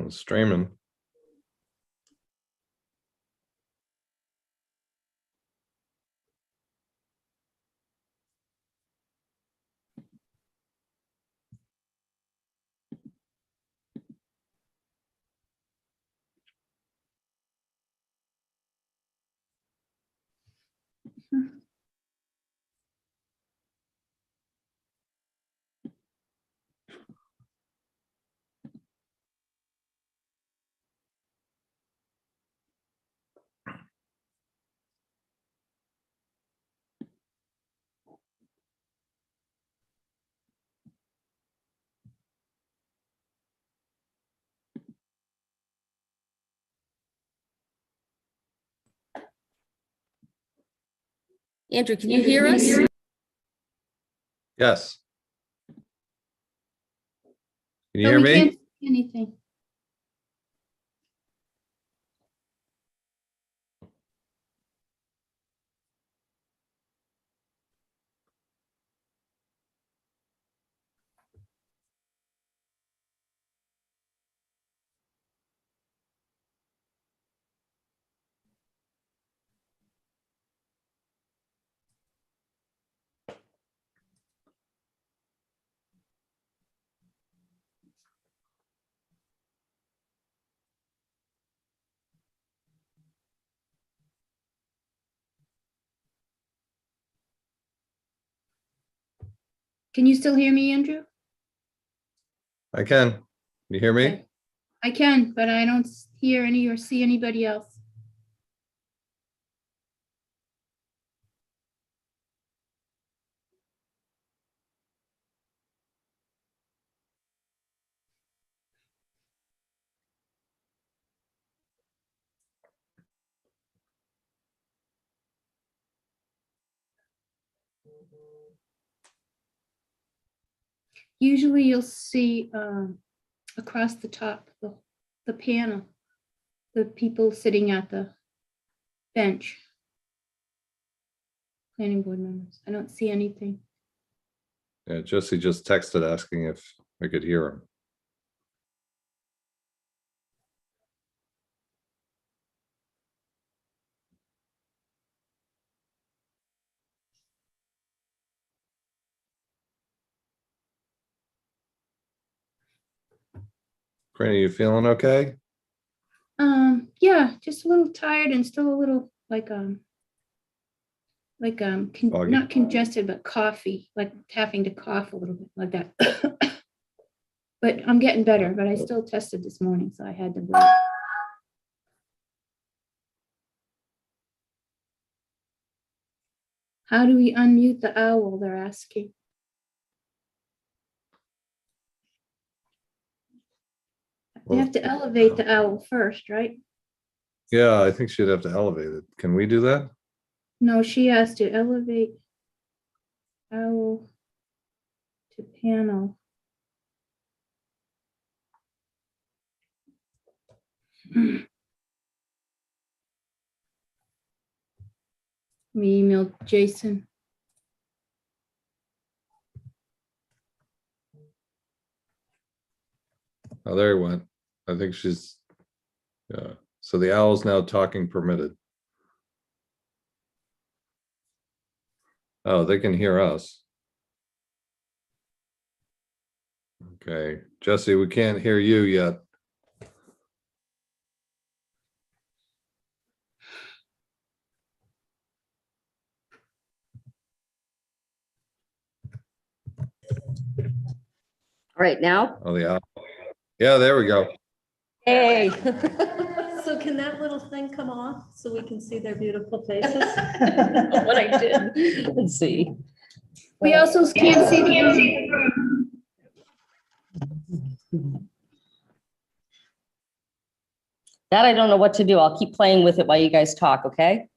Streaming. Andrew, can you hear us? Yes. Can you Oh, hear we me? can't see anything. Can you still hear me, Andrew? I can. Can you hear me? Okay. I can, but I don't hear any or see anybody else. Usually you'll see across the top, the panel, the people sitting at the bench. Planning board members. I don't see anything. Yeah, Jesse just texted asking if I could hear him. Franny, you feeling okay? Yeah, just a little tired and still a little Foggy. not congested, but coffee, like having to cough a little bit like that. But I'm getting better, but I still tested this morning, so I had to wait. How do we unmute the owl? They're asking. We have to elevate the owl first, right? Yeah, I think she'd have to elevate it. Can we do that? No, she has to elevate owl to panel. We emailed Jason. Oh, there he went. I think she's, yeah. So the owl's now talking permitted. Oh, they can hear us. Okay, Jesse, we can't hear you yet. All right, now? Oh, the owl. Yeah, there we go. Hey. So can that little thing come off so we can see their beautiful faces? What I did. Let's see. We also can't see the room. That I don't know what to do. I'll keep playing with it while you guys talk, okay?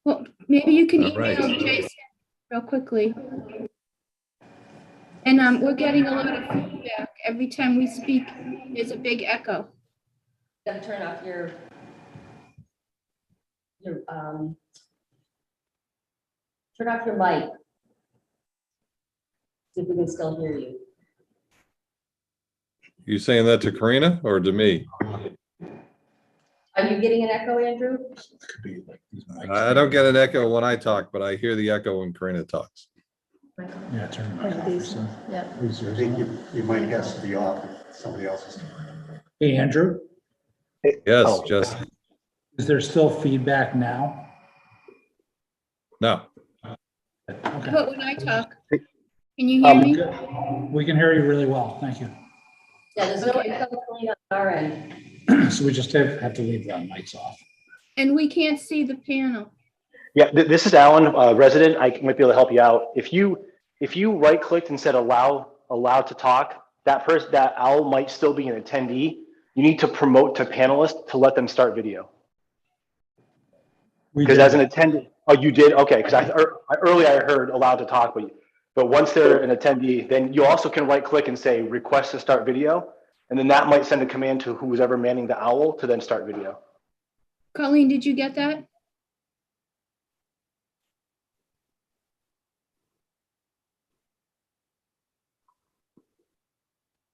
Well, maybe you can All right. email Jason real quickly. And we're getting a lot of feedback. Every time we speak, there's a big echo. Gotta turn off your turn off your mic. See if we can still hear you. You saying that to Karina or to me? Are you getting an echo, Andrew? I don't get an echo when I talk, but I hear the echo when Karina talks. Yeah, turn the mic off. These, So, yeah. who's I yours think on? your mic has to be off if somebody else is. Hey, Andrew, Yes, Oh. just, is there still feedback now? no. Okay. But when I talk, can you hear me? We can hear you really well. Thank you. Yeah, there's no Okay. echo coming on our end. So we just have to leave the mics off. And we can't see the panel. Yeah, this is Alan, resident. I might be able to help you out. If you right clicked and said allow to talk, that owl might still be an attendee. You need to promote to panelist to let them start video. We Because did as an that. attendee, oh, you did? Okay, because earlier I heard allowed to talk, but once they're an attendee, then you also can right click and say request to start video. And then that might send a command to who's ever manning the owl to then start video. Colleen, did you get that?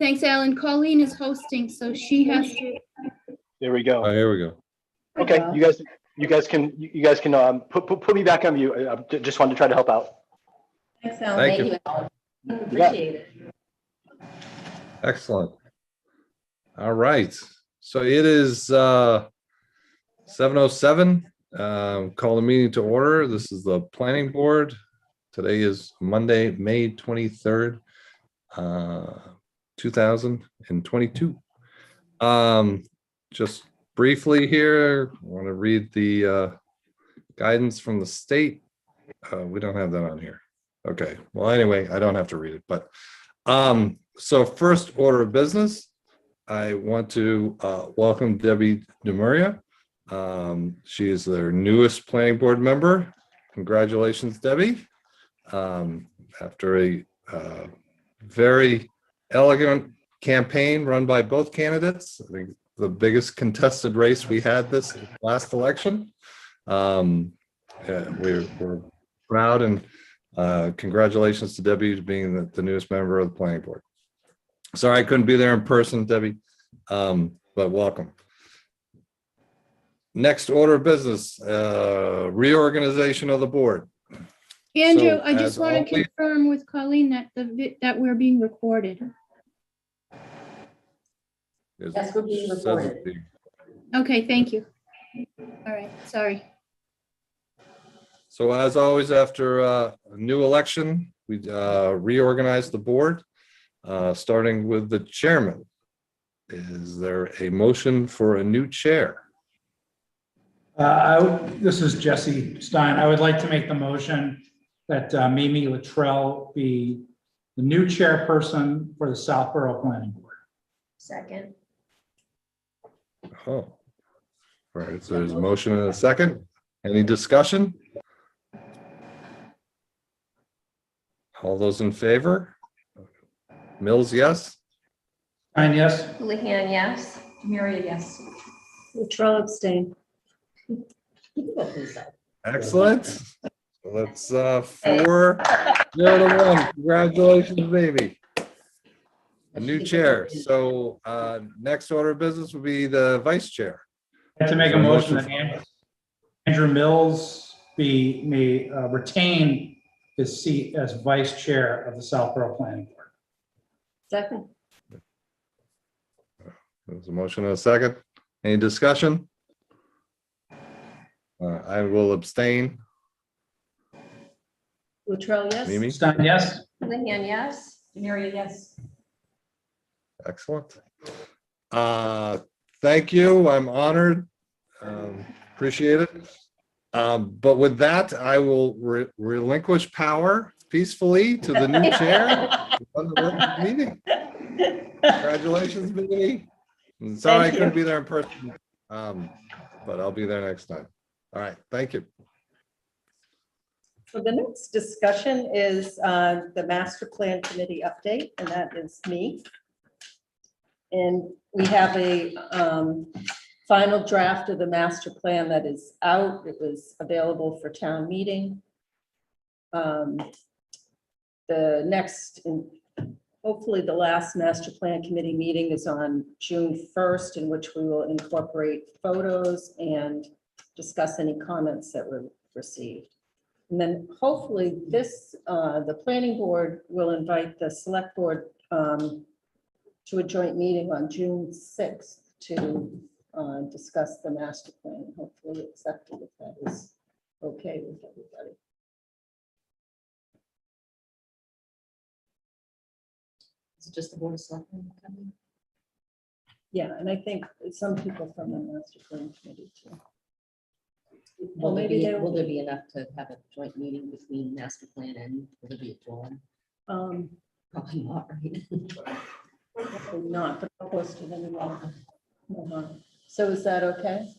Thanks, Alan. Colleen is hosting, so she has to. There we Oh, go. here we go. Okay, you guys can put me back on mute. I just wanted to try to help out. Thanks, Alan. Thank Thank you. you, Alan. bet. Appreciate it. Excellent. All right. So it is 7:07. Call the meeting to order. This is the planning board. Today is Monday, May 23rd, 2022. Just briefly here, I want to read the guidance from the state. We don't have that on here. Okay, well, anyway, I don't have to read it, but so first order of business, I want to welcome Debbie DeMuria. She is their newest planning board member. Congratulations, Debbie. After a very elegant campaign run by both candidates, I think the biggest contested race we had this last election. We're proud and congratulations to Debbie being the newest member of the planning board. Sorry I couldn't be there in person, Debbie, but welcome. Next order of business, reorganization of the board. Andrew, So, I just as want to always- confirm with Colleen that that we're being recorded. Yes, we're being Says recorded. it being- Okay, thank you. All right, sorry. So as always, after a new election, we reorganized the board, starting with the chairman. Is there a motion for a new chair? This is Jesse Stein. I would like to make the motion that Mimi Luttrell be the new chairperson for the Southborough Planning Board. Second. Oh, all right, so there's a motion and a second. Any discussion? All those in favor? Mills, yes? Stein, yes? Houlihan, yes. Muriel, yes. Latrell abstain. You can go through that. Excellent. So that's 4-0-1. Congratulations, baby. A new chair. So next order of business would be the vice chair. I'd like to make a motion that Andrew Mills may retain his seat as vice chair of the Southborough Planning Board. Second. There's a motion and a second. Any discussion? I will abstain. Latrell, yes. Mimi? Stein, yes? Houlihan, yes. Muriel, yes. Excellent. Thank you. I'm honored. Appreciate it. But with that, I will relinquish power peacefully to the new chair. Run the meeting. Congratulations, Mimi. Sorry I Thank you. couldn't be there in person, but I'll be there next time. All right, thank you. So the next discussion is the master plan committee update, and that is me. And we have a final draft of the master plan that is out. It was available for town meeting. The next hopefully the last master plan committee meeting is on June 1st, in which we will incorporate photos and discuss any comments that were received. And then hopefully this, the planning board will invite the select board to a joint meeting on June 6th to discuss the master plan. Hopefully accepted if that is okay with everybody. It's just the board of selectmen coming. Yeah, and I think some people from the master plan committee too. Will there maybe be, they'll- will there be enough to have a joint meeting between master plan and will there be a forum? Probably not, right? Probably not, but I'll post it anyway. So is that okay?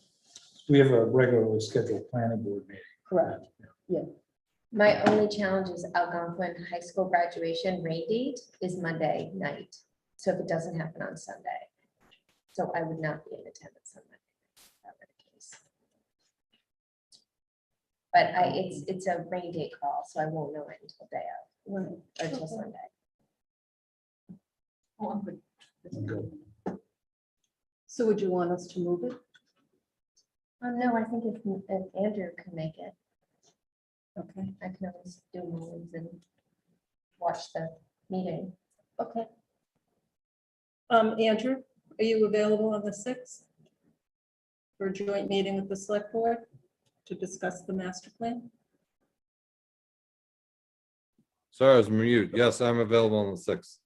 We have a regularly scheduled planning board meeting. Correct. My only challenge is Algonquin High School graduation rain date is Monday night. So if it doesn't happen on Sunday. So I would not be in attendance on Monday. if that were the case. But it's a rain date call, so I won't know it until day of, Right. or until Sunday. So would you want us to move it? No, I think if Andrew can make it, Okay. I can always do movies and watch the meeting. Okay. Andrew, are you available on the 6th? For a joint meeting with the select board to discuss the master plan? Sorry, I was mute. Yes, I'm available on the 6th.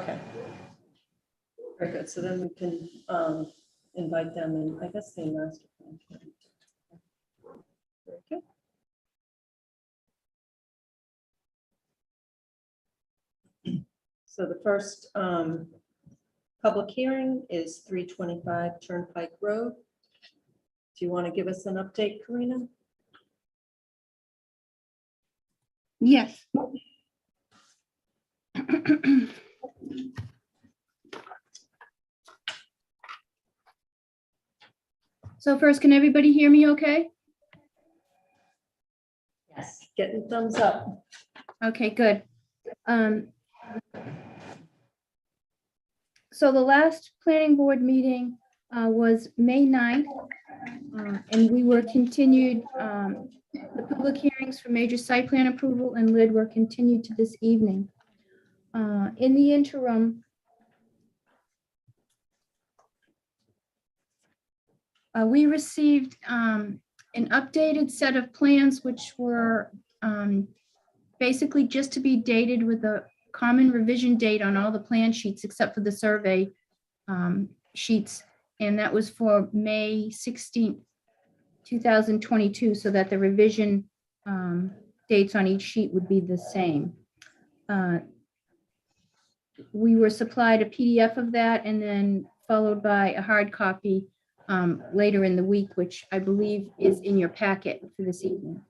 Okay. Very good. So then we can invite them and I guess the master plan. Very good. So the first public hearing is 325 Turnpike Road. Do you want to give us an update, Karina? Yes. So first, can everybody hear me okay? Yes. Getting thumbs up. Okay, good. So the last planning board meeting was May 9th. And we were continued, the public hearings for major site plan approval and lid were continued to this evening. In the interim, we received an updated set of plans which were basically just to be dated with a common revision date on all the plan sheets except for the survey sheets. And that was for May 16th, 2022, so that the revision dates on each sheet would be the same. We were supplied a PDF of that and then followed by a hard copy later in the week, which I believe is in your packet for this evening.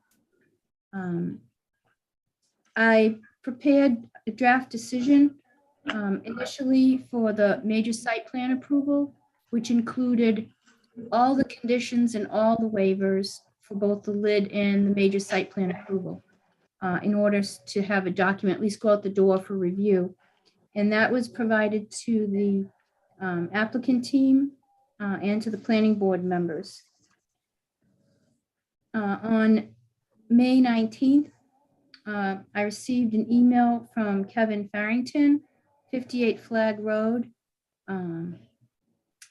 I prepared a draft decision initially for the major site plan approval, which included all the conditions and all the waivers for both the lid and the major site plan approval in order to have a document at least go out the door for review. And that was provided to the applicant team and to the planning board members. On May 19th, I received an email from Kevin Farrington, 58 Flag Road,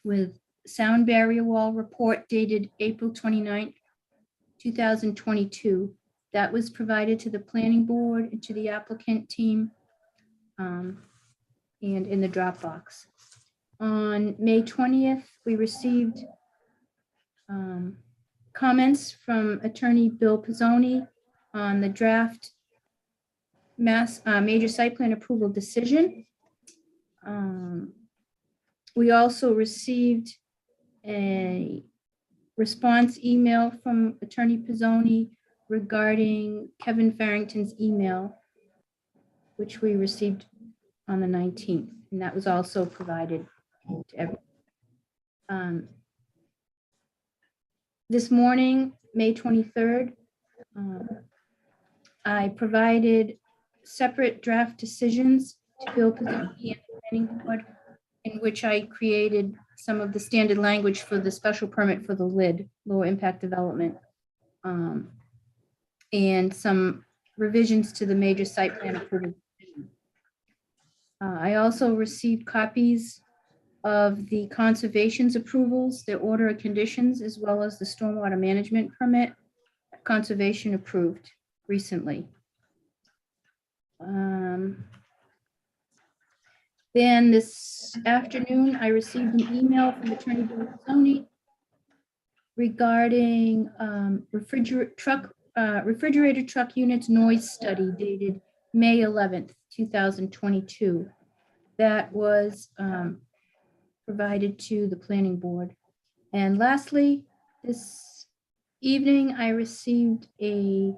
with sound barrier wall report dated April 29th, 2022. That was provided to the planning board and to the applicant team and in the Dropbox. On May 20th, we received comments from attorney Bill Pizzoni on the draft major site plan approval decision. We also received a response email from attorney Pizzoni regarding Kevin Farrington's email, which we received on the 19th, and that was also provided to everyone. This morning, May 23rd, I provided separate draft decisions to fill position E in the planning board, in which I created some of the standard language for the special permit for the LID, lower impact development. And some revisions to the major site plan approval. I also received copies of the conservation's approvals, their order of conditions, as well as the stormwater management permit conservation approved recently. Then this afternoon, I received an email from Attorney Bill Sony regarding refrigerator truck units noise study dated May 11th, 2022. That was provided to the planning board. And lastly, this evening, I received a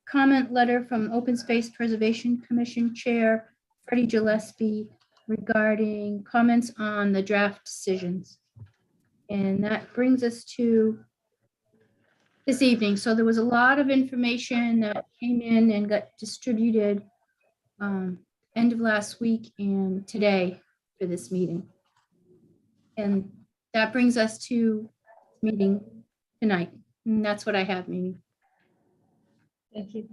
comment letter from Open Space Preservation Commission Chair Freddie Gillespie regarding comments on the draft decisions. And that brings us to this evening. So there was a lot of information that came in and got distributed end of last week and today for this meeting. And that brings us to meeting tonight. And that's what I have, Mimi. Thank you.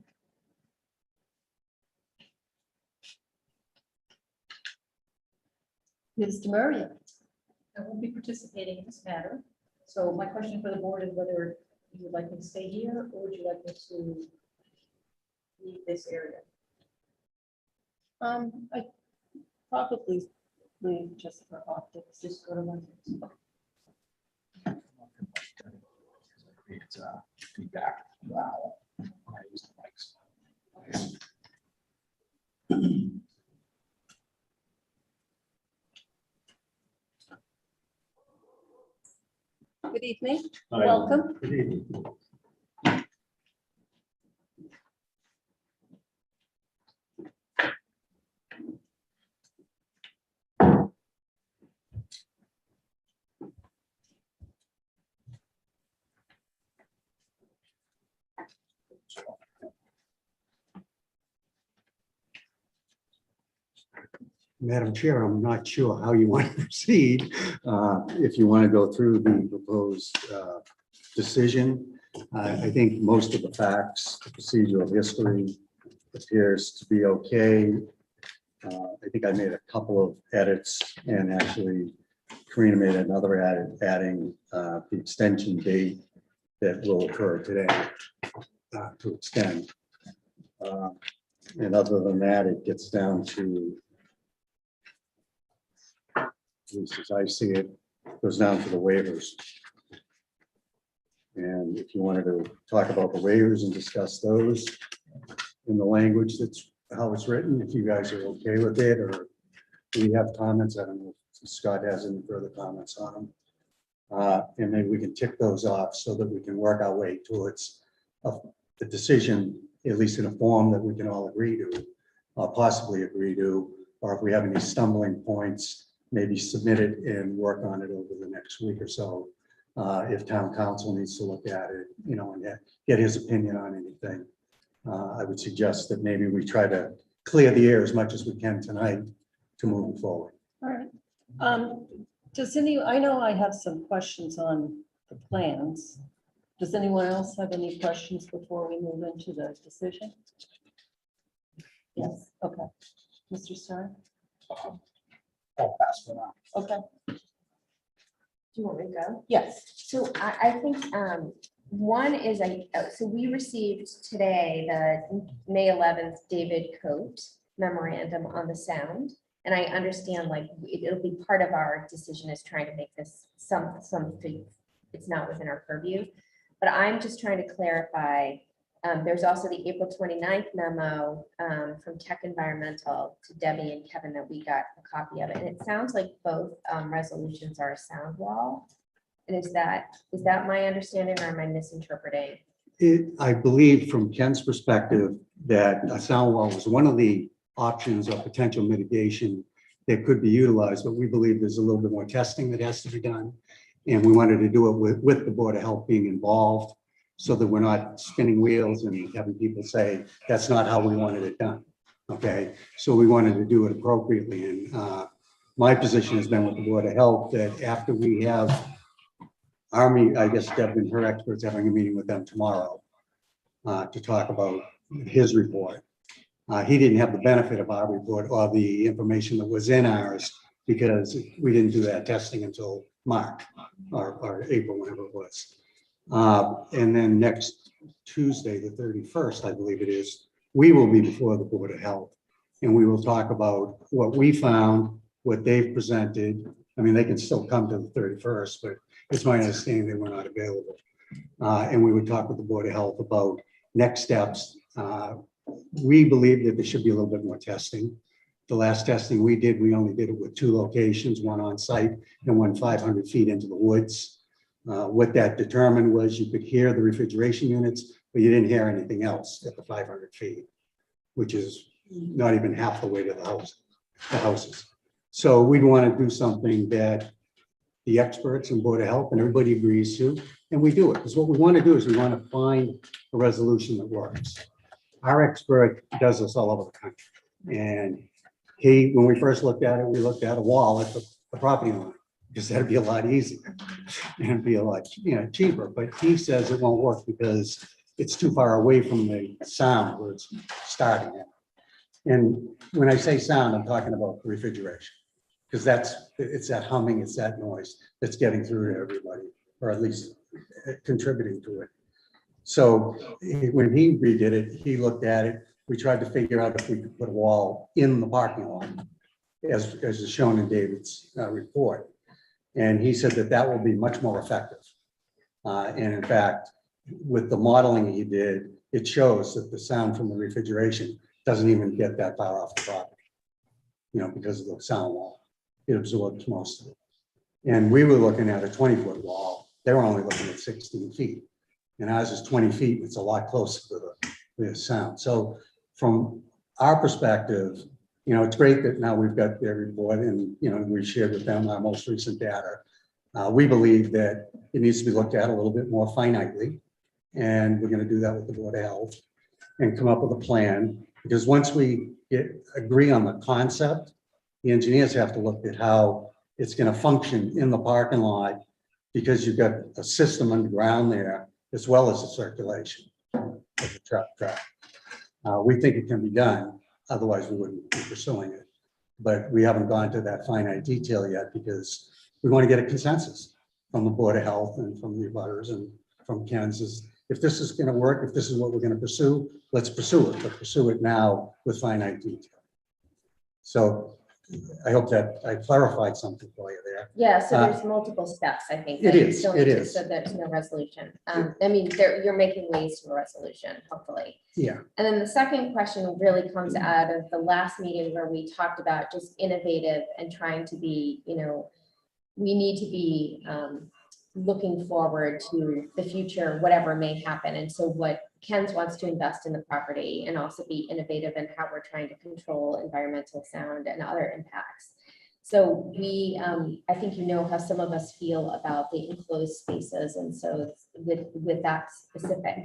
Mr. Murray. I won't be participating in this matter. So my question for the board is whether you would like me to stay here or would you like me to leave this area? I probably leave just for optics. Just go to one. It's feedback. Wow. I use the mics. Good evening. Hi. Welcome. Good evening. Madam Chair, I'm not sure how you want to proceed. If you want to go through the proposed decision, I think most of the facts, the procedural history appears to be okay. I think I made a couple of edits, and actually Karina made another edit, adding the extension date that will occur today to extend. And other than that, it gets down to, at least as I see it, goes down to the waivers. And if you wanted to talk about the waivers and discuss those in the language, that's how it's written, if you guys are okay with it, or do we have comments? I don't know if Scott has any further comments on them. And maybe we can tick those off so that we can work our way towards the decision, at least in a form that we can all agree to, or possibly agree to, or if we have any stumbling points, maybe submit it and work on it over the next week or so. If town council needs to look at it, you know, and get his opinion on anything. I would suggest that maybe we try to clear the air as much as we can tonight to move forward. All right. I know I have some questions on the plans. Does anyone else have any questions before we move into the decision? Yes, okay. Mr. Starr? I'll pass it on. Okay, Do you want me to go? yes. So I think one is so we received today the May 11th David Coate memorandum on the sound. And I understand like it'll be part of our decision is trying to make this something, it's not within our purview. But I'm just trying to clarify, there's also the April 29th memo from Tech Environmental to Debbie and Kevin that we got a copy of it. And it sounds like both resolutions are a sound wall. And is that my understanding or am I misinterpreting? I believe from Ken's perspective that a sound wall was one of the options or potential mitigation that could be utilized, but we believe there's a little bit more testing that has to be done. And we wanted to do it with the Board of Health being involved so that we're not spinning wheels and having people say, that's not how we wanted it done. Okay, so we wanted to do it appropriately, and my position has been with the Board of Health that after we have I guess Deb and her experts having a meeting with them tomorrow to talk about his report. He didn't have the benefit of our report or the information that was in ours because we didn't do that testing until March or April, whenever it was. And then next Tuesday, the 31st, I believe it is, we will be before the Board of Health. And we will talk about what we found, what they've presented. I mean, they can still come to the 31st, but it's my understanding they were not available. And we would talk with the Board of Health about next steps. We believe that there should be a little bit more testing. The last testing we did, we only did it with 2 locations, one on site and one 500 feet into the woods. What that determined was you could hear the refrigeration units, but you didn't hear anything else at the 500 feet, which is not even half the way to the houses. So we'd want to do something that the experts and Board of Health and everybody agrees to, and we do it. Because what we want to do is we want to find a resolution that works. Our expert does this all over the country. And when we first looked at it, we looked at a wall at the property line, because that'd be a lot easier and it'd be a lot cheaper. But he says it won't work because it's too far away from the sound where it's starting at. And when I say sound, I'm talking about refrigeration, because it's that humming, it's that noise that's getting through to everybody, or at least contributing to it. So when he redid it, he looked at it. We tried to figure out if we could put a wall in the parking lot, as is shown in David's report. And he said that will be much more effective. And in fact, with the modeling he did, it shows that the sound from the refrigeration doesn't even get that far off the property, because of the sound wall. It absorbs most of it. And we were looking at a 20-foot wall. They were only looking at 16 feet. And ours is 20 feet. It's a lot closer to the sound. So from our perspective, it's great that now we've got their report and, we shared with them our most recent data. We believe that it needs to be looked at a little bit more finitely. And we're going to do that with the Board of Health and come up with a plan. Because once we agree on the concept, the engineers have to look at how it's going to function in the parking lot, because you've got a system underground there as well as the circulation of the truck. We think it can be done, otherwise we wouldn't be pursuing it. But we haven't gone to that finite detail yet because we want to get a consensus from the Board of Health and from the abutters and from Kansas. If this is going to work, if this is what we're going to pursue, let's pursue it, but pursue it now with finite detail. So I hope that I clarified something for you there. Yeah, so there's multiple steps, I think. It that you is, still it need to- is. So there's no resolution. You're making ways to a resolution, hopefully. Yeah, And then the second question really comes out of the last meeting where we talked about just innovative and trying to be, we need to be looking forward to the future, whatever may happen. And so what Ken's wants to invest in the property and also be innovative in how we're trying to control environmental sound and other impacts. So we, I think how some of us feel about the enclosed spaces. And so with that specific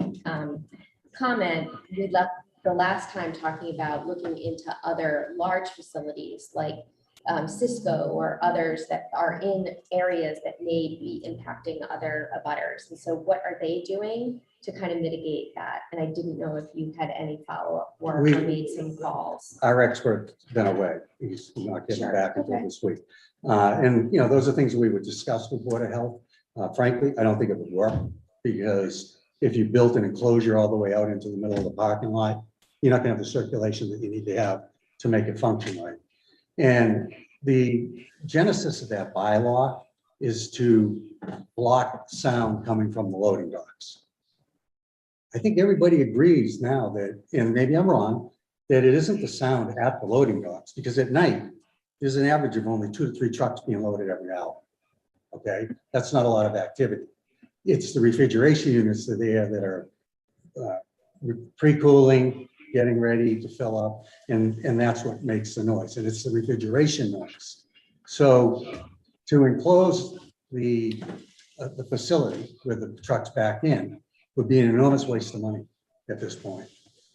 comment, we left the last time talking about looking into other large facilities like Cisco or others that are in areas that may be impacting other abutters. And so what are they doing to kind of mitigate that? And I didn't know if you had any follow-up work or made some calls. our expert's been away. He's not getting Sure, back until okay. this week. And, those are things we would discuss with Board of Health. Frankly, I don't think it would work, because if you built an enclosure all the way out into the middle of the parking lot, you're not gonna have the circulation that you need to have to make it function right. And the genesis of that bylaw is to block sound coming from the loading docks. I think everybody agrees now that, and maybe I'm wrong, that it isn't the sound at the loading docks, because at night, there's an average of only 2 to 3 trucks being loaded every hour. Okay, that's not a lot of activity. It's the refrigeration units that are there that are pre-cooling, getting ready to fill up, and that's what makes the noise, and it's the refrigeration noise. So to enclose the facility where the trucks back in would be an enormous waste of money at this point.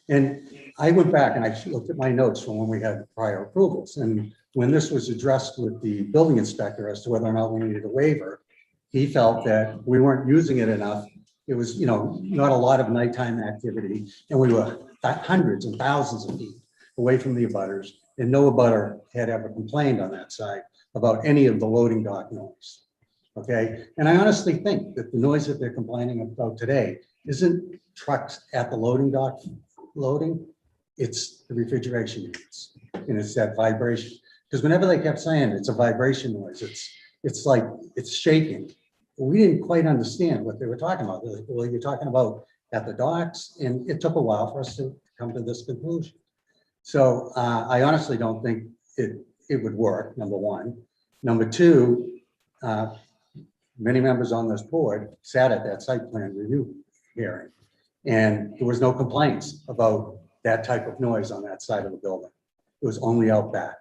And I went back and I looked at my notes from when we had prior approvals. And when this was addressed with the building inspector as to whether or not we needed a waiver, he felt that we weren't using it enough. It was, not a lot of nighttime activity, and we were hundreds and thousands of feet away from the abutters, and no abutter had ever complained on that side about any of the loading dock noise. Okay, and I honestly think that the noise that they're complaining about today isn't trucks at the loading dock loading, it's the refrigeration units, and it's that vibration. Because whenever they kept saying it's a vibration noise, it's like it's shaking. We didn't quite understand what they were talking about. They're like, well, you're talking about at the docks, and it took a while for us to come to this conclusion. So I honestly don't think it would work, number one. Number two, many members on this board sat at that site plan review hearing, and there was no complaints about that type of noise on that side of the building. It was only out back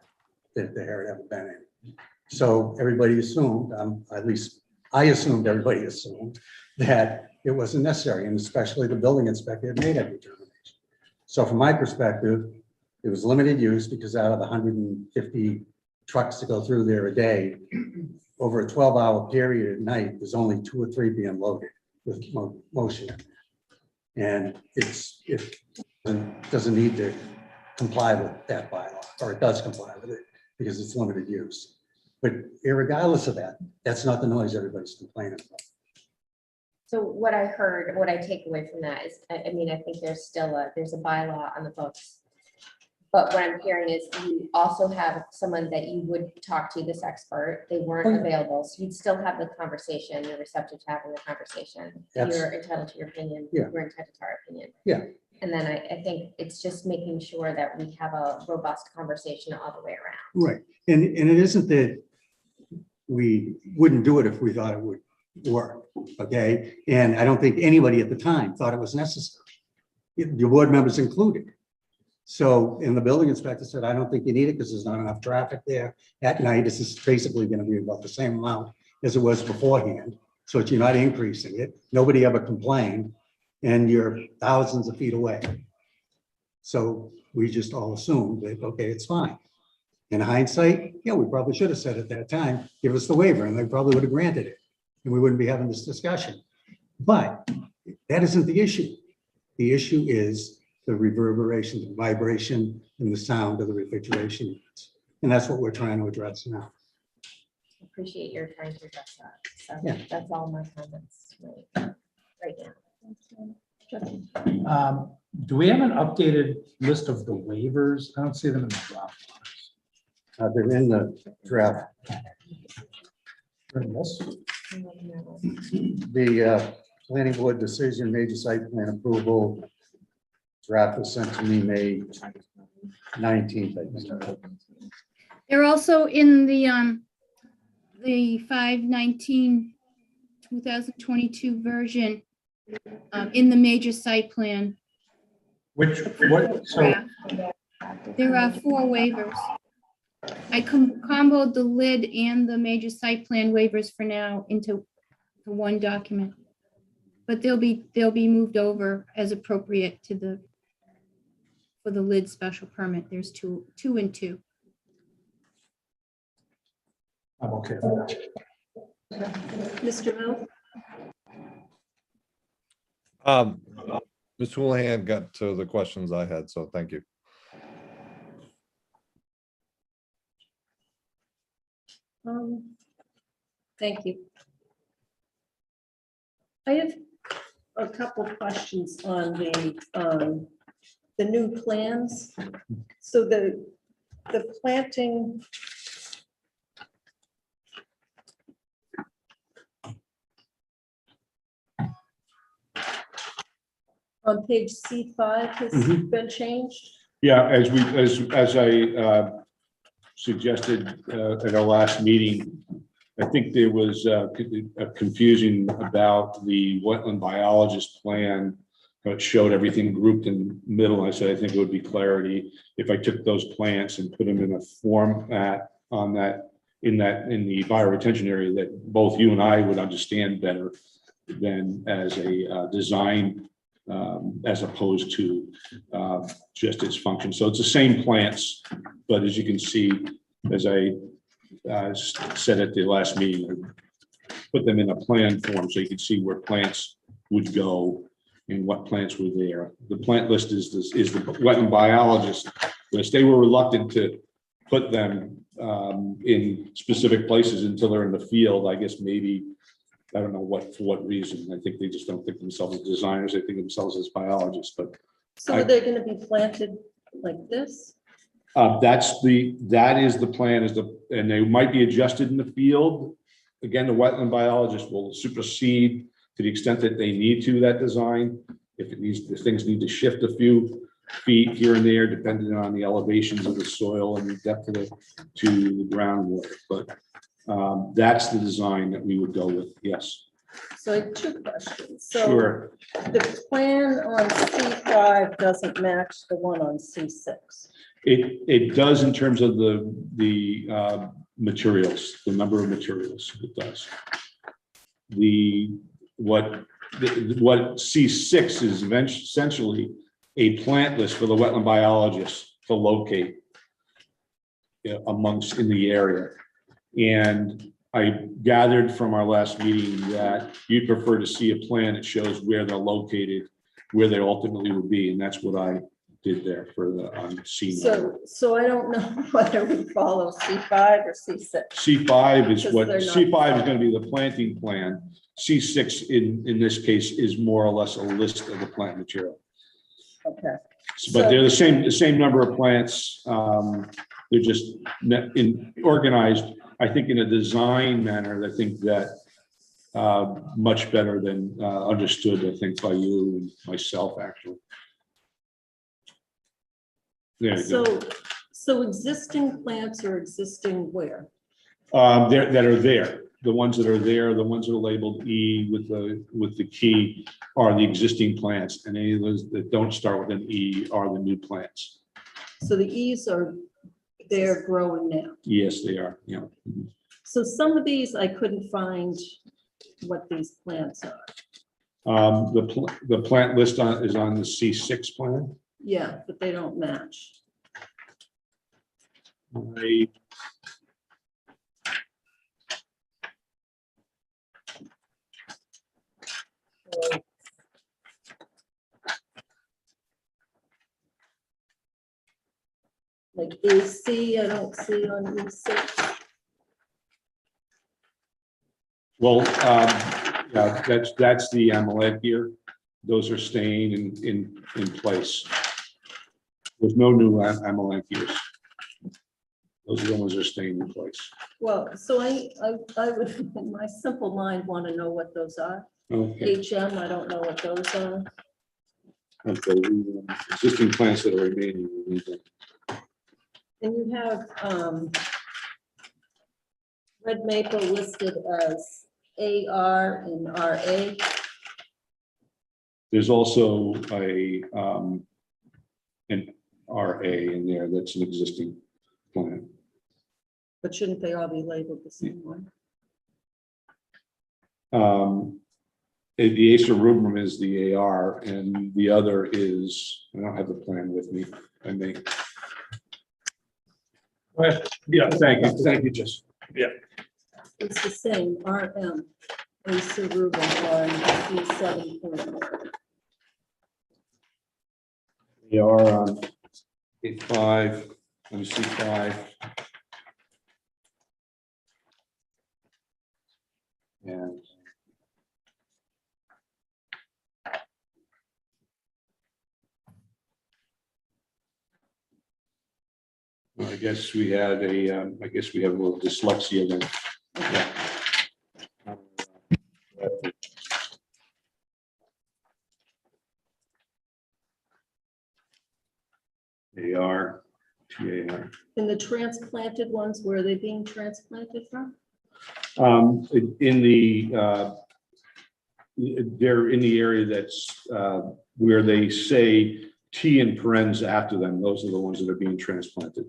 that there had ever been any. So everybody assumed, at least I assumed, everybody assumed that it wasn't necessary, and especially the building inspector had made that determination. So from my perspective, it was limited use because out of the 150 trucks to go through there a day, over a 12-hour period at night, there's only 2 or 3 being loaded with motion. And it doesn't need to comply with that bylaw, or it does comply with it because it's limited use. But irregardless of that, that's not the noise everybody's complaining about. So what I heard, what I take away from that is, I think there's still there's a bylaw on the books. But what I'm hearing is you also have someone that you would talk to, this expert, they weren't available. So you'd still have the conversation, you're receptive to having the conversation. You're entitled to your opinion. Yeah. We're entitled to our opinion. Yeah. And then I think it's just making sure that we have a robust conversation all the way around. Right. And it isn't that we wouldn't do it if we thought it would work. Okay. And I don't think anybody at the time thought it was necessary, your board members included. So, and the building inspector said, I don't think you need it because there's not enough traffic there at night. This is basically going to be about the same amount as it was beforehand. So you're not increasing it. Nobody ever complained, and you're thousands of feet away. So we just all assumed that, okay, it's fine. In hindsight, yeah, we probably should have said at that time, give us the waiver, and they probably would have granted it, and we wouldn't be having this discussion. But that isn't the issue. The issue is the reverberation, the vibration, and the sound of the refrigeration units. And that's what we're trying to address now. Appreciate your trying to address that. So Yeah. that's all my comments right now. Do we have an updated list of the waivers? I don't see them in the draft. They're in the draft. The planning board decision, major site plan approval draft was sent to me May 19th, I think. They're also in the 5/19/2022 version in the major site plan. What, so draft. There are 4 waivers. I comboed the lid and the major site plan waivers for now into one document. But they'll be moved over as appropriate to for the lid special permit. There's two and two. I'm okay with that. Mr. Mill? Ms. Houlihan got to the questions I had, so thank you. Thank you. I have a couple of questions on the new plans. So the planting. On page C5 has been changed. Yeah, as I suggested at our last meeting, I think there was a confusion about the wetland biologist plan. It showed everything grouped in the middle. I said, I think it would be clarity if I took those plants and put them in a format on that, in the bioretention area that both you and I would understand better than as a design as opposed to just its function. So it's the same plants, but as you can see, as I said at the last meeting, I put them in a plan form so you can see where plants would go and what plants were there. The plant list is the wetland biologist list. They were reluctant to put them in specific places until they're in the field. I guess maybe, I don't know for what reason. I think they just don't think themselves as designers. They think themselves as biologists, but So are they going to be planted like this? that is the plan, and they might be adjusted in the field. Again, the wetland biologist will supersede to the extent that they need to that design. If things need to shift a few feet here and there, depending on the elevations of the soil and the depth of the groundwater. But that's the design that we would go with, yes. So I have two questions. So Sure. the plan on C5 doesn't match the one on C6. It does in terms of the materials, the number of materials, it does. What C6 is essentially a plant list for the wetland biologists to locate amongst in the area. And I gathered from our last meeting that you prefer to see a plan that shows where they're located, where they ultimately would be, and that's what I did there for the C. So I don't know whether we follow C5 or C6. C5 is what, Because C5 is going to be the planting plan. C6 in this case is more or less a list of the plant material. Okay. But they're the same number of plants. They're just organized, I think, in a design manner. I think that much better than understood, I think, by you and myself, actually. There you go. So existing plants are existing where? That are there. The ones that are there, the ones that are labeled E with the key are the existing plants, and any of those that don't start with an E are the new plants. So the E's they're growing now. Yes, they are. Yeah. So some of these I couldn't find what these plants are. The plant list is on the C6 plan. Yeah, but they don't match. Like AC, I don't see on E6. Well, yeah, that's the AMOLED here. Those are staying in place. There's no new AMOLED gears. Those are the ones that are staying in place. Well, so I would, in my simple mind, want to know what those are. Okay. HM, I don't know what those are. Okay. Existing plants that are remaining. We need to. And you have red maple listed as AR and RA. There's also an RA in there that's an existing plant. But shouldn't they all be labeled the same way? The Acer rubrum is the AR, and the other is, I don't have the plan with me. I may. Yeah, thank you, Jess. Yeah. It's the same, RM, Acer rubrum, or C7. They are on A5, let me see 5. And I guess we had I guess we have a little dyslexia then. Yeah. AR, TAR. And the transplanted ones, where are they being transplanted from? In the they're in the area that's where they say T in parens after them. Those are the ones that are being transplanted.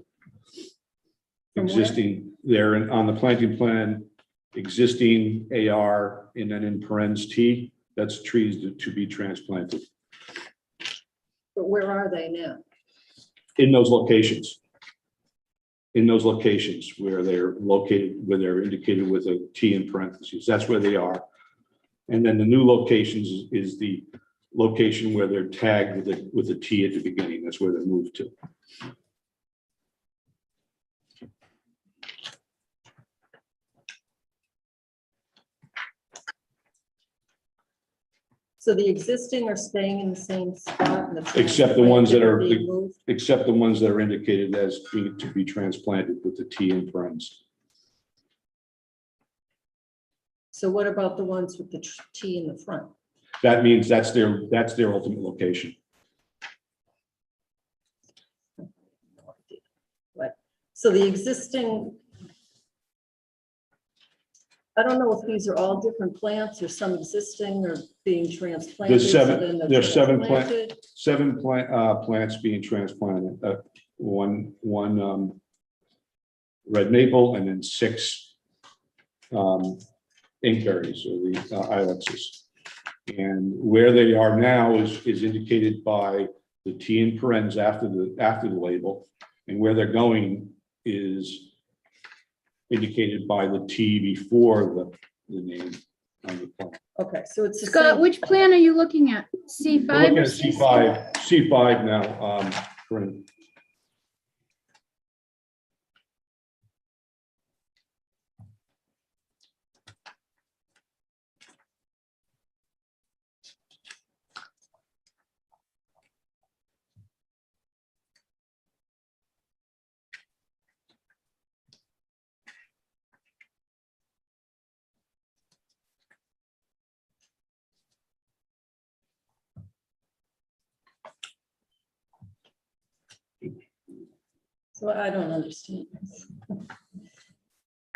From where? Existing, they're on the planting plan, existing AR, and then in parens T, that's trees to be transplanted. But where are they now? In those locations. In those locations where they're located, where they're indicated with a T in parentheses, that's where they are. And then the new locations is the location where they're tagged with a T at the beginning. That's where they're moved to. So the existing are staying in the same spot? And the Except the ones that are, being moved? except the ones that are indicated as being to be transplanted with the T in parentheses. So what about the ones with the T in the front? That means that's their ultimate location. But, so the existing, I don't know if these are all different plants or some existing or being transplanted. There's seven- so then they're there's seven transplanted. Plants being transplanted, one red maple, and then 6 inkberries or the ilexes. And where they are now is indicated by the T in parentheses after the label, and where they're going is indicated by the T before the name on the plant. Okay, so it's the Scott, same. which plan are you looking at? C5? We're looking or at C6? C5 now. Corinne. So I don't understand this.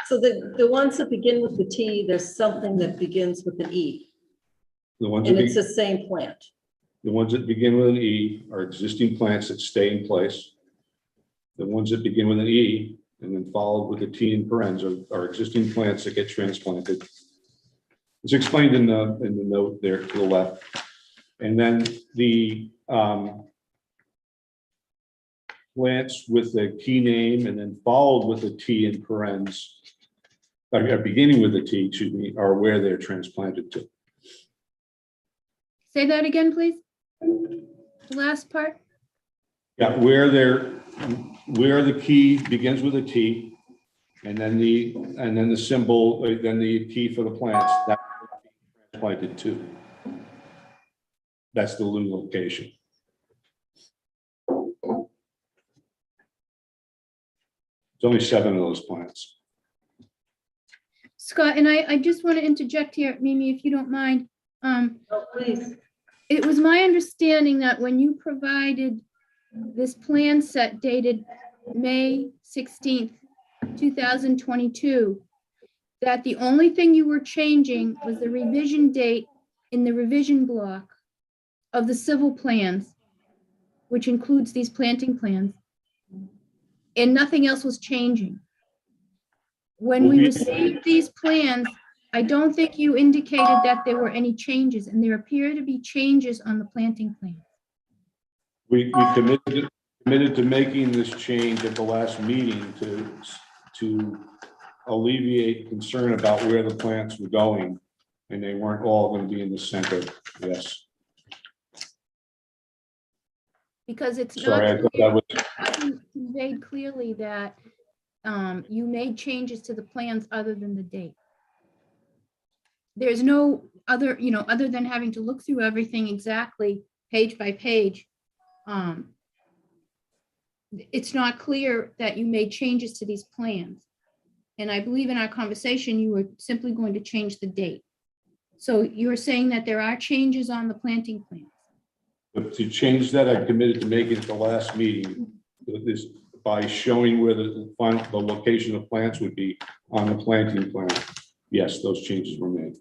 So the ones that begin with the T, there's something that begins with an E, The ones and that it's the same plant. The ones that begin with an E are existing plants that stay in place. The ones that begin with an E and then followed with a T in parentheses are existing plants that get transplanted. It's explained in the note there to the left. And then the plants with the key name and then followed with a T in parentheses, beginning with a T, excuse me, are where they're transplanted to. Say that again, please. The last part. Yeah, where the key begins with a T, and then the symbol, then the key for the plants, that's transplanted to. That's the new location. There's only 7 of those plants. Scott, and I just want to interject here, Mimi, if you don't mind. Oh, please. It was my understanding that when you provided this plan set dated May 16th, 2022, that the only thing you were changing was the revision date in the revision block of the civil plans, which includes these planting plans, and nothing else was changing. When we received these plans, I don't think you indicated that there were any changes, and there appear to be changes on the planting plan. We committed to making this change at the last meeting to alleviate concern about where the plants were going, and they weren't all going to be in the center. Yes. Because it's not Sorry, I thought that was. wasn't conveyed clearly that you made changes to the plans other than the date. There's no other, other than having to look through everything exactly page by page. It's not clear that you made changes to these plans. And I believe in our conversation, you were simply going to change the date. So you're saying that there are changes on the planting plans. But to change that, I committed to making it the last meeting, this by showing where the location of plants would be on the planting plan. Yes, those changes were made.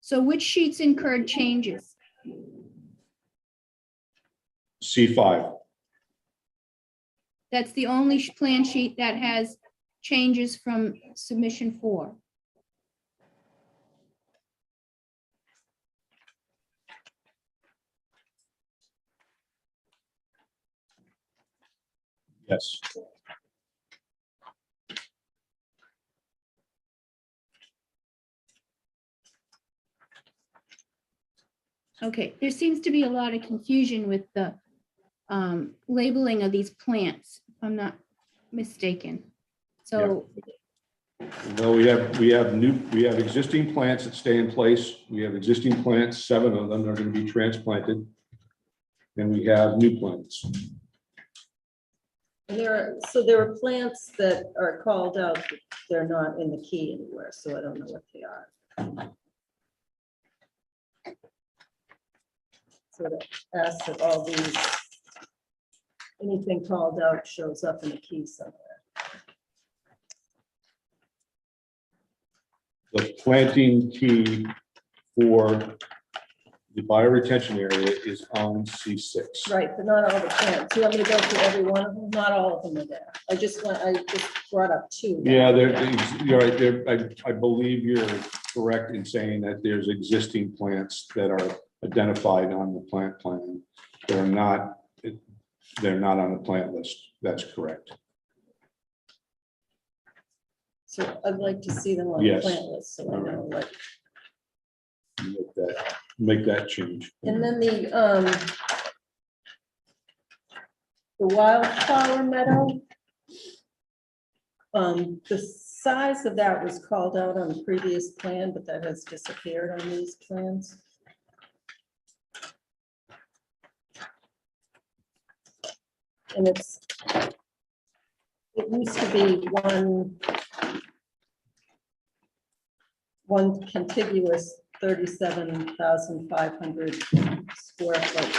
So which sheets incurred changes? C5. That's the only plan sheet that has changes from submission 4. Yes. Okay, there seems to be a lot of confusion with the labeling of these plants, if I'm not mistaken. So, No, we have existing plants that stay in place. We have existing plants, 7 of them are going to be transplanted. And we have new plants. And there are plants that are called out, but they're not in the key anywhere, so I don't know what they are. So that asks if all these, anything called out shows up in a key somewhere. The planting key for the bioretention area is on C6. Right, but not all the plants. You want me to go through every one of them? Not all of them are there. I just brought up 2. Yeah, you're right there. I believe you're correct in saying that there's existing plants that are identified on the plant plan. They're not on the plant list. That's correct. So I'd like to see them on the Yes. plant list, so I know what. Make that change. And then the wildflower meadow. The size of that was called out on the previous plan, but that has disappeared on these plans. And it used to be one contiguous 37,500 square foot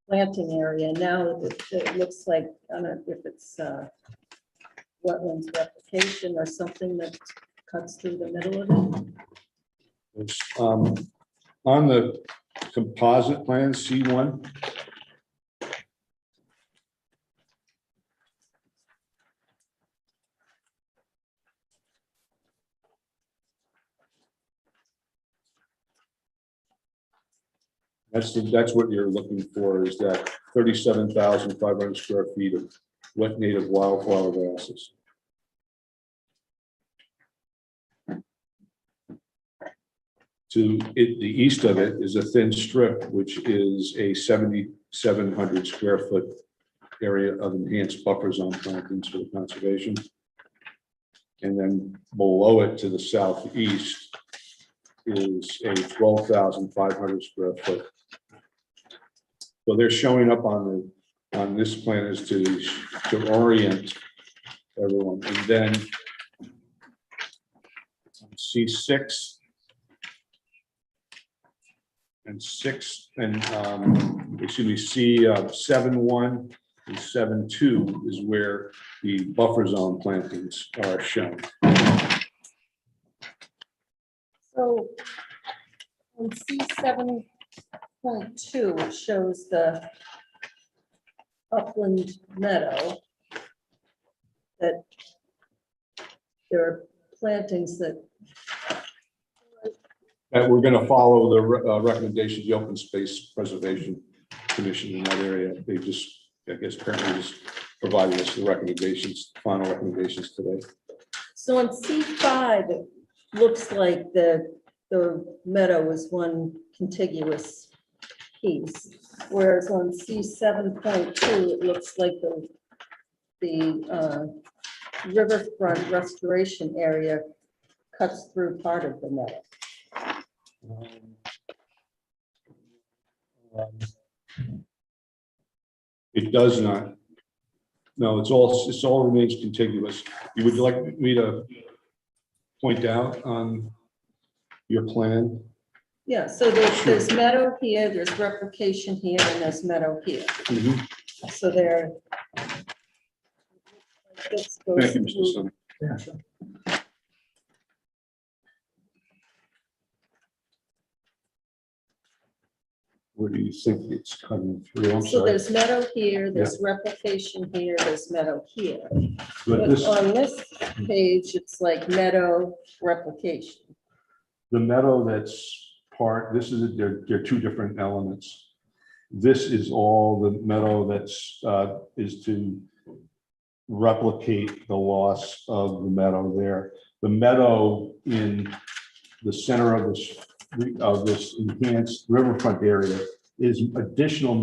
planting area. Now it looks like, I don't know if it's wetlands replication or something that cuts through the middle of it. It's, on the composite plan, C1. That's what you're looking for, is that 37,500 square feet of wet native wildflower grasses. To the east of it is a thin strip, which is a 7,700 square foot area of enhanced buffer zone plantings for the conservation. And then below it to the southeast is a 12,500 square foot. So they're showing up on this plan is to orient everyone. And then C6 and 6 and excuse me, C7-1 and 7-2 is where the buffer zone plantings are shown. So on C7.2, it shows the upland meadow. That there are plantings that. That we're going to follow the recommendations, the Open Space Preservation Commission in that area. They just, I guess, apparently just provided us the recommendations, final recommendations today. So on C5, it looks like the meadow is one contiguous piece, whereas on C7.2, it looks like the riverfront restoration area cuts through part of the meadow. It does not. No, it's all remains contiguous. You would like me to point out on your plan? Yeah, so there's meadow here, there's replication here, and there's meadow here. Mhm. So there. This goes Thank you, Mr. through- Sonny. Yeah, sure. Where do you think it's cutting through? I'm So sorry. there's meadow here, there's replication here, there's meadow here. But But this, on this page, it's like meadow replication. the meadow that's part, this is, they're two different elements. This is all the meadow that's, is to replicate the loss of the meadow there. The meadow in the center of this enhanced riverfront area is additional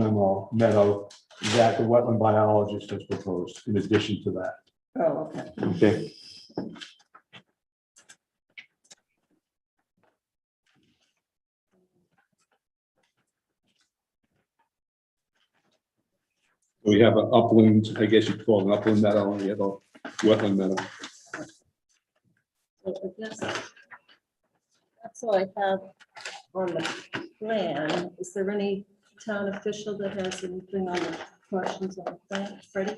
meadow that the wetland biologist has proposed in addition to that. Oh, okay. Okay. We have an upland, I guess you'd call it an upland meadow, and we have a wetland meadow. So I guess that's all I have on the plan. Is there any town official that has anything on the questions on the plan? Freddie?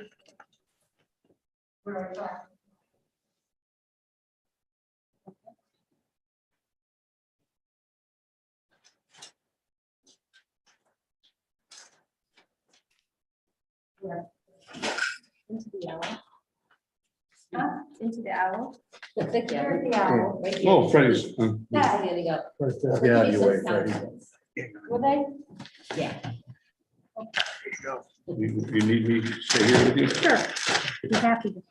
Into the owl. Huh? Into the owl. There's the owl right here. Oh, Freddie's. Yeah, there you go. Right there. Yeah, Give me you some wait, Freddie. sound. Will they? Yeah. You need me to stay here with you? Sure. Be happy to.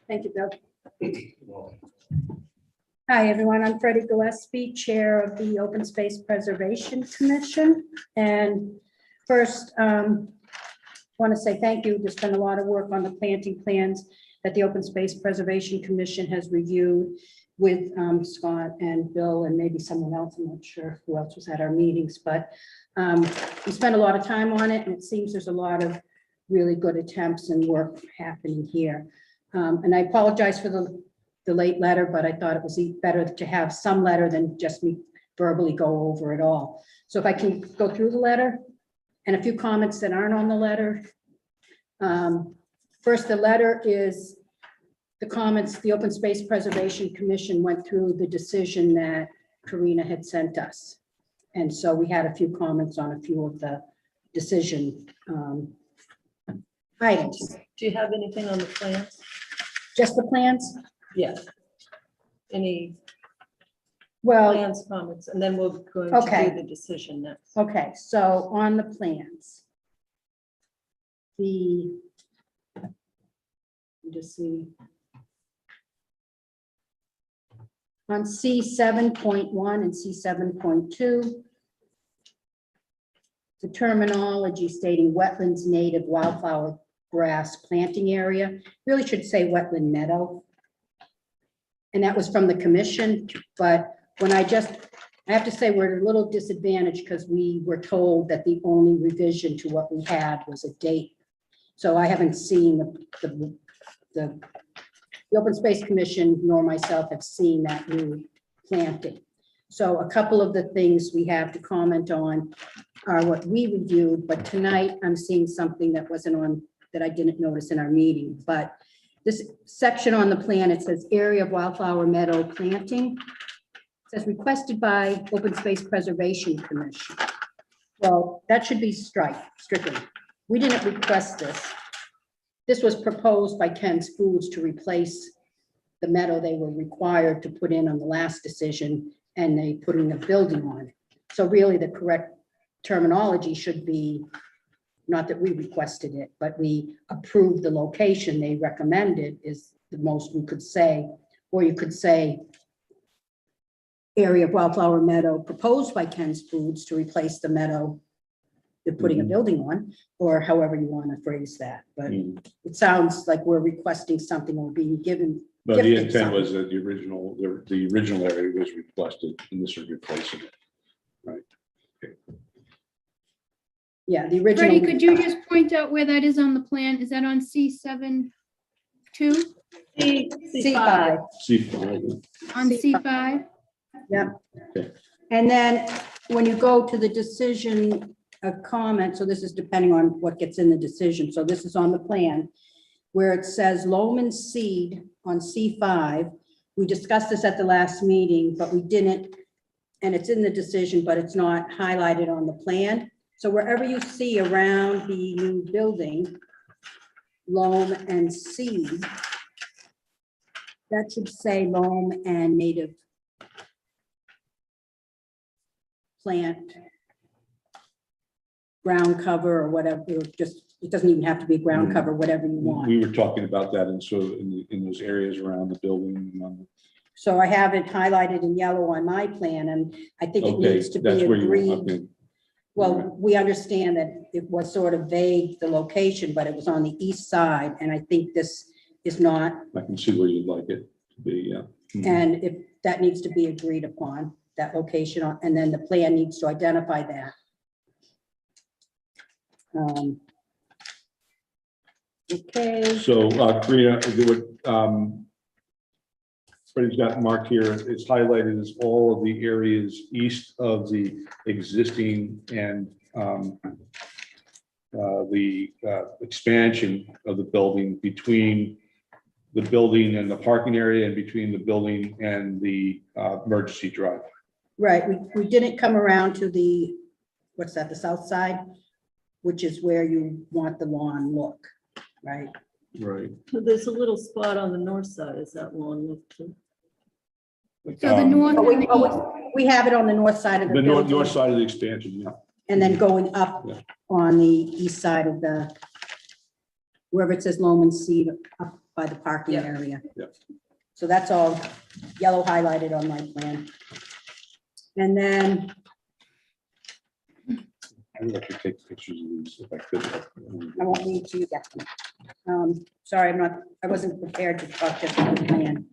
Thank you, Bill. Hi, everyone. I'm Freddie Gillespie, Chair of the Open Space Preservation Commission. And first, want to say thank you. There's been a lot of work on the planting plans that the Open Space Preservation Commission has reviewed with Scott and Bill and maybe someone else. I'm not sure who else was at our meetings, but we spent a lot of time on it, and it seems there's a lot of really good attempts and work happening here. And I apologize for the late letter, but I thought it was better to have some letter than just me verbally go over it all. So if I can go through the letter and a few comments that aren't on the letter. First, the letter is the comments the Open Space Preservation Commission went through the decision that Karina had sent us. And so we had a few comments on a few of the decision items. Do you have anything on the plans? Just the plans? Yes. Any Well, plans, comments, and then we're going to Okay. do the decision next. okay, so on the plans. Let me just see. On C 7.1 and C 7.2. The terminology stating wetlands native wildflower grass planting area, really should say wetland meadow. And that was from the commission, but when I have to say we're at a little disadvantaged because we were told that the only revision to what we had was a date. So I haven't seen the Open Space Commission nor myself have seen that new planting. So a couple of the things we have to comment on are what we reviewed, but tonight I'm seeing something that wasn't on, that I didn't notice in our meeting. But this section on the plan, it says area of wildflower meadow planting. It says requested by Open Space Preservation Commission. Well, that should be stricken. We didn't request this. This was proposed by Ken's Foods to replace the meadow they were required to put in on the last decision, and they put in a building on it. So really the correct terminology should be, not that we requested it, but we approved the location they recommended is the most we could say, or you could say area of wildflower meadow proposed by Ken's Foods to replace the meadow they're putting a building on, or however you want to phrase that. But it sounds like we're requesting something or being given. But the gifted intent something. was that the original area was requested, and this is replacing it. Right. Okay. Yeah, the original. Freddie, could you just point out where that is on the plan? Is that on C7-2? C5. C5. On C5? Yeah. Okay. And then when you go to the decision, a comment, so this is depending on what gets in the decision. So this is on the plan where it says Loman seed on C5. We discussed this at the last meeting, but we didn't, and it's in the decision, but it's not highlighted on the plan. So wherever you see around the new building, loam and seed, that should say loam and native plant, ground cover or whatever, just it doesn't even have to be ground cover, whatever you want. We were talking about that and so in those areas around the building. And on So I have it highlighted in yellow on my plan, and I think it okay, needs to be that's where you agreed. okay. Well, we understand that it was sort of vague, the location, but it was on the east side, and I think this is not, I can see where you'd like it to be, yeah. and if that needs to be agreed upon, that location, and then the plan needs to identify that. Okay, So, Karina, Freddie's got marked here, it's highlighted as all of the areas east of the existing and the expansion of the building, between the building and the parking area and between the building and the emergency drive. right, we didn't come around to the, what's that, the south side, which is where you want the lawn look, right? Right. There's a little spot on the north side, is that lawn look too? So the north Oh, and the east, we have it on the north side of the The north building, side of the expansion, yeah. and then going up Yeah. on the east side of the, wherever it says Loman Seed, up by the parking Yeah. area. Yeah. So that's all yellow highlighted on my plan. And then, I would like to take pictures of these if I could. I won't need to get them. Sorry, I wasn't prepared to talk just about the plan.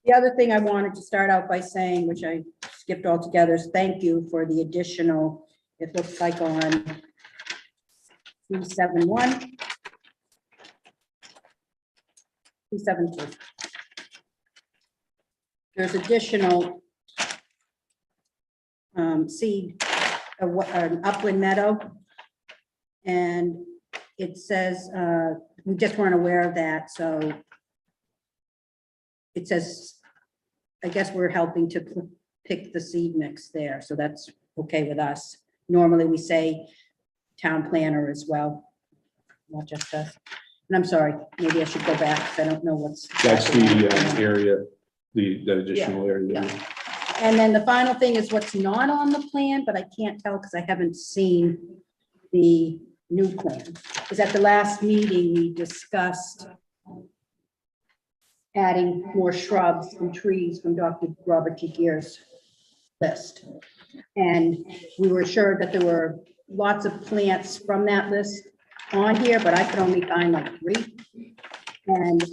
The other thing I wanted to start out by saying, which I skipped altogether, is thank you for the additional, it looks like on 371. 372. There's additional seed, an upland meadow. And it says, we just weren't aware of that, so it says, I guess we're helping to pick the seed mix there, so that's okay with us. Normally, we say town planner as well, not just us. And I'm sorry, maybe I should go back, because I don't know what's. That's the area, that additional area. Yeah. And then the final thing is what's not on the plan, but I can't tell because I haven't seen the new plan. Is at the last meeting, we discussed adding more shrubs and trees from Dr. Robert T. Gear's list. And we were assured that there were lots of plants from that list on here, but I could only find like 3. And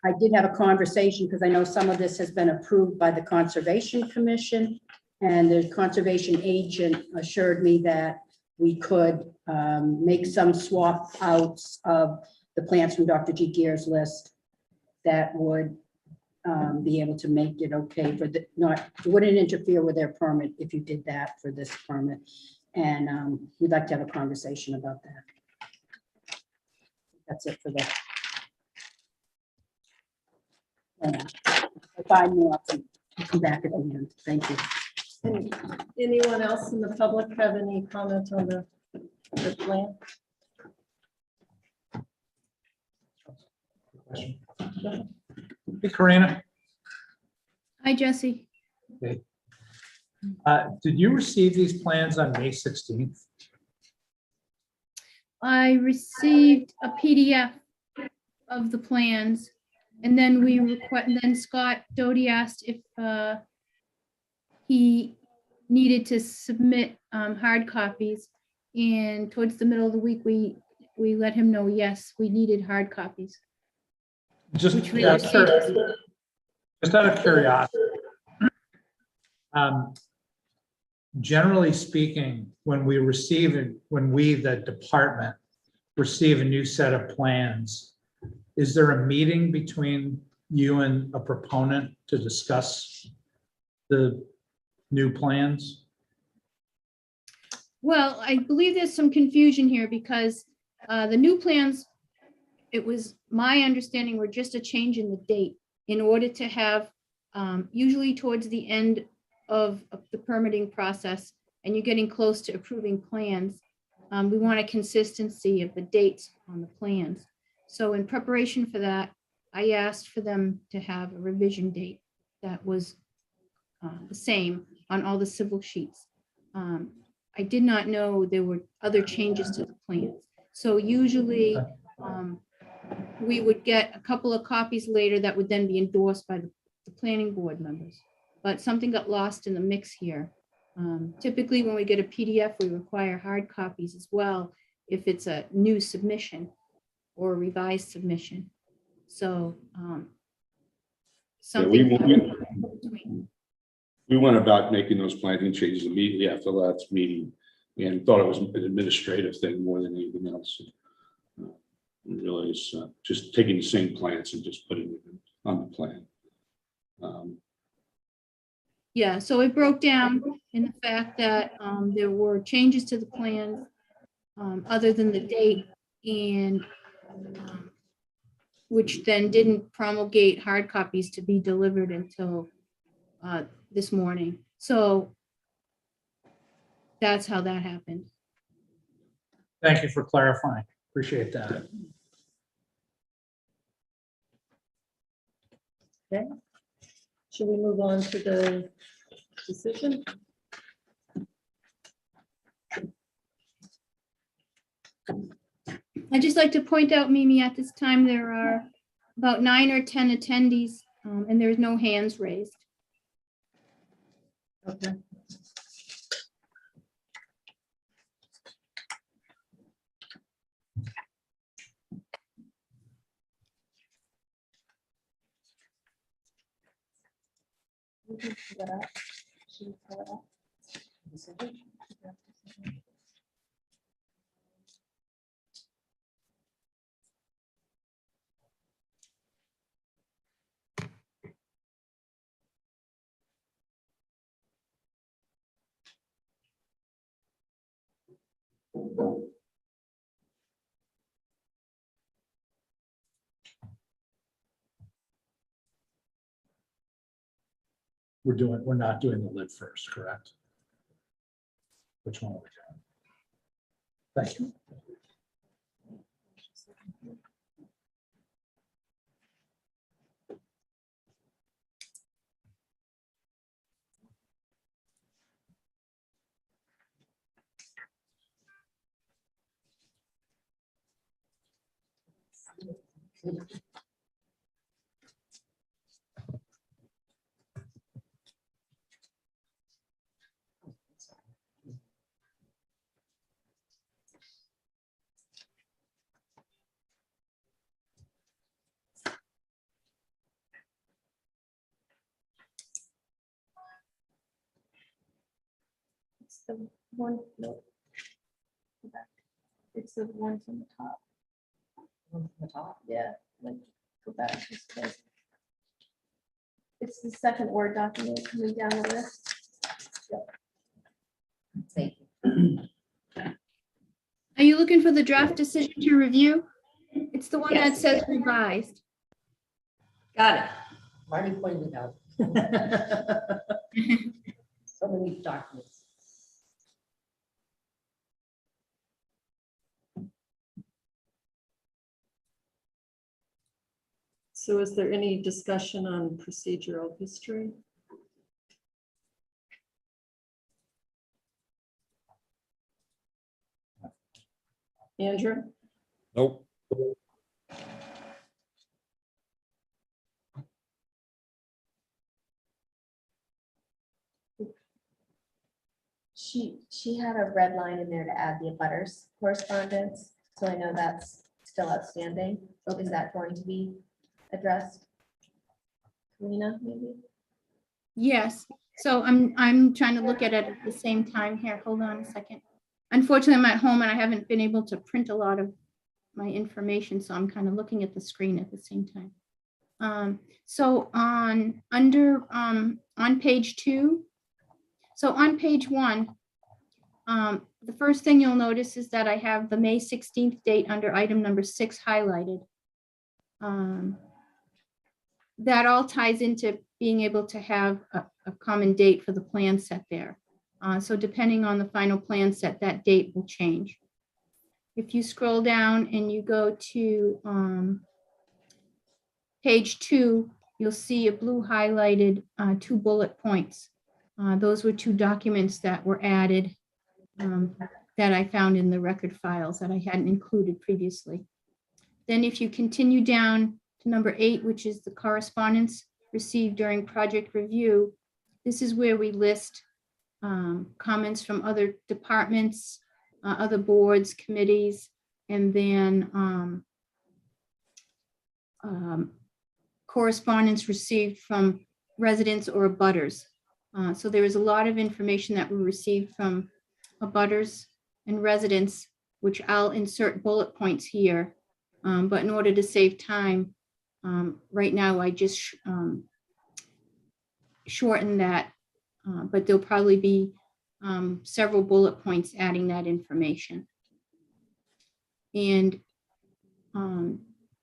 I did have a conversation because I know some of this has been approved by the Conservation Commission, and the conservation agent assured me that we could make some swap outs of the plants from Dr. G. Gear's list that would be able to make it okay for the, not, it wouldn't interfere with their permit if you did that for this permit. And we'd like to have a conversation about that. That's it for the. If I knew, I'll come back at the end. Thank you. Anyone else in the public have any comments on the plan? Hey, Karina, hi, Jesse. did you receive these plans on May 16th? I received a PDF of the plans, and then then Scott Doty asked if he needed to submit hard copies, and towards the middle of the week, we let him know, yes, we needed hard copies. Just Which we out received. of curiosity. Generally speaking, when we, the department, receive a new set of plans, is there a meeting between you and a proponent to discuss the new plans? Well, I believe there's some confusion here because the new plans, it was my understanding, were just a change in the date in order to have, usually towards the end of the permitting process, and you're getting close to approving plans, we want a consistency of the dates on the plans. So in preparation for that, I asked for them to have a revision date that was the same on all the civil sheets. I did not know there were other changes to the plans. So usually we would get a couple of copies later that would then be endorsed by the planning board members. But something got lost in the mix here. Typically, when we get a PDF, we require hard copies as well if it's a new submission or a revised submission. So something. We went about making those planting changes immediately after the last meeting and thought it was an administrative thing more than anything else. Really, it's just taking the same plants and just putting it on the plan. Yeah, so it broke down in the fact that there were changes to the plans other than the date, and which then didn't promulgate hard copies to be delivered until this morning. So that's how that happened. Thank you for clarifying. Appreciate that. Okay. Should we move on to the decision? I'd just like to point out, Mimi, at this time, there are about 9 or 10 attendees, and there's no hands raised. Okay. We're not doing the lid first, correct? Which one are we doing? Thank you. It's the one, no. Go back. It's the one from the top. On the top. Yeah, like, go back. just like- It's the second Word document coming down the list. Thank you. Are you looking for the draft decision to review? It's the one that Yes. says revised. Got it. Marty pointed it out. So many documents. So is there any discussion on procedural history? Andrew? Nope. She had a red line in there to add the abutters correspondence, so I know that's still outstanding. Is that going to be addressed? Karina, maybe? Yes, so I'm trying to look at it at the same time here. Hold on a second. Unfortunately, I'm at home and I haven't been able to print a lot of my information, so I'm kind of looking at the screen at the same time. So on page 2, so on page 1, the first thing you'll notice is that I have the May 16th date under item number 6 highlighted. That all ties into being able to have a common date for the plan set there. So depending on the final plan set, that date will change. If you scroll down and you go to page 2, you'll see a blue highlighted 2 bullet points. Those were 2 documents that were added that I found in the record files that I hadn't included previously. Then if you continue down to number 8, which is the correspondence received during project review, this is where we list comments from other departments, other boards, committees, and then correspondence received from residents or abutters. So there is a lot of information that we received from abutters and residents, which I'll insert bullet points here. But in order to save time, right now I just shorten that, but there'll probably be several bullet points adding that information. And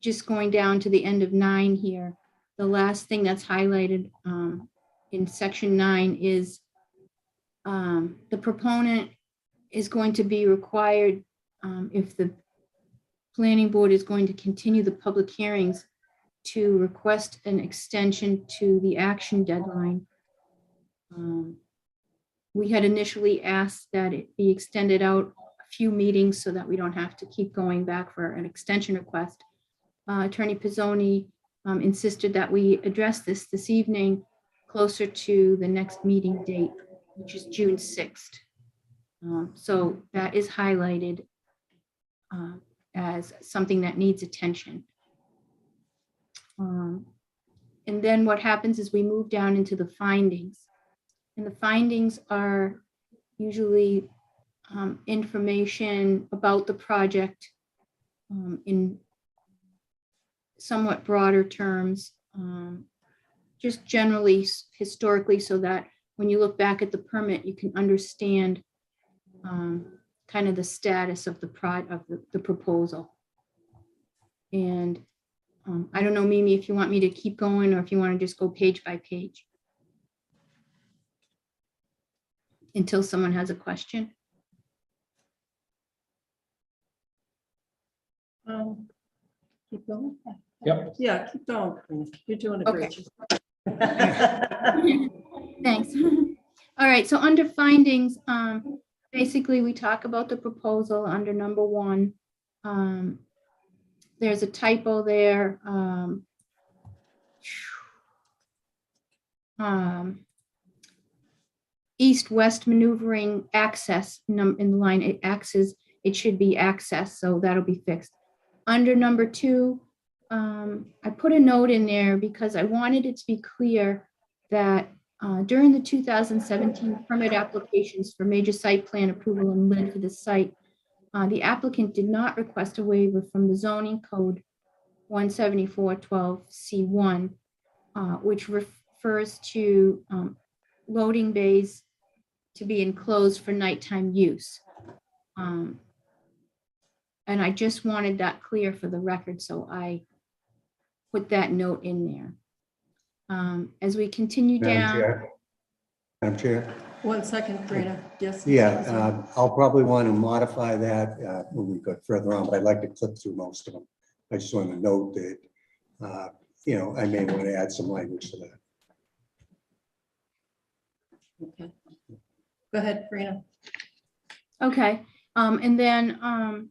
just going down to the end of 9 here, the last thing that's highlighted in section 9 is the proponent is going to be required, if the planning board is going to continue the public hearings, to request an extension to the action deadline. We had initially asked that it be extended out a few meetings so that we don't have to keep going back for an extension request. Attorney Pizzoni insisted that we address this evening closer to the next meeting date, which is June 6th. So that is highlighted as something that needs attention. And then what happens is we move down into the findings. And the findings are usually information about the project in somewhat broader terms, just generally historically, so that when you look back at the permit, you can understand kind of the status of the proposal. And I don't know, Mimi, if you want me to keep going or if you want to just go page by page until someone has a question. Keep going. Yep. Yeah, keep going. You're doing a great job. Thanks. All right, so under findings, basically we talk about the proposal under number 1. There's a typo there. East-west maneuvering access in the line, it should be access, so that'll be fixed. Under number 2, I put a note in there because I wanted it to be clear that during the 2017 permit applications for major site plan approval and lid for the site, the applicant did not request a waiver from the zoning code 174-12C1, which refers to loading bays to be enclosed for nighttime use. And I just wanted that clear for the record, so I put that note in there. As we continue down. Madam Chair. 1 second, Karina. Yes. Yeah, I'll probably want to modify that when we go further on, but I'd like to click through most of them. I just want to note that, I may want to add some language to that. Okay. Go ahead, Karina. Okay, and then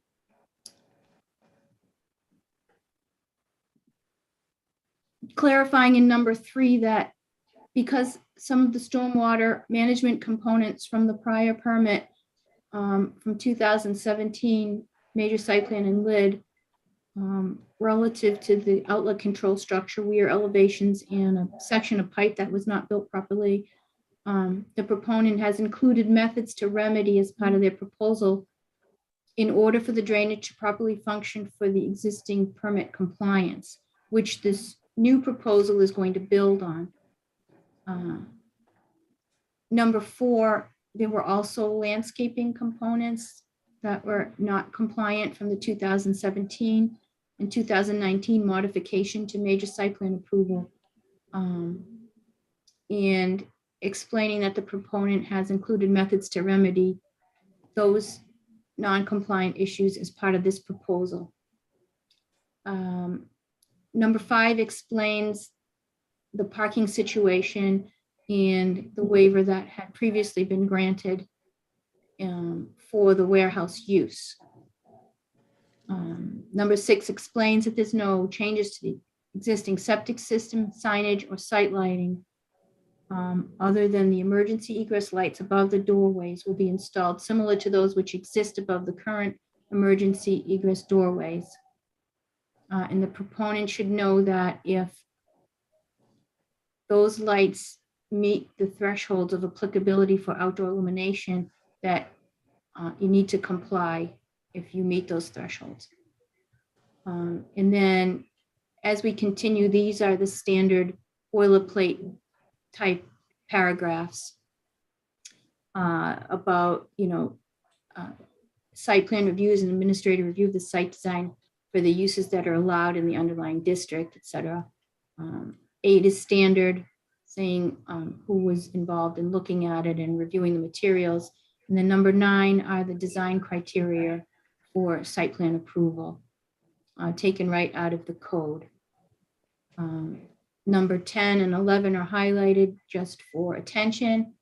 clarifying in number 3 that because some of the stormwater management components from the prior permit from 2017 major site plan and lid relative to the outlet control structure, weir elevations, and a section of pipe that was not built properly, the proponent has included methods to remedy as part of their proposal in order for the drainage to properly function for the existing permit compliance, which this new proposal is going to build on. Number 4, there were also landscaping components that were not compliant from the 2017 and 2019 modification to major site plan approval. And explaining that the proponent has included methods to remedy those non-compliant issues as part of this proposal. Number 5 explains the parking situation and the waiver that had previously been granted for the warehouse use. Number 6 explains that there's no changes to the existing septic system, signage, or site lighting. Other than the emergency egress lights above the doorways will be installed similar to those which exist above the current emergency egress doorways. And the proponent should know that if those lights meet the thresholds of applicability for outdoor illumination, that you need to comply if you meet those thresholds. And then as we continue, these are the standard boilerplate type paragraphs about, site plan reviews and administrative review of the site design for the uses that are allowed in the underlying district, et cetera. 8 is standard, saying who was involved in looking at it and reviewing the materials. And then number 9 are the design criteria for site plan approval, taken right out of the code. Number 10 and 11 are highlighted just for attention.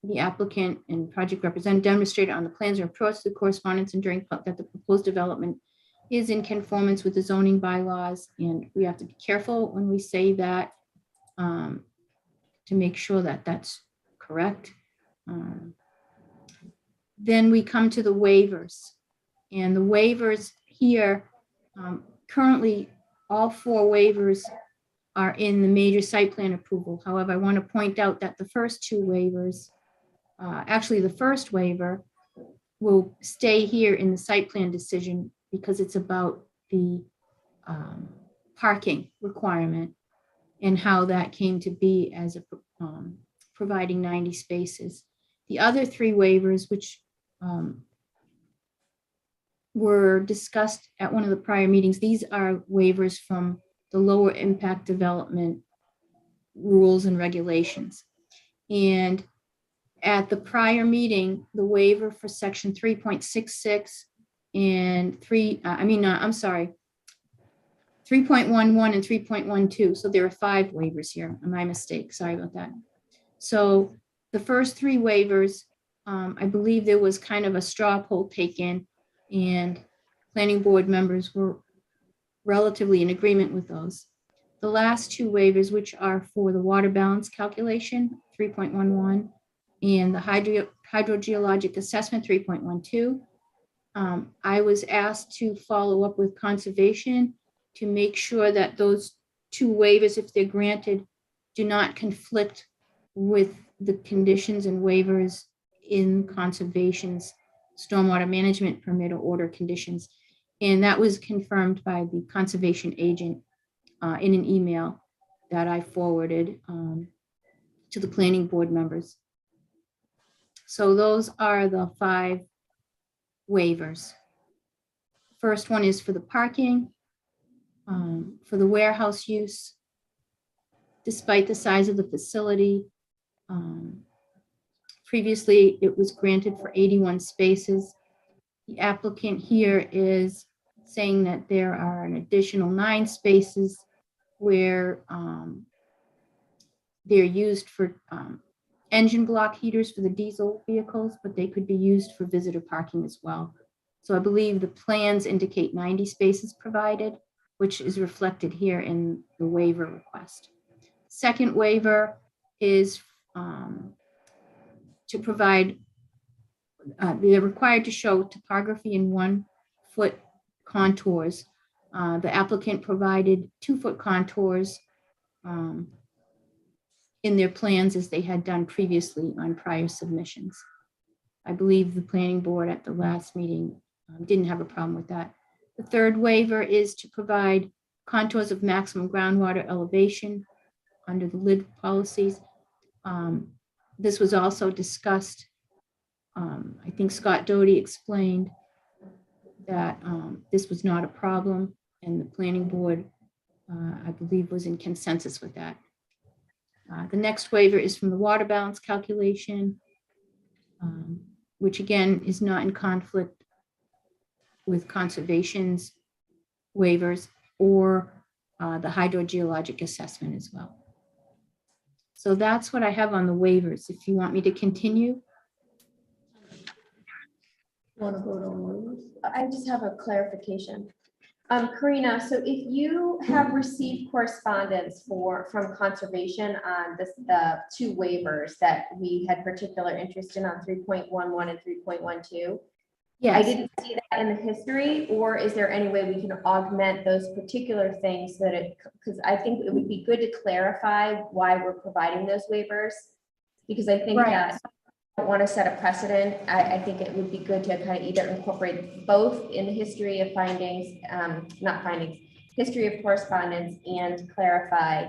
The applicant and project representative demonstrated on the plans or approach to the correspondence and during that the proposed development is in conformance with the zoning bylaws. And we have to be careful when we say that to make sure that that's correct. Then we come to the waivers. And the waivers here, currently all 4 waivers are in the major site plan approval. However, I want to point out that the first 2 waivers, actually the first waiver will stay here in the site plan decision because it's about the parking requirement and how that came to be as a providing 90 spaces. The other 3 waivers, which were discussed at one of the prior meetings, these are waivers from the lower impact development rules and regulations. And at the prior meeting, the waiver for section 3.66 and 3.11 and 3.12. So there are 5 waivers here. My mistake. Sorry about that. So the first 3 waivers, I believe there was kind of a straw poll taken, and planning board members were relatively in agreement with those. The last 2 waivers, which are for the water balance calculation, 3.11, and the hydrogeologic assessment, 3.12, I was asked to follow up with conservation to make sure that those 2 waivers, if they're granted, do not conflict with the conditions and waivers in conservation's stormwater management permit or order conditions. And that was confirmed by the conservation agent in an email that I forwarded to the planning board members. So those are the 5 waivers. First one is for the parking, for the warehouse use, despite the size of the facility. Previously, it was granted for 81 spaces. The applicant here is saying that there are an additional 9 spaces where they're used for engine block heaters for the diesel vehicles, but they could be used for visitor parking as well. So I believe the plans indicate 90 spaces provided, which is reflected here in the waiver request. Second waiver is to provide, they're required to show topography in 1-foot contours. The applicant provided 2-foot contours in their plans as they had done previously on prior submissions. I believe the planning board at the last meeting didn't have a problem with that. The third waiver is to provide contours of maximum groundwater elevation under the lid policies. This was also discussed. I think Scott Doty explained that this was not a problem, and the planning board, I believe, was in consensus with that. The next waiver is from the water balance calculation, which again is not in conflict with conservation's waivers or the hydrogeologic assessment as well. So that's what I have on the waivers. If you want me to continue. Want to vote on waivers? I just have a clarification. Karina, so if you have received correspondence from conservation on the two waivers that we had particular interest in on 3.11 and 3.12, I Yes, didn't see that in the history, or is there any way we can augment those particular things so that because I think it would be good to clarify why we're providing those waivers. Because I think Right. that I don't want to set a precedent. I think it would be good to kind of either incorporate both in the history of findings, not findings, history of correspondence, and clarify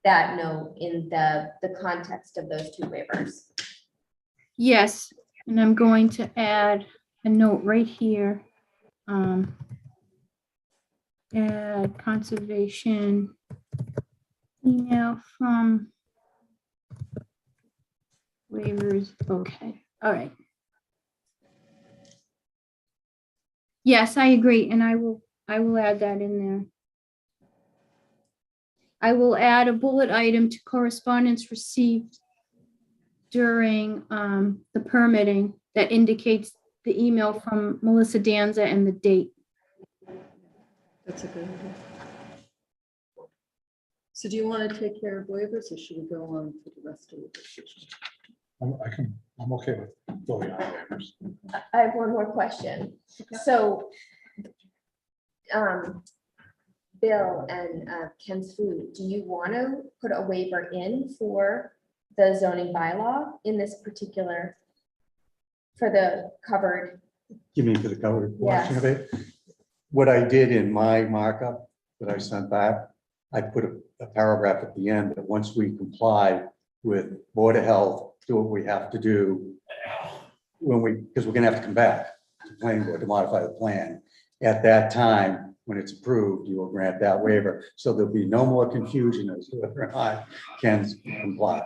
that note in the context of those two waivers. yes, and I'm going to add a note right here. Add conservation email from waivers. Okay, all right. Yes, I agree, and I will add that in there. I will add a bullet item to correspondence received during the permitting that indicates the email from Melissa Danza and the date. That's a good idea. So do you want to take care of waivers or should we go on to the rest of the decision? I'm okay with voting on waivers. I have one more question. So, Bill and Ken's Food, do you want to put a waiver in for the zoning bylaw in this particular, for the covered? You mean for the covered portion of it? What I did in my markup that I sent back, I put a paragraph at the end that once we comply with Board of Health, do what we have to do because we're gonna have to come back to planning board to modify the plan. At that time, when it's approved, you will grant that waiver. So there'll be no more confusion as to whether or not Ken complies.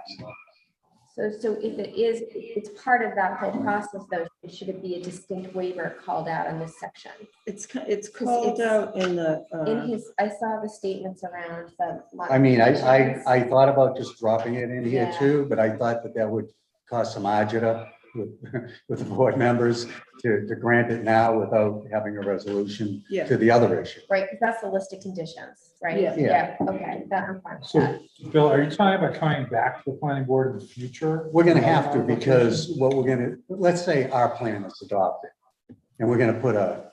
So if it is, it's part of that whole process though, should it be a distinct waiver called out in this section? It's called out in the. In his, I saw the statements around the. I mean, modifications. I thought about just dropping it in here Yeah. too, but I thought that would cause some agita with the board members to grant it now without having a resolution Yeah. to the other issue. Right, because that's the list of conditions, right? Yeah. Okay, that I'm fine with So, that. Bill, are you talking about coming back to the planning board in the future? We're gonna have to, because let's say our plan is adopted, and we're gonna put a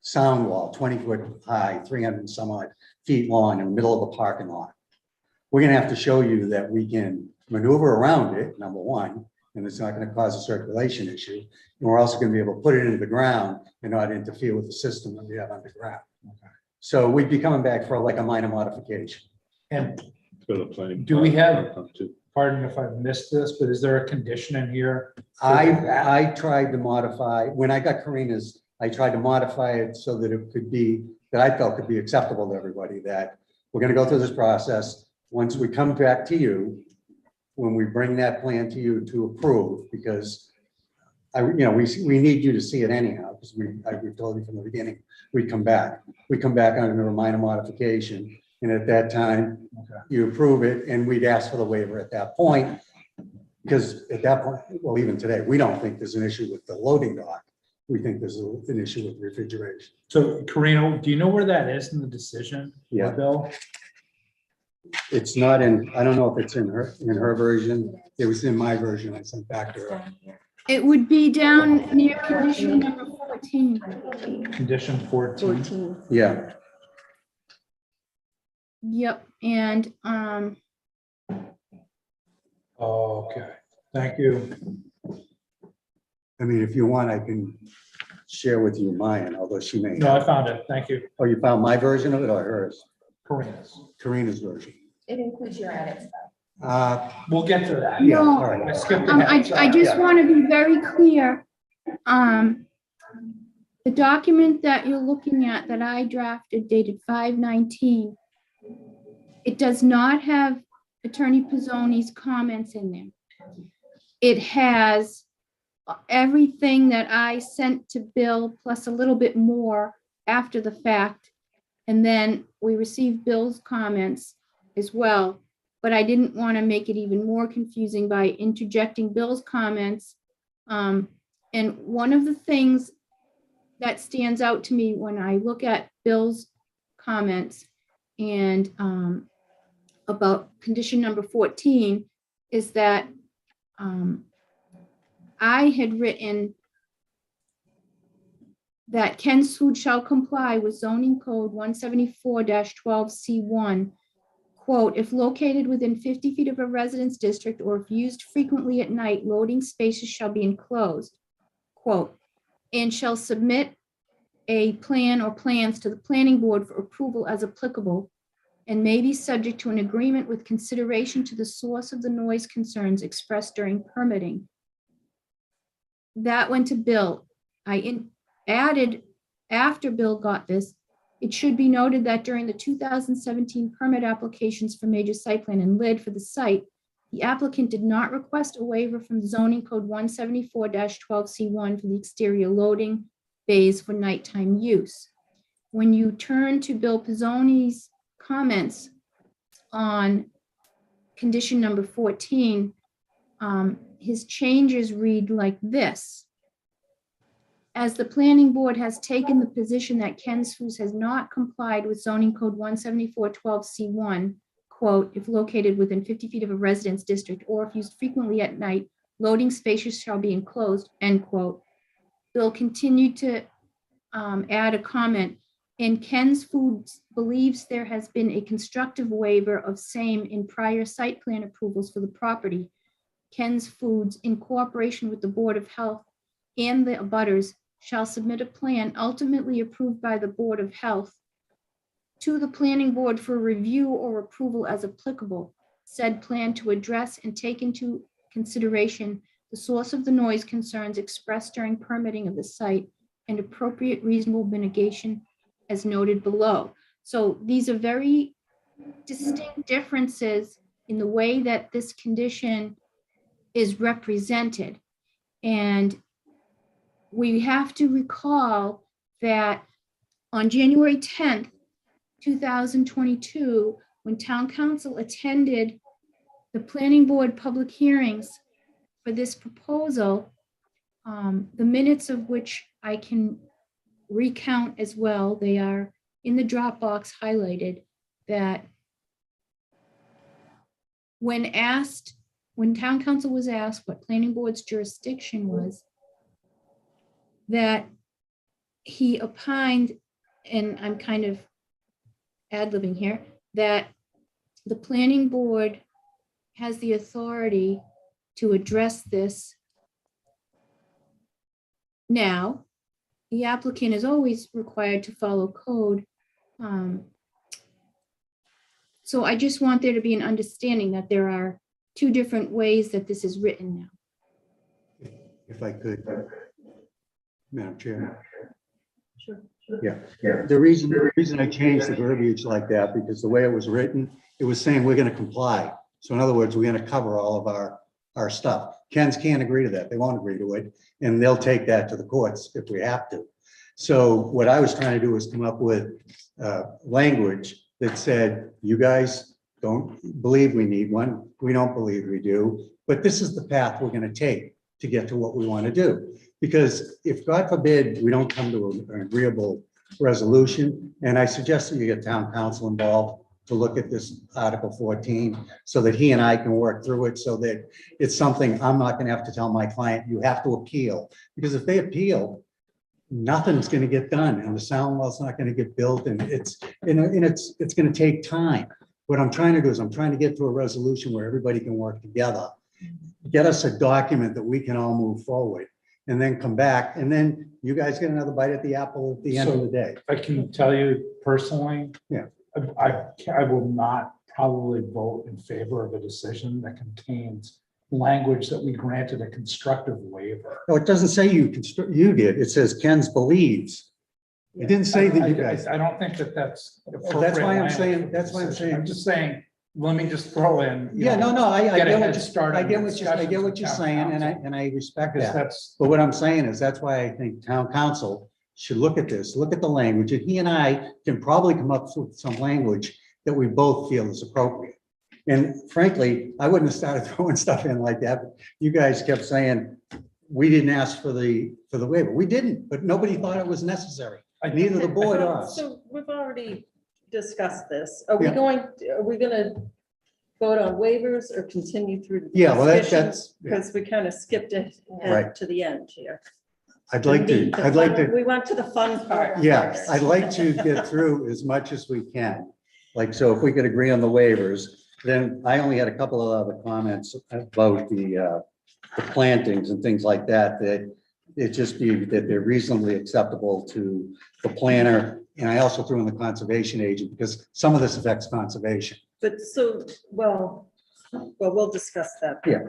sound wall, 20-foot high, 300 and some odd feet long in the middle of a parking lot. We're gonna have to show you that we can maneuver around it, number one, and it's not gonna cause a circulation issue. And we're also gonna be able to put it into the ground and not interfere with the system that we have underground. Okay. So we'd be coming back for like a minor modification. And For the planning. Do we have- to- pardon if I've missed this, but is there a condition in here? I tried to modify, when I got Karina's, I tried to modify it so that it could be, that I felt could be acceptable to everybody, that we're gonna go through this process. Once we come back to you, when we bring that plan to you to approve, because we need you to see it anyhow, because we told you from the beginning, we come back under a minor modification. And at that time, you approve it, and we'd ask for the waiver at that point. Because at that point, well, even today, we don't think there's an issue with the loading dock. We think there's an issue with refrigeration. So Karina, do you know where that is in the decision? Yeah. Bill? It's not in, I don't know if it's in her version. It was in my version I sent back to her. It would be down near condition number 14. Condition 14. 14. Yeah, Yep, and Okay, thank you. I mean, if you want, I can share with you mine, although she may. No, I found it. Thank you. Oh, you found my version of it or hers? Karina's. Karina's version. It includes your edits though. We'll get to that. Yeah, No. all right. I skipped I ahead. just Yeah. want to be very clear. The document that you're looking at that I drafted dated 5/19, it does not have Attorney Pizzoni's comments in there. It has everything that I sent to Bill plus a little bit more after the fact And then we received Bill's comments as well, but I didn't want to make it even more confusing by interjecting Bill's comments. And one of the things that stands out to me when I look at Bill's comments and about condition number 14 is that I had written that Ken's Food shall comply with zoning code 174-12C1, quote, if located within 50 feet of a residence district or if used frequently at night, loading spaces shall be enclosed, quote, and shall submit a plan or plans to the planning board for approval as applicable, and may be subject to an agreement with consideration to the source of the noise concerns expressed during permitting. That went to Bill. I added, after Bill got this, it should be noted that during the 2017 permit applications for major site plan and lid for the site, the applicant did not request a waiver from zoning code 174-12C1 for the exterior loading bays for nighttime use. When you turn to Bill Pizzoni's comments on condition number 14, his changes read like this. As the planning board has taken the position that Ken's Foods has not complied with zoning code 174-12C1, quote, if located within 50 feet of a residence district or if used frequently at night, loading spaces shall be enclosed, end quote. Bill continued to add a comment, and Ken's Foods believes there has been a constructive waiver of same in prior site plan approvals for the property. Ken's Foods, in cooperation with the Board of Health and the abutters, shall submit a plan ultimately approved by the Board of Health to the planning board for review or approval as applicable. Said plan to address and take into consideration the source of the noise concerns expressed during permitting of the site and appropriate reasonable mitigation as noted below. So these are very distinct differences in the way that this condition is represented. And we have to recall that on January 10th, 2022, when town council attended the planning board public hearings for this proposal, the minutes of which I can recount as well, they are in the Dropbox highlighted, that when town council was asked what planning board's jurisdiction was, that he opined, and I'm kind of ad-libbing here, that the planning board has the authority to address this now. The applicant is always required to follow code. So I just want there to be an understanding that there are two different ways that this is written now. If I could, Madam Chair. Sure. Yeah, the reason I changed the verbiage like that, because the way it was written, it was saying we're gonna comply. So in other words, we're gonna cover all of our stuff. Ken's can't agree to that. They won't agree to it. And they'll take that to the courts if we have to. So what I was trying to do was come up with language that said, you guys don't believe we need one. We don't believe we do, but this is the path we're gonna take to get to what we wanna do. Because if, God forbid, we don't come to an agreeable resolution, and I suggest that you get town council involved to look at this Article 14, so that he and I can work through it, so that it's something I'm not gonna have to tell my client, you have to appeal. Because if they appeal, nothing's gonna get done, and the sound wall's not gonna get built, and it's gonna take time. What I'm trying to do is I'm trying to get to a resolution where everybody can work together, get us a document that we can all move forward, and then come back, and then you guys get another bite at the apple at the end of the day. I can tell you personally. Yeah. I will not probably vote in favor of a decision that contains language that we granted a constructive waiver. No, it doesn't say you did. It says Ken's believes. It didn't say that you guys. I don't think that that's. That's why I'm saying, that's why I'm saying. I'm just saying, let me just throw in. Yeah, no, I get a get head what start I on get the what you're discussions saying, with town and I respect Because that. that's, But what I'm saying is, that's why I think town council should look at this, look at the language, and he and I can probably come up with some language that we both feel is appropriate. And frankly, I wouldn't have started throwing stuff in like that, but you guys kept saying, we didn't ask for the waiver. We didn't, but nobody thought it was necessary. Neither the board or us. So we've already discussed this. Are we Yeah. gonna vote on waivers or continue through the Yeah, well, that's, discussion? yeah. Because we kind of skipped it Right. to the end here. I'd like to, The I'd like fun- to, We went to the fun part. yeah, first. I'd like to get through as much as we can. Like, so if we could agree on the waivers, then I only had a couple of other comments about the plantings and things like that, that it just be that they're reasonably acceptable to the planner. And I also threw in the conservation agent because some of this affects conservation. But so, well, we'll discuss that. Yeah.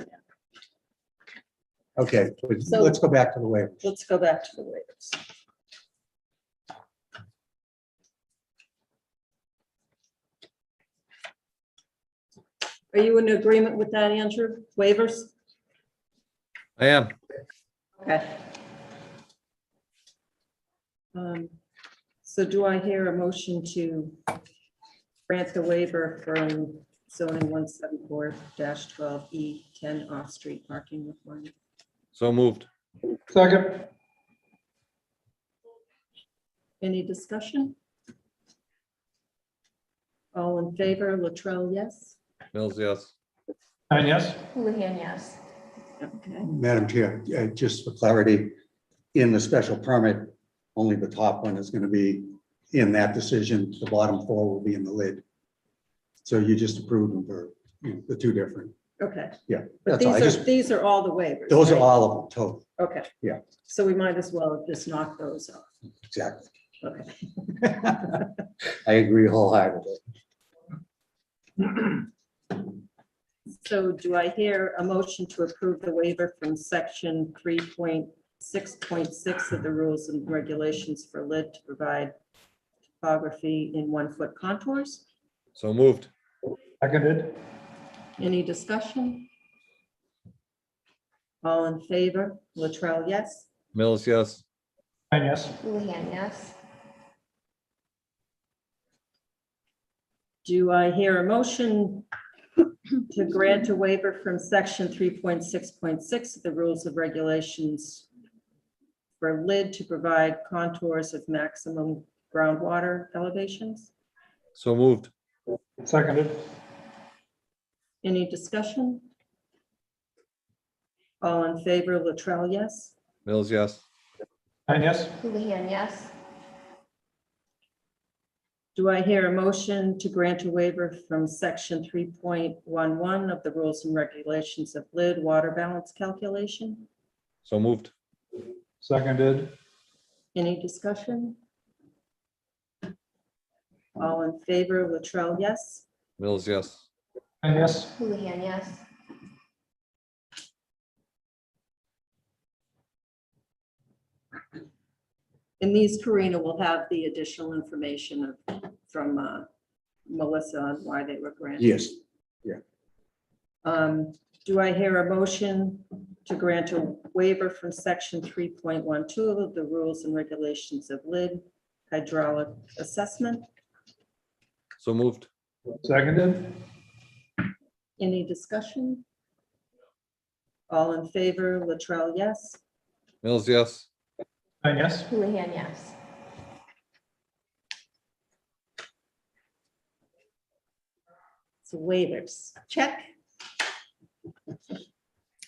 Okay, but So- let's go back to the waivers. Let's go back to the waivers. Are you in agreement with that, Andrew? Waivers? I am. Okay. So do I hear a motion to grant the waiver from zoning 174-12E 10 off-street parking requirement? So moved. Second. Any discussion? All in favor, Latrell, yes? Mills, yes. And yes, Houlihan, yes. Okay. Madam Chair, just for clarity, in the special permit, only the top one is going to be in that decision. The bottom four will be in the lid. So you just approved them for the two different. Okay. Yeah, But that's all. I just, these are all the waivers. those are right? all of them, total. Okay. Yeah. So we might as well just knock those off. Exactly. Okay. I agree wholeheartedly. So do I hear a motion to approve the waiver from section 3.6.6 of the rules and regulations for lid to provide topography in 1-foot contours? So moved. seconded. Any discussion? All in favor? Latrell, yes? Mills, yes. And yes, Houlihan, yes. Do I hear a motion to grant a waiver from section 3.6.6 of the rules of regulations for lid to provide contours of maximum groundwater elevations? So moved. seconded. Any discussion? All in favor, Latrell, yes? Mills, yes. And yes, Houlihan, yes. Do I hear a motion to grant a waiver from section 3.11 of the rules and regulations of lid water balance calculation? So moved. seconded. Any discussion? All in favor, Latrell, yes? Mills, yes. And yes, Houlihan, yes. In these, Karina will have the additional information from Melissa on why they were granted. Yes. Do I hear a motion to grant a waiver from section 3.12 of the rules and regulations of lid hydraulic assessment? So moved. seconded. Any discussion? All in favor, Latrell, yes? Mills, yes. And yes, Houlihan, yes. So waivers, check.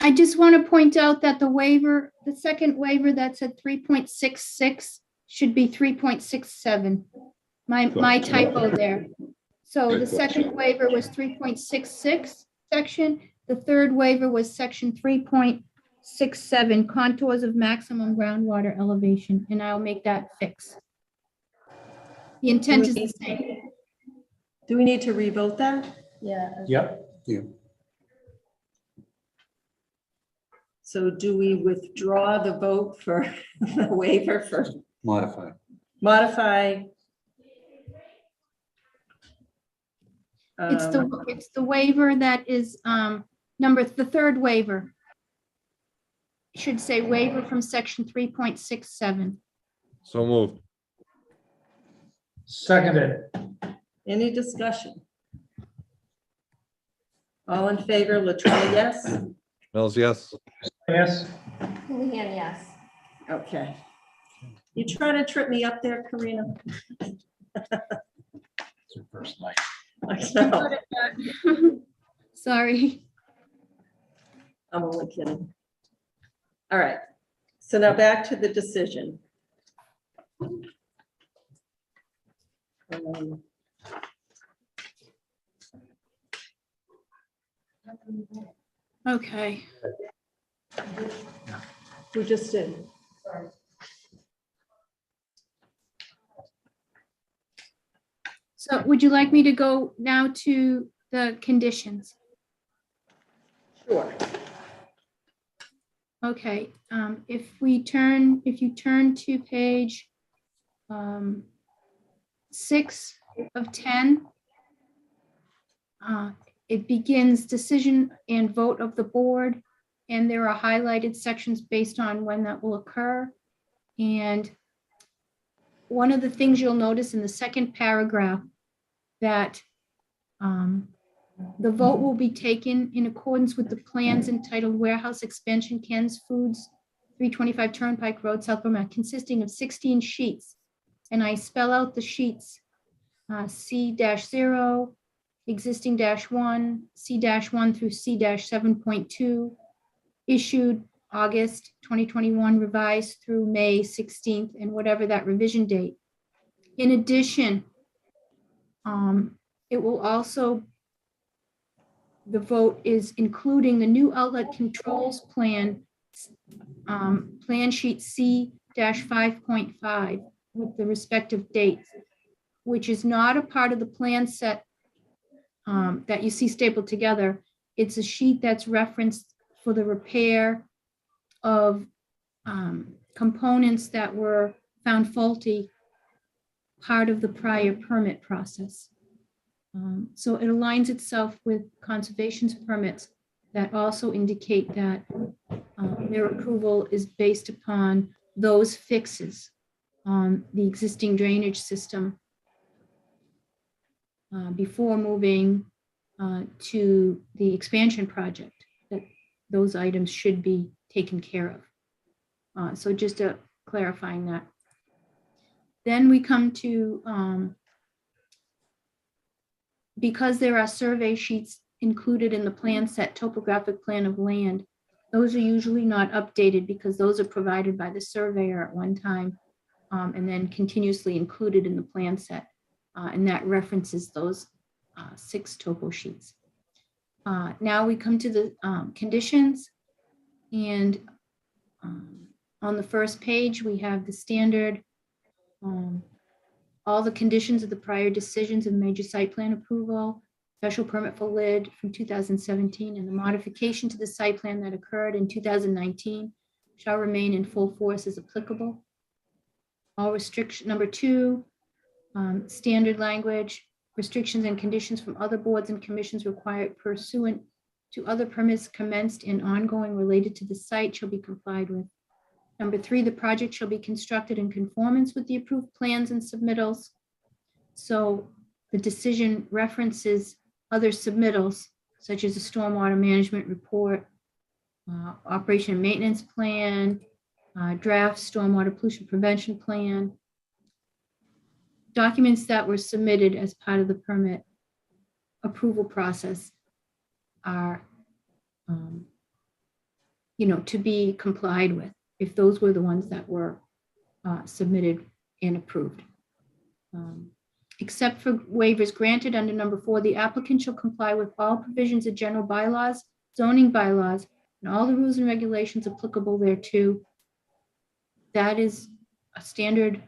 I just want to point out that the waiver, the second waiver that's at 3.66 should be 3.67. My typo there. So the second waiver was 3.66 section. The third waiver was section 3.67 contours of maximum groundwater elevation, and I'll make that fix. The intent is the same. Do we need to revote that? Yeah. yep, Yeah. So do we withdraw the vote for the waiver for Modify. modify? It's the waiver that is the third waiver. Should say waiver from section 3.67. So moved. Seconded. Any discussion? All in favor, Latrell, yes? Mills, yes. Yes. Houlihan, yes. Okay. You trying to trip me up there, Karina? It's your first night. I know. Sorry. I'm only kidding. All right, so now back to the decision. Okay. We just did. So would you like me to go now to the conditions? Sure. Okay, if you turn to page 6 of 10, it begins decision and vote of the board, and there are highlighted sections based on when that will occur. And one of the things you'll notice in the second paragraph that the vote will be taken in accordance with the plans entitled Warehouse Expansion Ken's Foods, 325 Turnpike Road, South Vermont, consisting of 16 sheets. And I spell out the sheets, C-0, existing -1, C-1 through C-7.2, issued August 2021, revised through May 16th, and whatever that revision date. In addition, it will also, the vote is including the new outlet controls plan, plan sheet C-5.5 with the respective dates, which is not a part of the plan set that you see stapled together. It's a sheet that's referenced for the repair of components that were found faulty, part of the prior permit process. So it aligns itself with conservation's permits that also indicate that their approval is based upon those fixes on the existing drainage system before moving to the expansion project, that those items should be taken care of. So just clarifying that. Then we come to, because there are survey sheets included in the plan set topographic plan of land, those are usually not updated because those are provided by the surveyor at one time and then continuously included in the plan set. And that references those 6 topo sheets. Now we come to the conditions, and on the first page, we have the standard, all the conditions of the prior decisions of major site plan approval, special permit for lid from 2017, and the modification to the site plan that occurred in 2019 shall remain in full force as applicable. All restriction, number 2, standard language, restrictions and conditions from other boards and commissions required pursuant to other permits commenced and ongoing related to the site shall be complied with. Number 3, the project shall be constructed in conformance with the approved plans and submittals. So the decision references other submittals, such as a stormwater management report, operation and maintenance plan, draft stormwater pollution prevention plan, documents that were submitted as part of the permit approval process are, to be complied with, if those were the ones that were submitted and approved. Except for waivers granted under number 4, the applicant shall comply with all provisions of general bylaws, zoning bylaws, and all the rules and regulations applicable thereto. That is a standard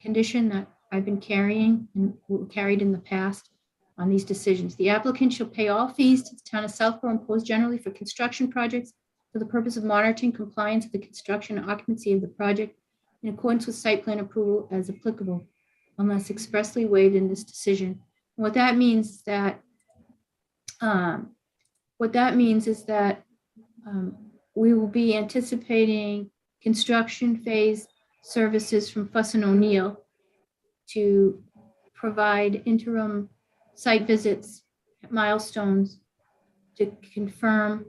condition that I've been carrying and carried in the past on these decisions. The applicant shall pay all fees to the town of Southborough imposed generally for construction projects for the purpose of monitoring compliance with the construction and occupancy of the project in accordance with site plan approval as applicable, unless expressly waived in this decision. And what that means is that we will be anticipating construction phase Services from Fuss and O'Neill to provide interim site visits, milestones to confirm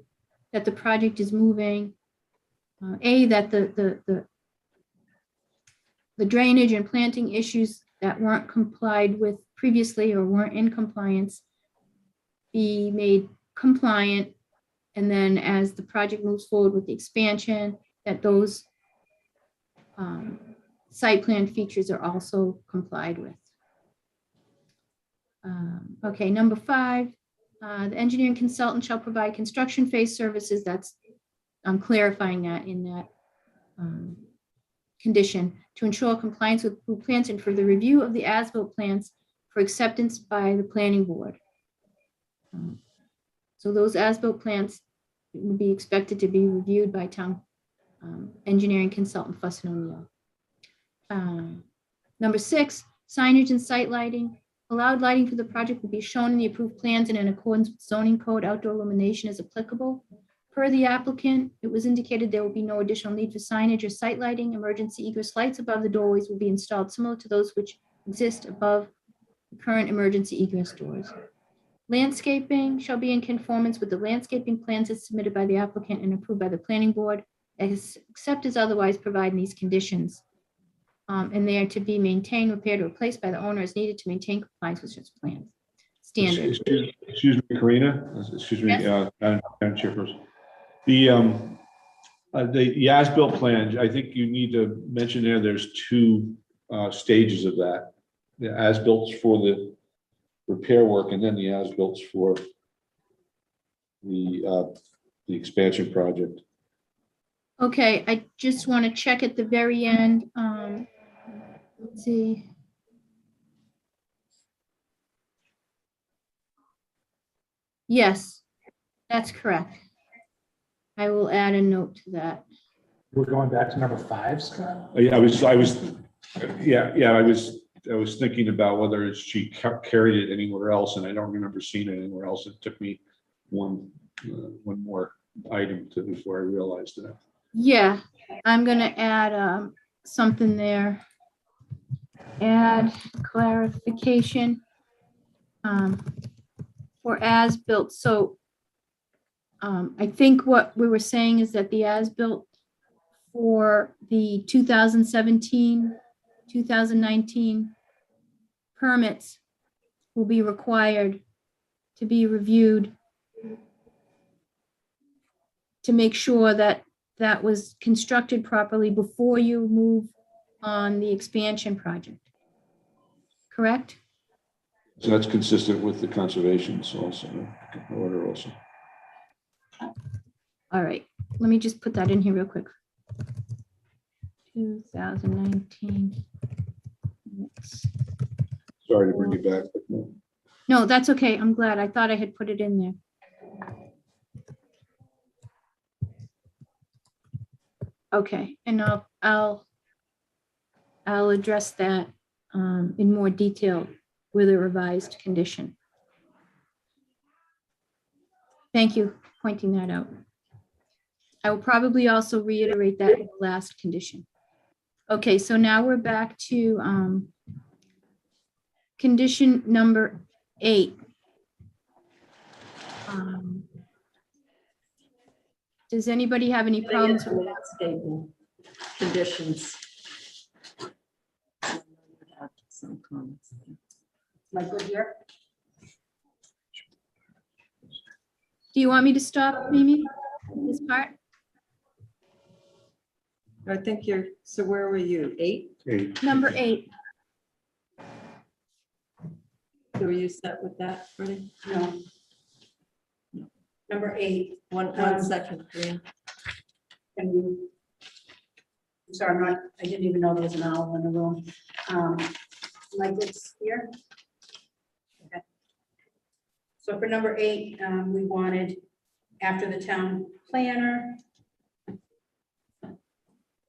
that the project is moving. That the drainage and planting issues that weren't complied with previously or weren't in compliance be made compliant. And then as the project moves forward with the expansion, that those site plan features are also complied with. Okay, number 5, the engineering consultant shall provide construction phase services. I'm clarifying that in that condition to ensure compliance with approved plans and for the review of the as-built plans for acceptance by the planning board. So those as-built plans would be expected to be reviewed by town engineering consultant Fuss and O'Neill. Number 6, signage and site lighting. Allowed lighting for the project will be shown in the approved plans and in accordance with zoning code. Outdoor illumination is applicable. Per the applicant, it was indicated there will be no additional need for signage or site lighting. Emergency egress lights above the doorways will be installed similar to those which exist above the current emergency egress doors. Landscaping shall be in conformance with the landscaping plans as submitted by the applicant and approved by the planning board, except as otherwise provided in these conditions. And they are to be maintained, repaired, or replaced by the owner as needed to maintain compliance with such plans. Standard. Excuse me, Karina, excuse me, Yes. Madam Chairperson. The as-built plan, I think you need to mention there's 2 stages of that. The as-built for the repair work and then the as-built for the expansion project. Okay, I just want to check at the very end. Let's see. Yes, that's correct. I will add a note to that. We're going back to number 5, Scott? Yeah, I was thinking about whether she carried it anywhere else, and I don't remember seeing it anywhere else. It took me one more item before I realized that. Yeah, I'm gonna add something there. Add clarification for as-built. So I think what we were saying is that the as-built for the 2017, 2019 permits will be required to be reviewed to make sure that that was constructed properly before you move on the expansion project. Correct? So that's consistent with the conservations order also. All right, let me just put that in here real quick. 2019. Sorry to bring you back. But no. No, that's okay. I'm glad. I thought I had put it in there. Okay, and I'll address that in more detail with a revised condition. Thank you for pointing that out. I will probably also reiterate that in the last condition. Okay, so now we're back to condition number 8. Does anybody have any problems with Landscaping conditions. Some comments. Am I good here? Do you want me to stop, Mimi, this part? I think so where were you? 8? 8. Number 8. So were you set with that, Freddie? No. Number 8. One second, Karina. Can you? I'm sorry, I didn't even know there was an owl in the room. Like this here. Okay. So for number 8, we wanted after the town planner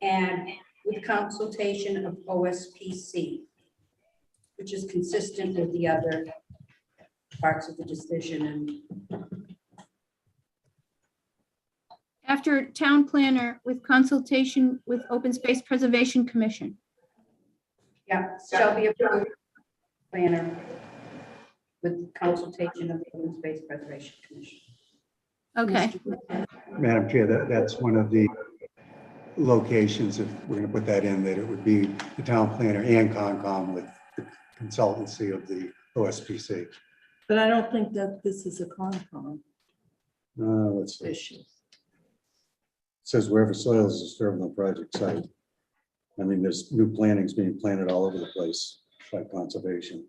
and with consultation of OSPC, which is consistent with the other parts of the decision and after town planner with consultation with Open Space Preservation Commission. Yeah, shall be approved planner with consultation of the Open Space Preservation Commission. Okay, Madam Chair, that's one of the locations, if we're going to put that in, that it would be the town planner and Concom with the consultancy of the OSPC. But I don't think that this is a Concom Let's see. It issue. says wherever soils is disturbed on the project site. I mean, there's new plantings being planted all over the place by conservation.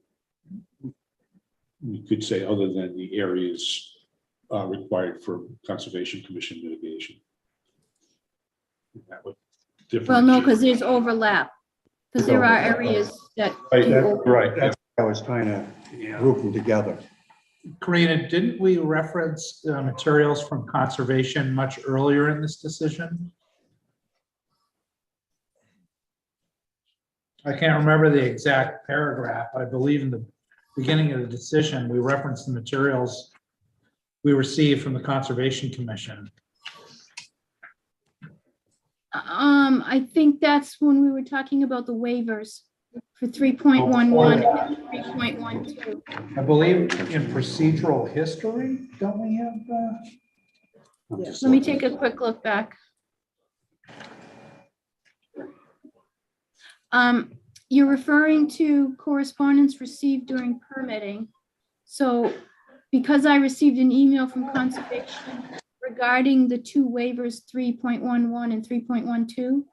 You could say other than the areas required for Conservation Commission mitigation. That would well, no, differentiate. because there's overlap. Because there are areas that Right, do over- right. That's why I was trying to group them together. Karina, didn't we reference materials from conservation much earlier in this decision? I can't remember the exact paragraph. I believe in the beginning of the decision, we referenced the materials we received from the Conservation Commission. I think that's when we were talking about the waivers for 3.11 and 3.12. I believe in procedural history, don't we have? I'm just Let me looking. take a quick look back. You're referring to correspondence received during permitting. So because I received an email from Conservation regarding the two waivers, 3.11 and 3.12,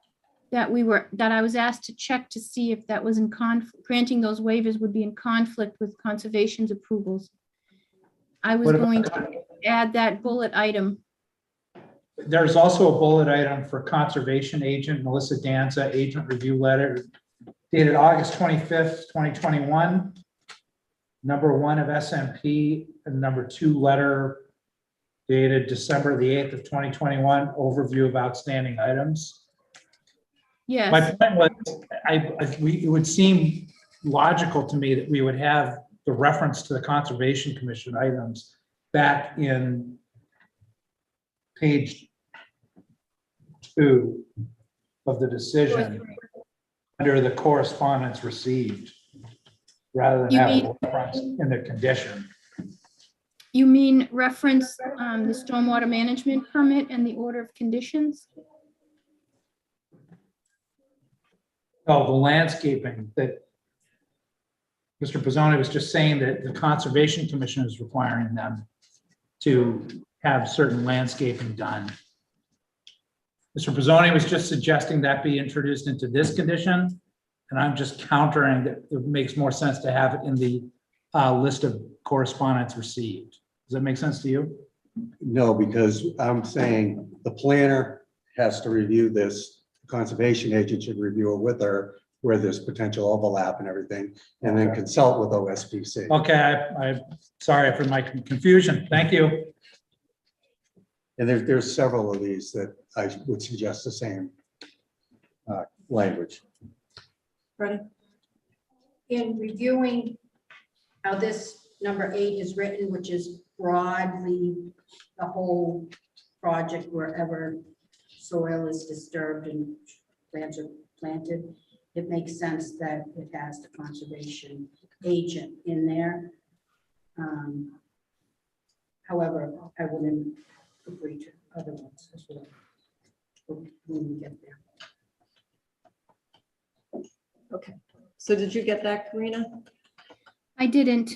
that I was asked to check to see if that was in conflict, granting those waivers would be in conflict with Conservation's approvals. I was What about- going to add that bullet item. There's also a bullet item for Conservation Agent Melissa Danza, agent review letter dated August 25th, 2021. Number 1 of SMP and number 2 letter dated December the 8th of 2021, overview of outstanding items. Yes. My point was, it would seem logical to me that we would have the reference to the Conservation Commission items back in page 2 of the decision under the correspondence received, rather than You have mean- a reference in the condition. You mean reference the stormwater management permit and the order of conditions? Oh, the landscaping that Mr. Pizzoni was just saying that the Conservation Commission is requiring them to have certain landscaping done. Mr. Pizzoni was just suggesting that be introduced into this condition, and I'm just countering that it makes more sense to have it in the list of correspondence received. Does that make sense to you? No, because I'm saying the planner has to review this, the conservation agent should review it with her, where there's potential overlap and everything, and then consult with OSPC. Okay, I'm sorry for my confusion. Thank you. And there's several of these that I would suggest the same language. Ready? In reviewing how this number 8 is written, which is broadly the whole project wherever soil is disturbed and plants are planted, it makes sense that it has the conservation agent in there. However, I wouldn't agree to other ones as well when we get there. Okay. So did you get that, Karina? I didn't.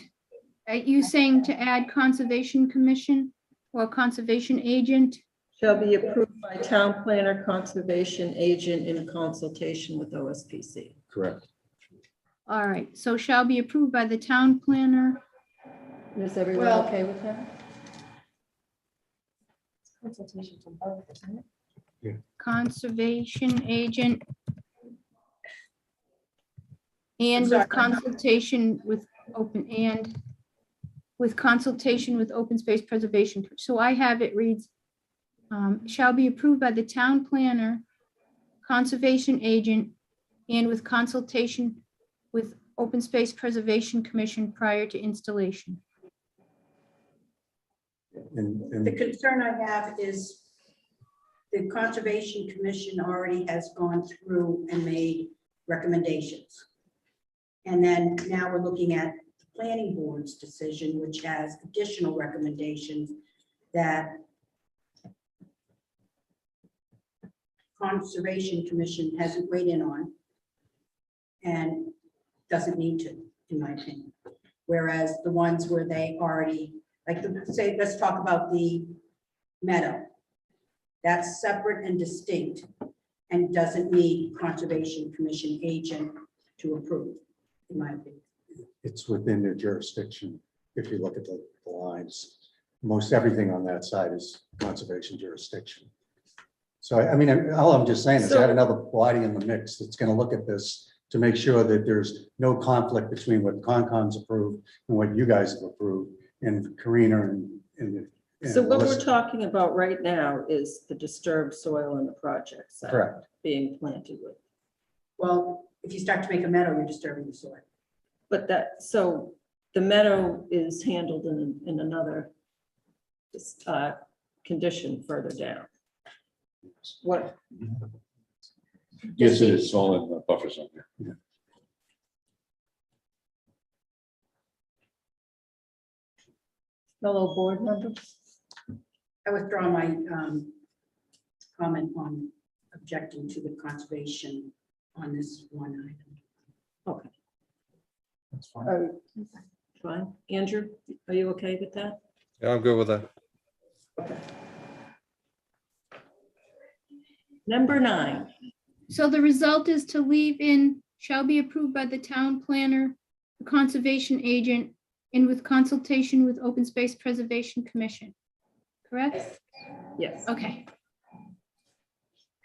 Are you saying to add Conservation Commission or Conservation Agent? Shall be approved by town planner, conservation agent in consultation with OSPC. Correct. All right, so shall be approved by the town planner. Is everyone Well- okay with that? Consultation from both, isn't it? Conservation agent. And Sorry. with consultation with Open Space Preservation. So I have it reads, shall be approved by the town planner, conservation agent, and with consultation with Open Space Preservation Commission prior to installation. And The concern I have is the Conservation Commission already has gone through and made recommendations. And then now we're looking at the planning board's decision, which has additional recommendations that Conservation Commission hasn't weighed in on and doesn't need to, in my opinion. Whereas the ones where they already, say, let's talk about the meadow. That's separate and distinct and doesn't need Conservation Commission agent to approve, in my opinion. It's within their jurisdiction. If you look at the lines, most everything on that side is conservation jurisdiction. So, I mean, all I'm just saying is add another body in the mix that's going to look at this to make sure that there's no conflict between what Concom's approved and what you guys have approved, and Karina and So what we're Melissa. talking about right now is the disturbed soil in the project site Correct. being planted with. Well, if you start to make a meadow, you're disturbing the soil. But that, so the meadow is handled in another condition further down. What, Yes, it is all in the buffer zone. Yeah. fellow board members? I withdraw my comment on objecting to the conservation on this one item. Okay, That's fine. fine. Andrew, are you okay with that? Yeah, I'm good with that. Number 9. So the result is to leave in shall be approved by the town planner, the conservation agent, and with consultation with Open Space Preservation Commission. Correct? Yes. Okay.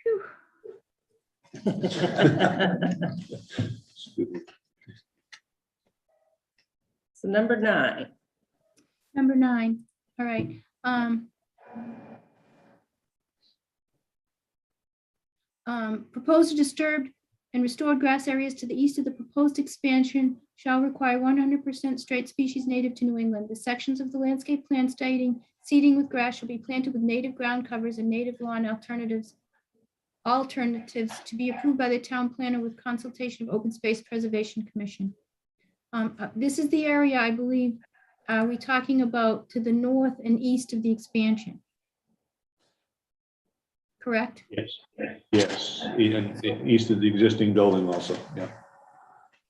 Phew. So number 9. Number 9, all right. Proposed disturbed and restored grass areas to the east of the proposed expansion shall require 100% straight species native to New England. The sections of the landscape plan stating seeding with grass shall be planted with native ground covers and native lawn alternatives to be approved by the town planner with consultation of Open Space Preservation Commission. This is the area, I believe, are we talking about to the north and east of the expansion? Correct? Yes, yes, and east of the existing building also, yeah.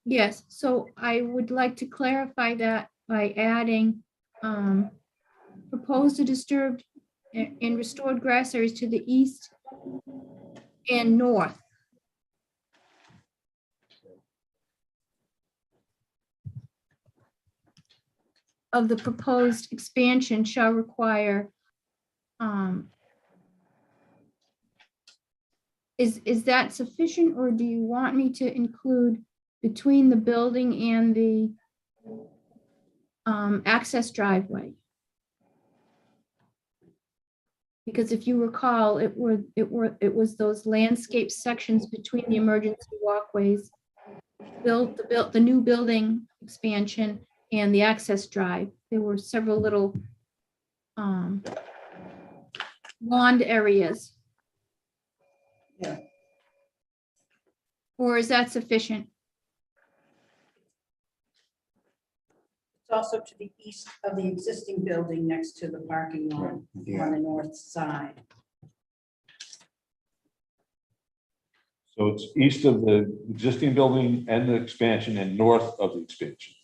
Yes, so I would like to clarify that by adding proposed to disturbed and restored grass areas to the east and north. Of the proposed expansion shall require, is that sufficient, or do you want me to include between the building and the access driveway? Because if you recall, it was those landscape sections between the emergency walkways, the new building expansion and the access drive. There were several little lawn areas. Yeah. Or is that sufficient? It's also to the east of the existing building next to the parking lot on the north side. So it's east of the existing building and the expansion and north of the expansion.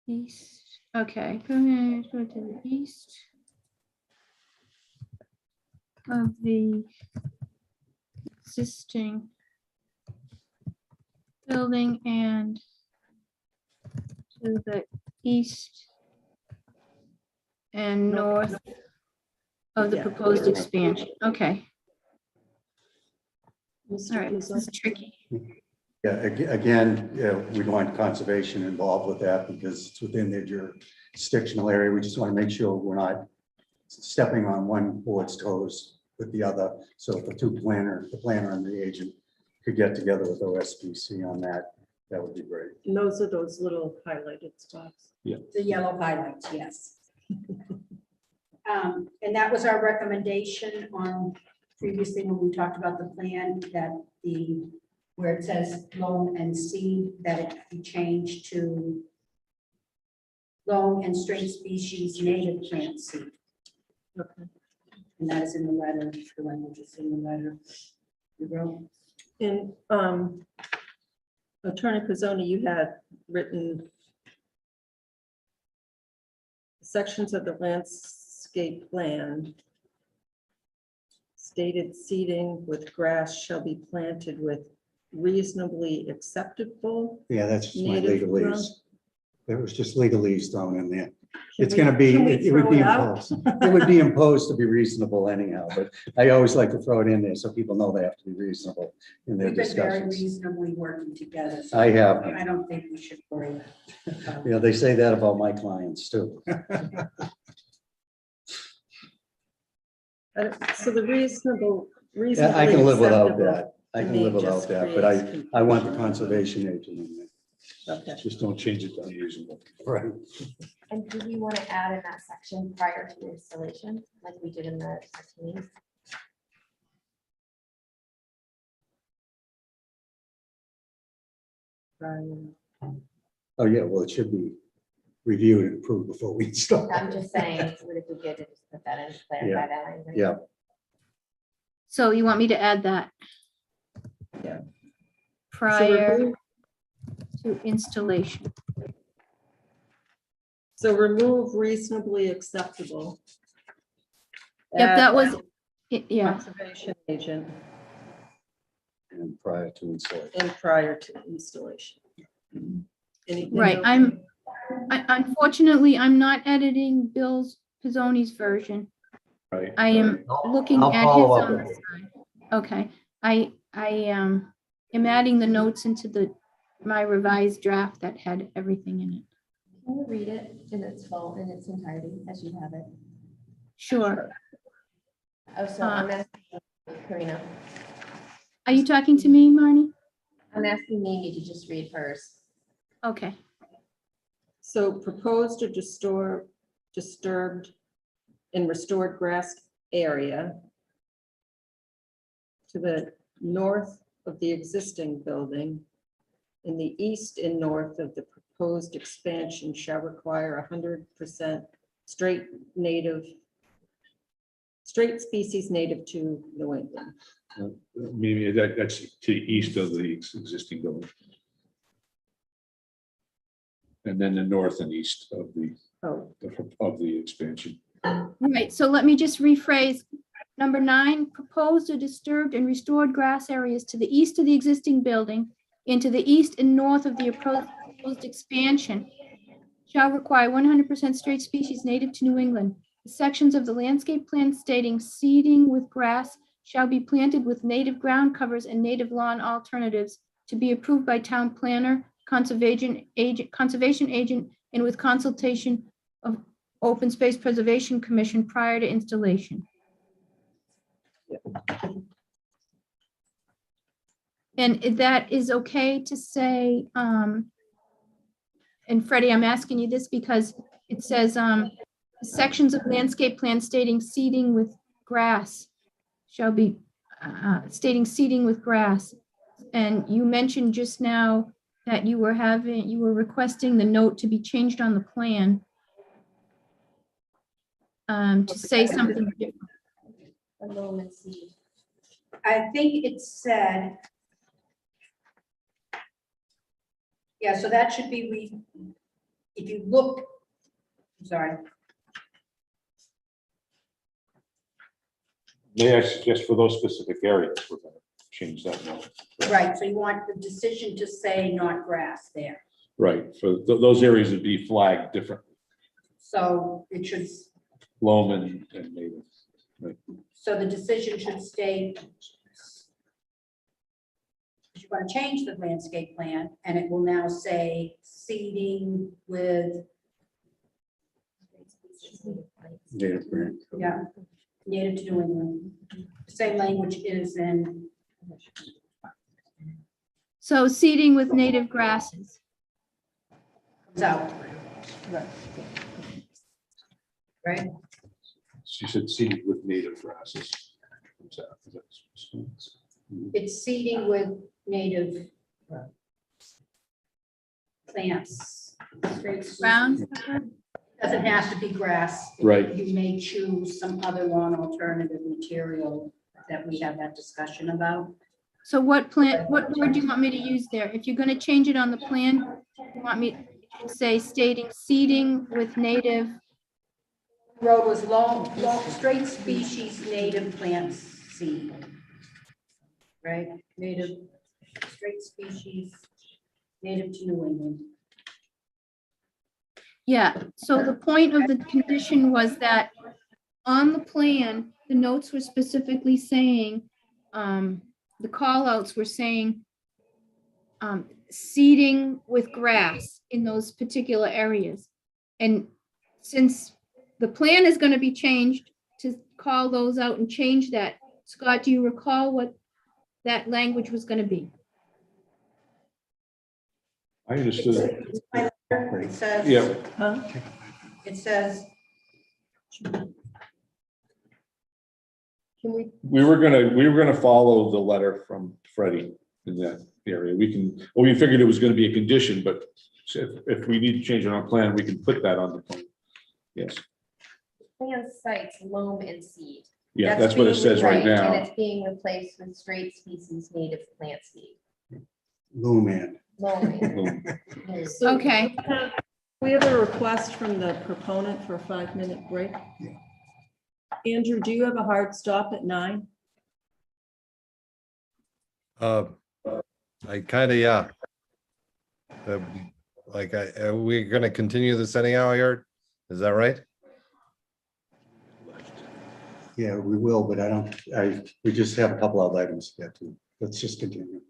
East, okay, go to the east of the existing building and to the east and north of the Yeah. proposed expansion. Okay, all right, this Mr. is tricky. Yeah, again, we want conservation involved with that because it's within their jurisdictional area. We just want to make sure we're not stepping on one board's toes with the other. So if the planner and the agent could get together with OSPC on that, that would be great. And those are those little highlighted spots. The yellow highlights, yes. And that was our recommendation on previously when we talked about the plan, that where it says loam and seed, that it be changed to loam and straight species native plant seed. Okay. And that is in the letter, the language is in the letter. You wrote. And Attorney Pizzoni, you had written sections of the landscape plan stated seeding with grass shall be planted with reasonably acceptable. Yeah, that's just my Native legalese. There was just legalese thrown in there. Can It's we- gonna be, can we it would throw be it out? imposed. It would be imposed to be reasonable anyhow, but I always like to throw it in there so people know they have to be reasonable in their We've been very discussions. reasonably working together. So I have. I don't think we should worry. about You know, they say that about my clients too. So the reasonable. Yeah, I can live without acceptable that. I to can me live without just that, but creates I want the conservation agent in there. Okay. Just don't change it to unreasonable. Right. And do we want to add in that section prior to installation, like we did in the meeting? Oh, yeah, well, it should be reviewed and approved before we install. I'm just saying, would it be good to just put that in, clarify that language? Yeah, So you want me to add that? Yeah. Prior to installation. So remove reasonably acceptable. Yep, Add that was, yeah, Conservation agent and prior to installation. and prior to installation. Anything right. else? Unfortunately, I'm not editing Bill Pizzoni's version. Right. I am looking I'll at his follow up on with the side. Okay, I am adding the notes into my revised draft that had everything in it. Can you read it in its full, in its entirety, as you have it? Sure. Oh, so I'm asking Karina. Are you talking to me, Marnie? I'm asking Mimi to just read first. Okay. So proposed or disturbed and restored grass area to the north of the existing building in the east and north of the proposed expansion shall require 100% straight species native to New England. Maybe that's to the east of the existing building. And then the north and east of the expansion. Right, so let me just rephrase. Number 9, proposed or disturbed and restored grass areas to the east of the existing building and to the east and north of the proposed expansion shall require 100% straight species native to New England. The sections of the landscape plan stating seeding with grass shall be planted with native ground covers and native lawn alternatives to be approved by town planner, conservation agent, and with consultation of Open Space Preservation Commission prior to installation. And that is okay to say, and Freddie, I'm asking you this because it says sections of landscape plan stating seeding with grass shall be stating seeding with grass. And you mentioned just now that you were requesting the note to be changed on the plan to say something different. A loam and seed. I think it said. Yeah, so that should be, if you look, I'm sorry, May I suggest for those specific areas, we're going to change that now. right, so you want the decision to say not grass there. Right, for those areas would be flagged different, So it should, loam and native. Right. so the decision should state you want to change the landscape plan, and it will now say seeding with, Native grant. yeah, native to New England. Same language is in, So seeding with native grasses. comes out. Right? she said seeded with native grasses. Is that- It's seeding with native plants. straight Ground species. cover? Doesn't have to be grass. Right. You may choose some other lawn alternative material that we have that discussion about. So what word do you want me to use there? If you're gonna change it on the plan, you want me to say stating seeding with native, Road was long, straight species native plants seed. Right, native, straight species, native to New England. yeah. So the point of the condition was that on the plan, the notes were specifically saying, the call outs were saying, seeding with grass in those particular areas. And since the plan is gonna be changed to call those out and change that, Scott, do you recall what that language was gonna be? I understood. It says. Yeah. Huh? It says, Can we, We were gonna follow the letter from Freddie in that area. We figured it was gonna be a condition, but if we need to change it on plan, we can put that on the plan. Yes, Plan cites loam and seed. yeah, that's what it says right And now. it's being replaced with straight species native plant seed. Luman. Loam and- Okay, we have a request from the proponent for a 5-minute break. Andrew, do you have a hard stop at 9? I kind of, yeah. We're gonna continue this anyhow, I heard. Is that right? Yeah, we will, but we just have a couple of items to get to. Let's just continue.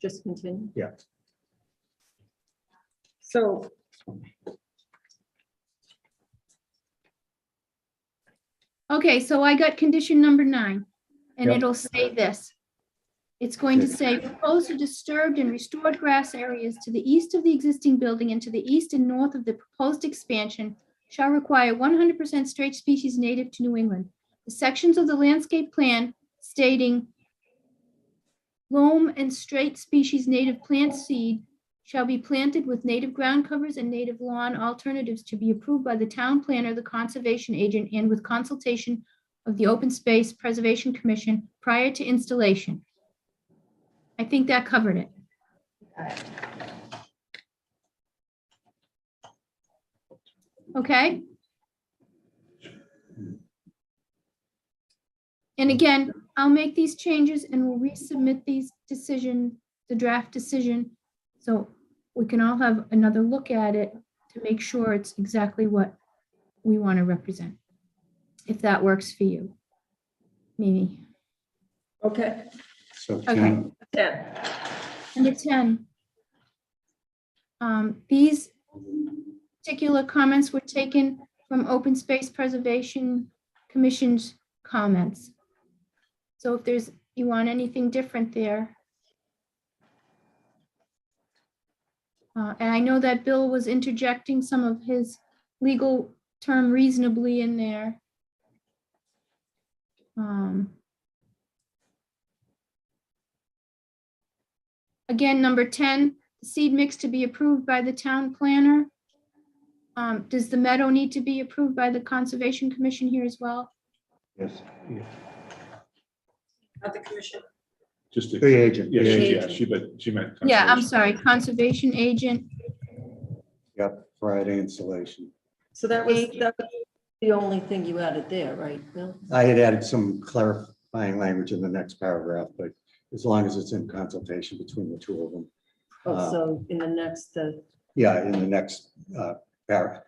Just continue? Yeah. So okay, so I got condition number 9, and Yep. it'll say this. It's going to say, propose to disturbed and restored grass areas to the east of the existing building and to the east and north of the proposed expansion shall require 100% straight species native to New England. The sections of the landscape plan stating loam and straight species native plant seed shall be planted with native ground covers and native lawn alternatives to be approved by the town planner, the conservation agent, and with consultation of the Open Space Preservation Commission prior to installation. I think that covered it. Okay? And again, I'll make these changes and we'll resubmit these the draft decision, so we can all have another look at it to make sure it's exactly what we want to represent. If that works for you, Mimi. okay. So Okay. 10, 10. Number 10. These particular comments were taken from Open Space Preservation Commission's comments. So if you want anything different there. And I know that Bill was interjecting some of his legal term reasonably in there. Again, number 10, the seed mix to be approved by the town planner. Does the meadow need to be approved by the Conservation Commission here as well? yes. of the commission. Just to, The agent. yeah, the she meant. Yeah, I'm conservation. sorry, Conservation Agent. Yep, Friday installation. So that was the only thing you added there, right, Bill? I had added some clarifying language in the next paragraph, but as long as it's in consultation between the two of them. Oh, so in the next, Yeah, in the next paragraph.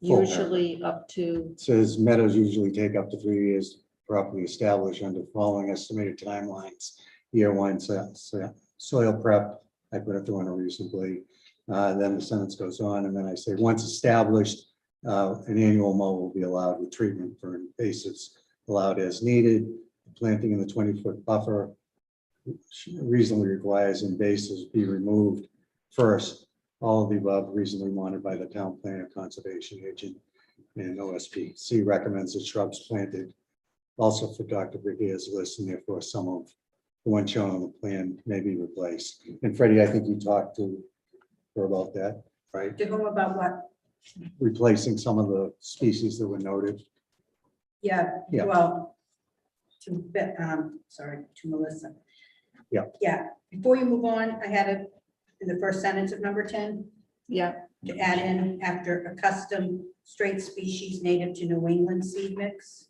Full usually up to, It says meadows usually take up to 3 years to properly establish under the following estimated timelines. Year 1, soil prep, I put up to one reasonably. Then the sentence goes on, and then I say, once established, an annual mow will be allowed with treatment for invasives allowed as needed. Planting in the 20-foot buffer reasonably requires invasives be removed first. All of the above reasonably wanted by the town planner conservation agent. And OSPC recommends the shrubs planted also for Dr. Brigier's list, and therefore some of the one shown on the plan may be replaced. And Freddie, I think you talked to her about that, right? To whom about what? Replacing some of the species that were noted. Yeah, Yeah. well, sorry, to Melissa. Yeah. Yeah, before you move on, I had it in the first sentence of number 10. Yeah, To add in after a custom straight species native to New England seed mix.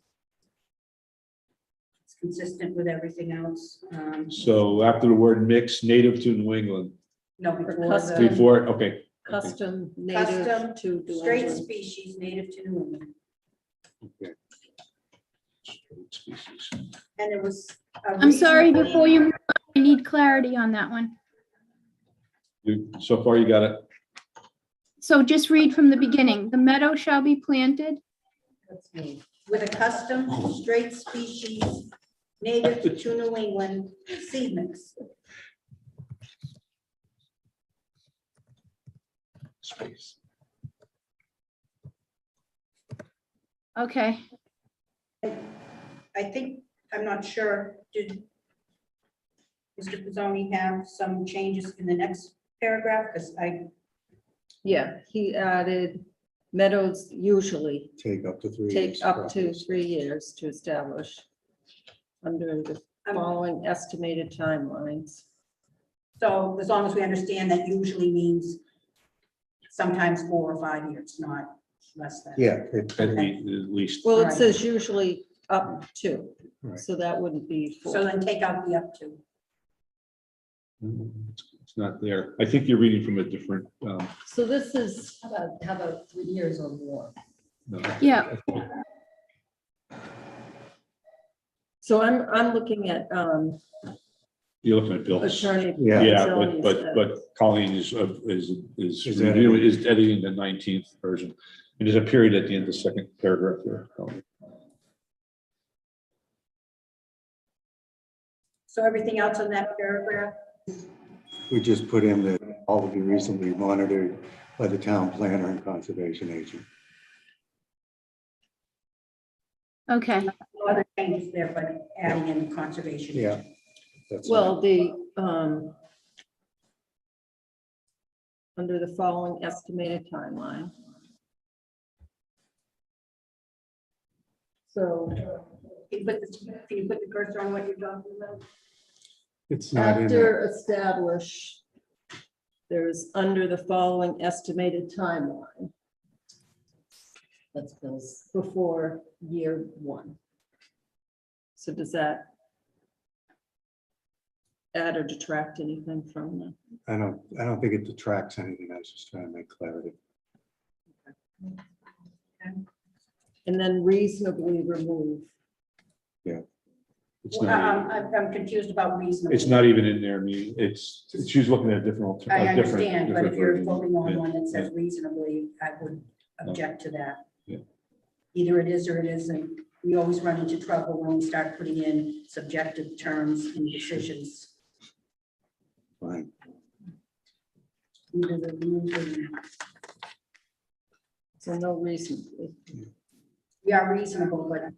It's consistent with everything else. So after the word mix, native to New England, No, before custom. the before, okay. custom custom native to New straight England. species native to New England. Species. And it was. I'm sorry, before you, move on, I need clarity on that one. So far you got it. So just read from the beginning. The meadow shall be planted. That's me. With a custom straight species native to New England seed mix. Space. Okay. I think, I'm not sure, did Mr. Pizzoni have some changes in the next paragraph? Because Yeah, he added meadows usually Take up to 3 take years. up to 3 years to establish under the following estimated timelines. so as long as we understand that usually means sometimes 4 or 5 years, not less than. Yeah. At least. Well, it Right. says usually up to, Right. so that wouldn't be So 4. then take out the up to. It's not there. I think you're reading from a different. So this is, How about 3 years or more? No. Yeah. so I'm looking at You're looking at Bill's. attorney. Yeah. Yeah, Pizzoni's, but Colleen is Is reviewing, is editing the 19th version. And there's a period at the end of the second paragraph there. So everything else in that paragraph, We just put in that all will be reasonably monitored by the town planner and conservation agent. Okay. no other changes there, but adding in conservation. Yeah. That's Well, the, under the following estimated timeline. So Can you put the cursor on what you're talking about? It's not in there. after establish, there's under the following estimated timeline. That's Bill's before year 1. So does that add or detract anything from that? I don't think it detracts anything. I was just trying to make clarity. And then reasonably remove. It's Well, not, I'm confused about reasonable. it's not even in there. I mean, she's looking at a different. I a different- understand, but if different you're version. voting on Yeah. one that says reasonably, I would object to that. Yeah. Either it is or it isn't. We always run into trouble when we start putting in subjective terms in decisions. Fine. Either the reason- So no reasonably. We are reasonable, but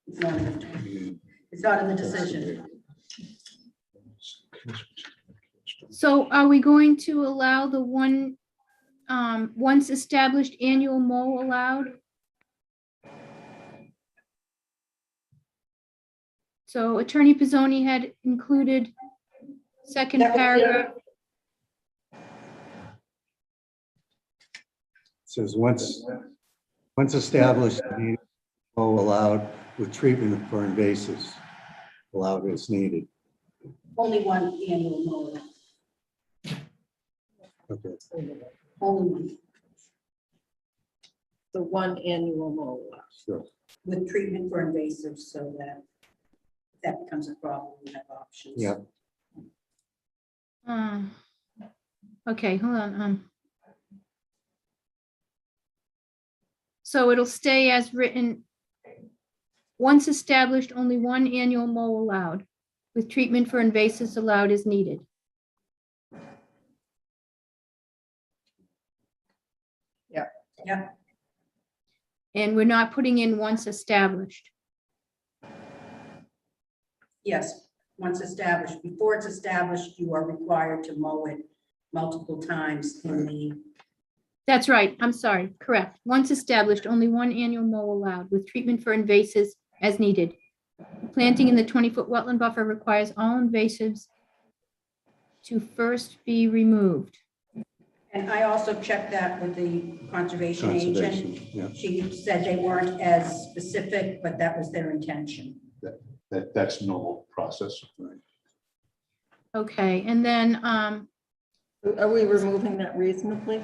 it's not in the, it's not in the decision. So are we going to allow the one, once established annual mow allowed? So Attorney Pizzoni had included second That was the- paragraph. Says once established, native mow allowed with treatment for invasives allowed as needed. Only one annual mower, Okay. only one, The one annual mow. Sure. with treatment for invasives, so that if that becomes a problem, we have options. Yeah. Okay, hold on. So it'll stay as written. Once established, only one annual mow allowed, with treatment for invasives allowed as needed. Yeah, And we're not putting in once established. Yes, once established. Before it's established, you are required to mow it multiple times in the, That's right, I'm sorry, correct. Once established, only one annual mow allowed with treatment for invasives as needed. Planting in the 20-foot wetland buffer requires all invasives to first be removed. and I also checked that with the conservation agent. Conservation, yeah, She said they weren't as specific, but that was their intention. That's normal process. Okay, and then, Are we removing that reasonably?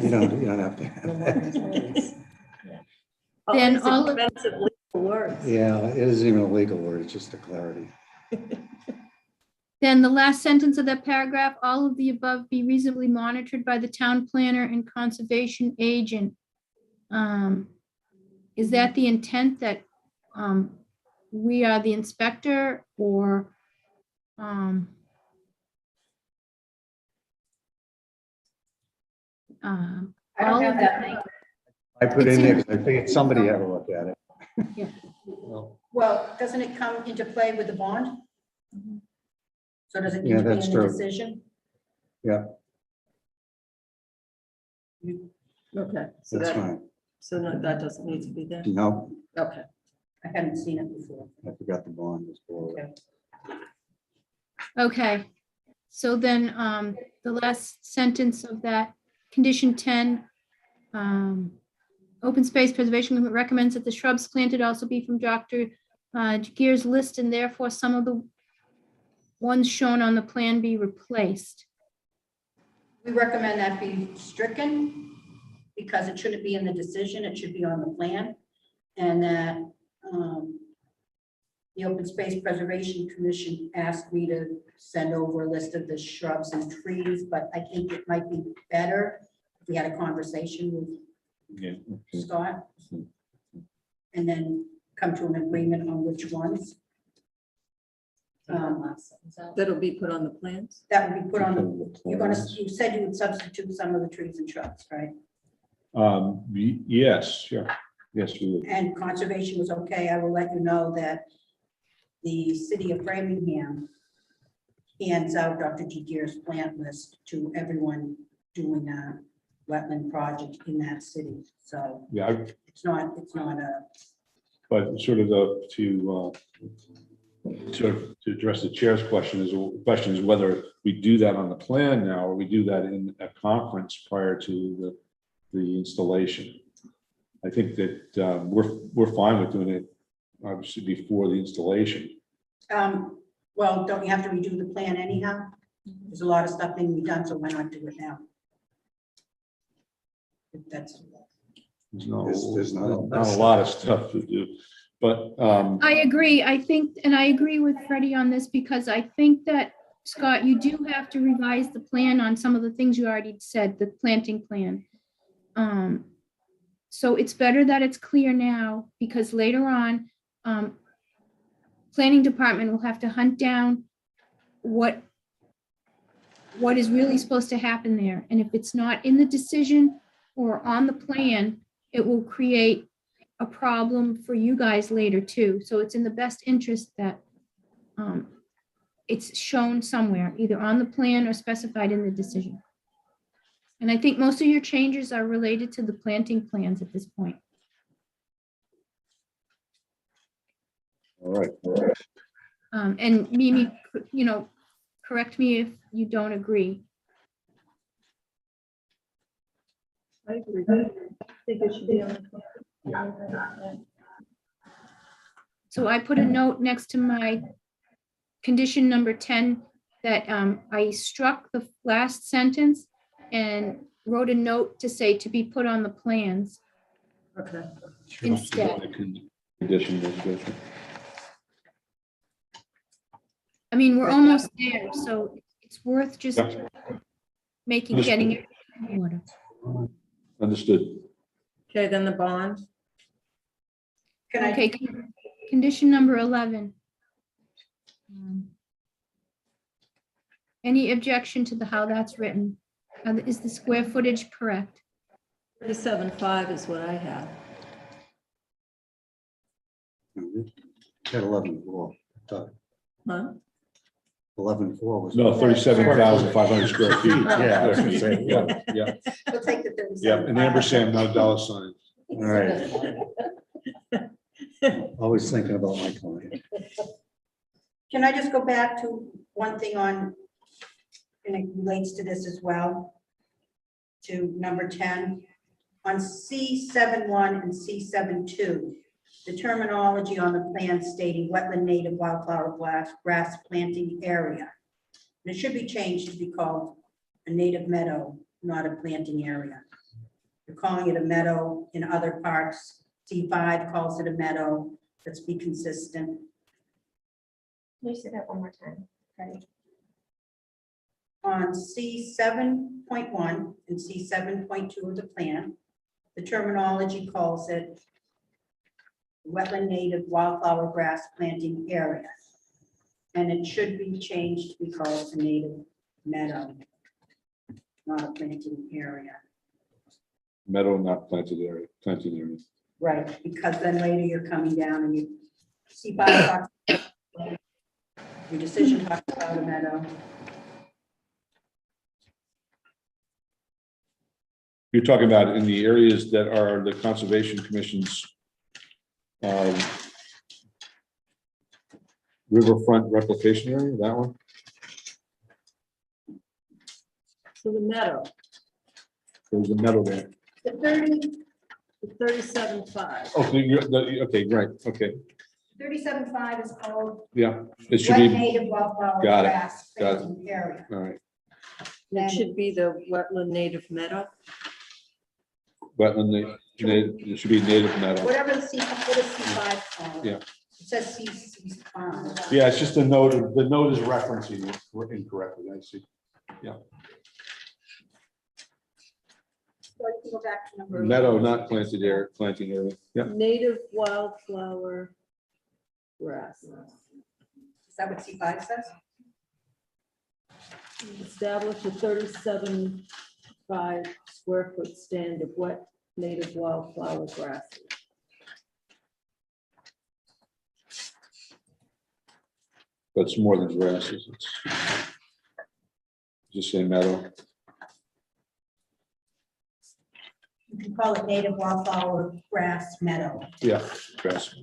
you don't have to have that. All Then these all of- expensive legal words. Yeah, it isn't even a legal word, it's just a clarity. then the last sentence of that paragraph, all of the above be reasonably monitored by the town planner and conservation agent. Is that the intent that we are the inspector, or I I all don't of have the that. I put in there, 'cause I figured somebody had to look at it. Well, doesn't it come into play with the bond? So does it need Yeah, to be that's in the true. decision? Okay, so That's that, fine. so no, that doesn't need to be there. No, Okay. I hadn't seen it before. I forgot the bond was below it. Okay, so then, the last sentence of that, condition 10, open space preservation Committee recommends that the shrubs planted also be from Dr. Gear's list, and therefore some of the ones shown on the plan be replaced. We recommend that be stricken because it shouldn't be in the decision, it should be on the plan. And that the Open Space Preservation Commission asked me to send over a list of the shrubs and trees, but I think it might be better if we had a conversation with Yeah. Scott and then come to an agreement on which ones. That'll be put on the plans? That would be put on, you said you would substitute some of the trees and shrubs, right? Yes, sure. Yes, we would. And conservation was okay. I will let you know that the city of Framingham hands out Dr. Gear's plant list to everyone doing a wetland project in that city. So Yeah, it's not a, but sort of to address the chair's question is whether we do that on the plan now, or we do that in a conference prior to the installation. I think that we're fine with doing it obviously before the installation. well, don't you have to redo the plan anyhow? There's a lot of stuff being done, so why not do it now? That's, There's not a lot of stuff to do, but I agree. I think, and I agree with Freddie on this, because I think that, Scott, you do have to revise the plan on some of the things you already said, the planting plan. So it's better that it's clear now, because later on, planning department will have to hunt down what is really supposed to happen there. And if it's not in the decision or on the plan, it will create a problem for you guys later too. So it's in the best interest that it's shown somewhere, either on the plan or specified in the decision. And I think most of your changes are related to the planting plans at this point. All right. And Mimi, correct me if you don't agree. I agree. I think it should be on the plan. So I put a note next to my condition number 10 that I struck the last sentence and wrote a note to say to be put on the plans Okay. instead. Condition was good. I mean, we're almost there, so it's worth just Yep. getting it in order. Understood. Okay, then the bond. can I, Okay, condition number 11. Any objection to how that's written? Is the square footage correct? 37.5 is what I have. At 11.4. Huh? 11.4 was. No, 37,500 square feet. Yeah, I was gonna say, Yeah, yeah, We'll take the 37. yeah, and ampersand, not a dollar sign. All right. Always thinking about my client. Can I just go back to one thing on, and it relates to this as well, to number 10, on C7.1 and C7.2, the terminology on the plan stating wetland native wildflower grass planting area. And it should be changed to be called a native meadow, not a planting area. You're calling it a meadow in other parts. C5 calls it a meadow. Let's be consistent. Can you say that one more time? Right. On C7.1 and C7.2 of the plan, the terminology calls it wetland native wildflower grass planting area. And it should be changed to be called a native meadow, not a planting area. Meadow, not planted area, planting area. Right, because then later you're coming down and you see by your decision talks about a meadow. You're talking about in the areas that are the Conservation Commission's riverfront replication area, that one? So the meadow, There's a meadow there. The 30, the 37.5. Okay, right, okay, 37.5 is called yeah, it should wet be, native wildflower Got it, grass got it. planting area. all right, It should be the wetland native meadow. wetland, it should be native meadow. Whatever the what is C5 called? Yeah. It says C5. Yeah, it's just the note is referencing it incorrectly, I see. So I can go back to number. Meadow, not planted area, planting area, yeah. Native wildflower grass. Is that what C5 says? Establish a 37.5 square foot stand of wet native wildflower grass. But it's more than grasses, it's just say meadow. You can call it native wildflower grass meadow. Yeah, grass.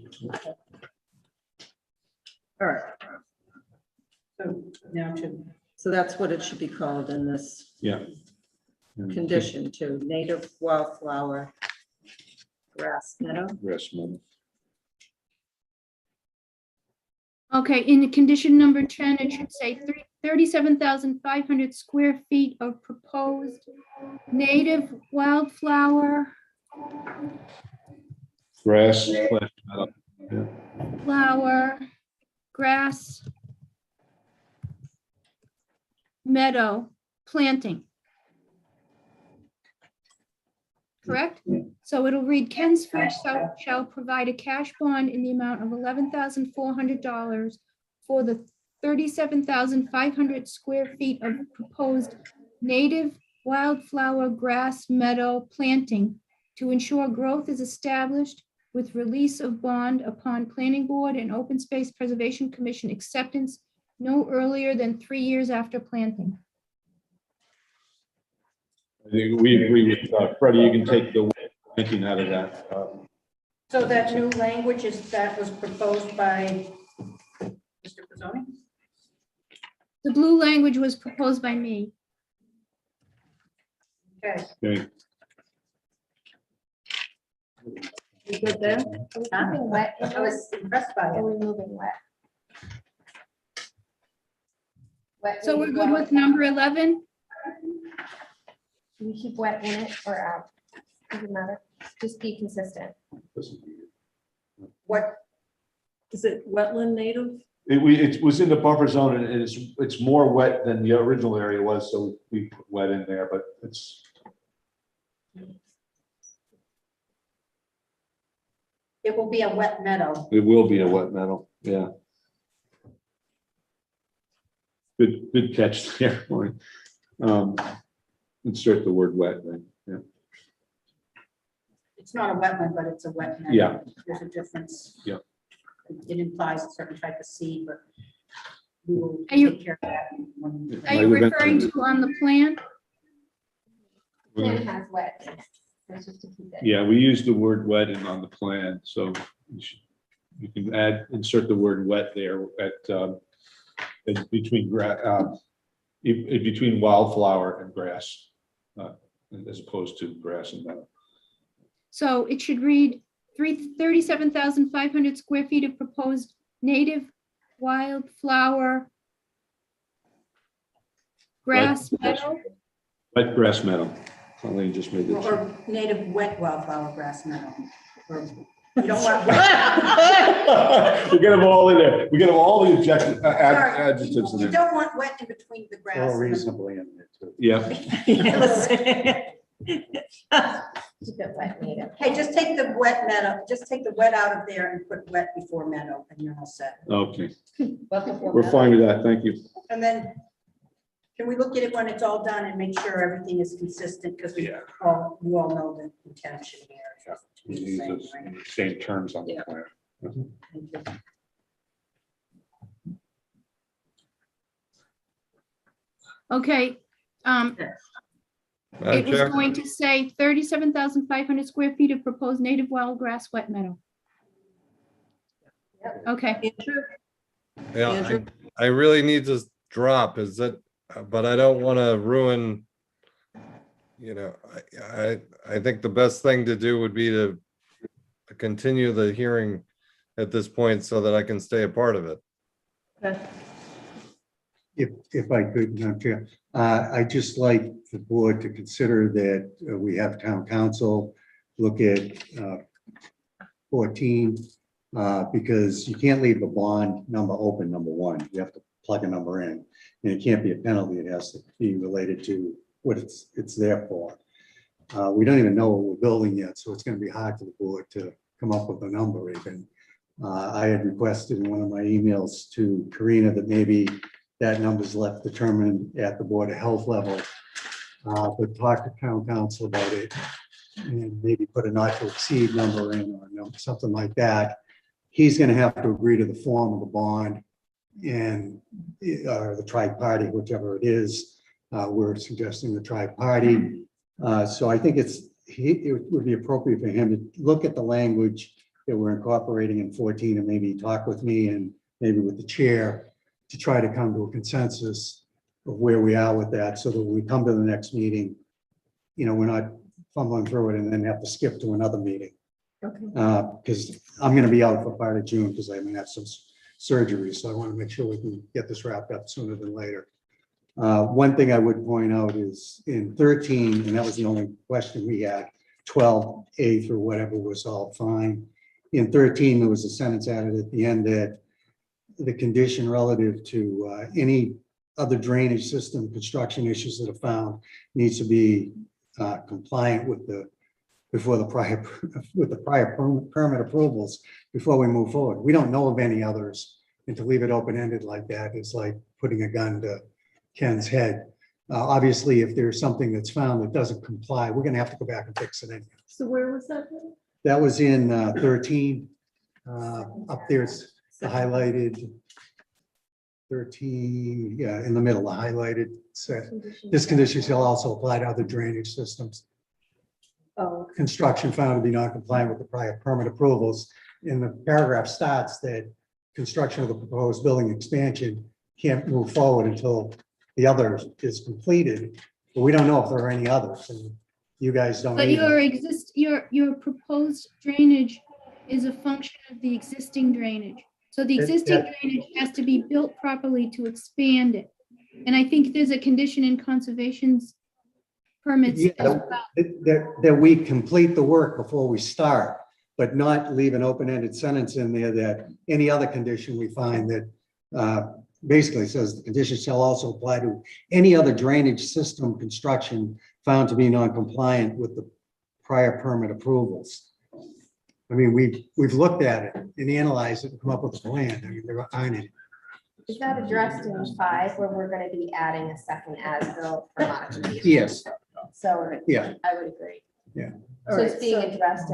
All right, So now to, so that's what it should be called in this Yeah. And condition too, native wildflower grass meadow. Grass meadow. Okay, in the condition number 10, it should say 37,500 square feet of proposed native wildflower Grass, plant meadow. flower, grass, meadow, planting. Correct? So it'll read, Ken's Fish shall provide a cash bond in the amount of $11,400 for the 37,500 square feet of proposed native wildflower grass meadow planting to ensure growth is established with release of bond upon Planning Board and Open Space Preservation Commission acceptance no earlier than 3 years after planting. I think we agree with Freddie, you can take the planting out of that. so that new language that was proposed by Mr. Pizzoni? The blue language was proposed by me. Okay. Okay. You good there? Are we moving wet? I was impressed by Are it. we moving wet? Wet So we're means good what? with number 11? Do we keep wet in it or out? Doesn't matter. Just be consistent. What, Is it wetland native? It was in the buffer zone and it's more wet than the original area was, so we put wet in there, but it's. it will be a wet meadow. It will be a wet meadow, yeah. Good catch there, Maureen. Insert the word wet then, yeah. It's not a wetland, but it's a wet meadow. Yeah. There's a difference. Yeah. It implies a certain type of seed, but we will Are you- take care of that. Are you Like we referring mentioned- to on the plan? Plan has wet. That's just to keep it. Yeah, we use the word wet in on the plan, so you can insert the word wet there between between wildflower and grass, as opposed to grass and meadow. So it should read 37,500 square feet of proposed native wildflower grass meadow. Wet grass meadow. Colleen just made this. Or native wet wildflower grass meadow. Or you don't want wet. We get them all in there. We get them all the Sorry, adjectives in you there. don't want wet in between the grass. All and the- reasonably in there too. Yeah, Keep it wet native. Hey, just take the wet meadow, just take the wet out of there and put wet before meadow and you're all set. okay. Well, before We're that, fine with that. Thank you. And then can we look at it when it's all done and make sure everything is consistent? Because we Yeah. you all know the intention here. We use those same terms on the Yeah. plan. Thank you. Okay, Madam it was Chair? going to say 37,500 square feet of proposed native wild grass wet meadow. Okay, Yeah, Andrew? I really need to drop, but I don't want to ruin, I think the best thing to do would be to continue the hearing at this point so that I can stay a part of it. If I could, Madam Chair, I'd just like the board to consider that we have town council look at 14, because you can't leave a bond number open, number one. You have to plug a number in, and it can't be a penalty. It has to be related to what it's there for. We don't even know what we're building yet, so it's going to be hard for the board to come up with a number even. I had requested in one of my emails to Karina that maybe that number's left determined at the Board of Health level. But talk to town council about it and maybe put a not to exceed number in or something like that. He's gonna have to agree to the form of the bond and or the tri-party, whichever it is. We're suggesting the tri-party. So I think it would be appropriate for him to look at the language that we're incorporating in 14 and maybe talk with me and maybe with the chair to try to come to a consensus of where we are with that, so that when we come to the next meeting, we're not fumbling through it and then have to skip to another meeting. Okay. Because I'm gonna be out for part of June because I'm gonna have some surgery, so I want to make sure we can get this wrapped up sooner than later. One thing I would point out is in 13, and that was the only question we had, 12A through whatever was all fine. In 13, there was a sentence added at the end that the condition relative to any other drainage system construction issues that are found needs to be compliant with the prior permit approvals before we move forward. We don't know of any others, and to leave it open-ended like that is like putting a gun to Ken's head. Obviously, if there's something that's found that doesn't comply, we're gonna have to go back and fix it anyway. So where was that? That was in 13. Up there's the highlighted 13, yeah, in the middle, the highlighted set. This condition shall also apply to other drainage systems. Oh, Construction found to be non-compliant with the prior permit approvals. And the paragraph starts that construction of the proposed building expansion can't move forward until the other is completed. But we don't know if there are any others, and you guys don't but either. your proposed drainage is a function of the existing drainage. So the existing drainage has to be built properly to expand it. And I think there's a condition in conservation's permits Yeah, as well. that we complete the work before we start, but not leave an open-ended sentence in there that any other condition we find that basically says the condition shall also apply to any other drainage system construction found to be non-compliant with the prior permit approvals. I mean, we've looked at it and analyzed it and come up with a plan. I mean, there aren't any. Is that addressed in 5 where we're gonna be adding a second as-built for modification? Yes, So yeah. I would agree. All So it's right, being so- addressed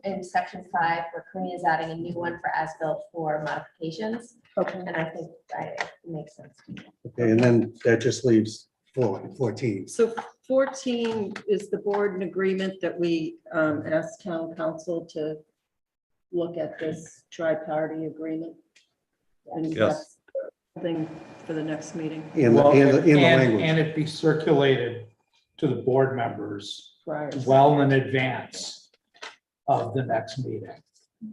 in section 5, where Karina's adding a new one for as-built for modifications, Okay, and I think it makes sense. Okay, and then that just leaves 14. so 14 is the board in agreement that we ask town council to look at this tri-party agreement? And Yes. that's something for the next meeting In the Well, language. And it be circulated to the board members prior. well in advance of the next meeting.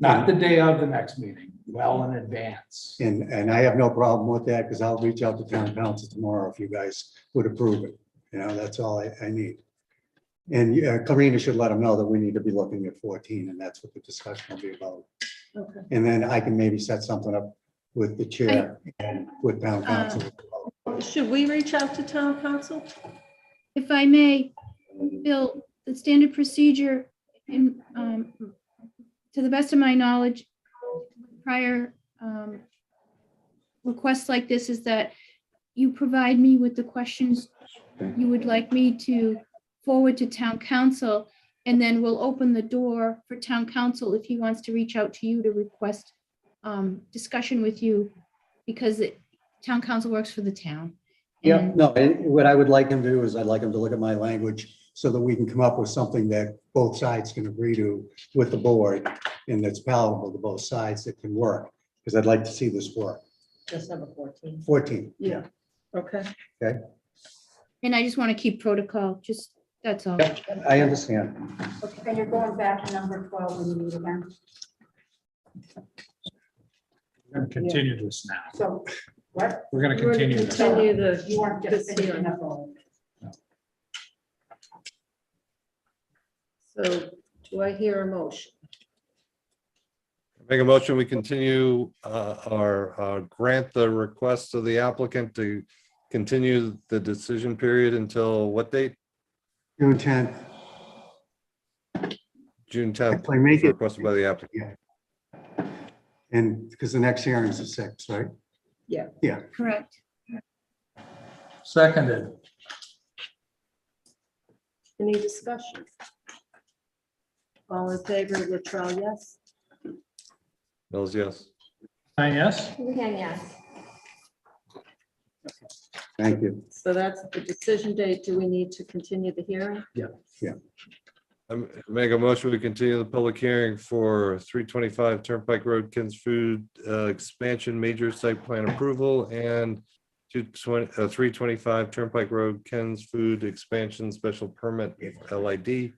Not the day of the next meeting, well in advance. And I have no problem with that, because I'll reach out to town council tomorrow if you guys would approve it. You know, that's all I need. And Karina should let them know that we need to be looking at 14, and that's what the discussion will be about. Okay. And then I can maybe set something up with the chair and with town council. Should we reach out to town council? If I may, Bill, the standard procedure in, to the best of my knowledge, prior requests like this is that you provide me with the questions you would like me to forward to town council, and then we'll open the door for town council if he wants to reach out to you to request discussion with you, because town council works for the town. Yeah, And- no, and what I would like him to do is I'd like him to look at my language so that we can come up with something that both sides can agree to with the board and that's palatable to both sides that can work, because I'd like to see this work. Just number 14. 14. Yeah. Okay, And I just want to keep protocol, just, that's all. I understand. Okay, and you're going back to number 12 when you meet again. We're going to continue this now. So what? We're going to we're gonna continue this. continue the, You weren't just This finishing year. up all. so do I hear a motion? Make a motion, we continue grant the request of the applicant to continue the decision period until what date? June 10th. June 10th, Actually, make it, requested by the applicant. and because the next hearing is the 6th, right? Correct. Seconded. Any discussion? All in favor, Latrell, yes? Mills, yes. Yes? Houlihan, yes. Thank you. So that's the decision date. Do we need to continue the hearing? Make a motion, we continue the public hearing for 325 Turnpike Road, Ken's Food expansion major site plan approval, and 325 Turnpike Road, Ken's Food expansion special permit LID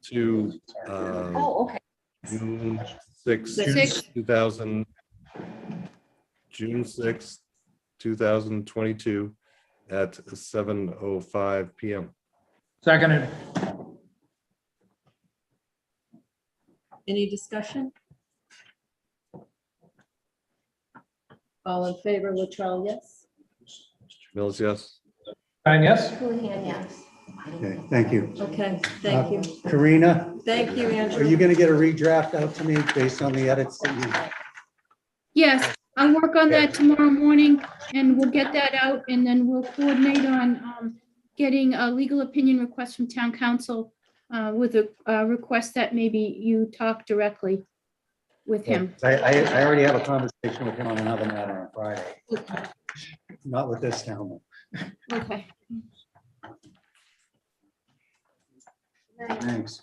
to Oh, okay. June 6, Six. 2000, June 6, 2022 at 7:05 PM. Seconded. Any discussion? All in favor, Latrell, yes? Mills, yes. Yes? Houlihan, yes. Okay, thank you. Okay, thank you. Karina, Thank you, are Andrew. you going to get a redraft out to me based on the edits that you? Yes, I'll work on that tomorrow morning, and we'll get that out, and then we'll coordinate on getting a legal opinion request from town council with a request that maybe you talk directly with him. I already have a conversation with him on another matter on Friday. Not with this town. Okay. Thanks.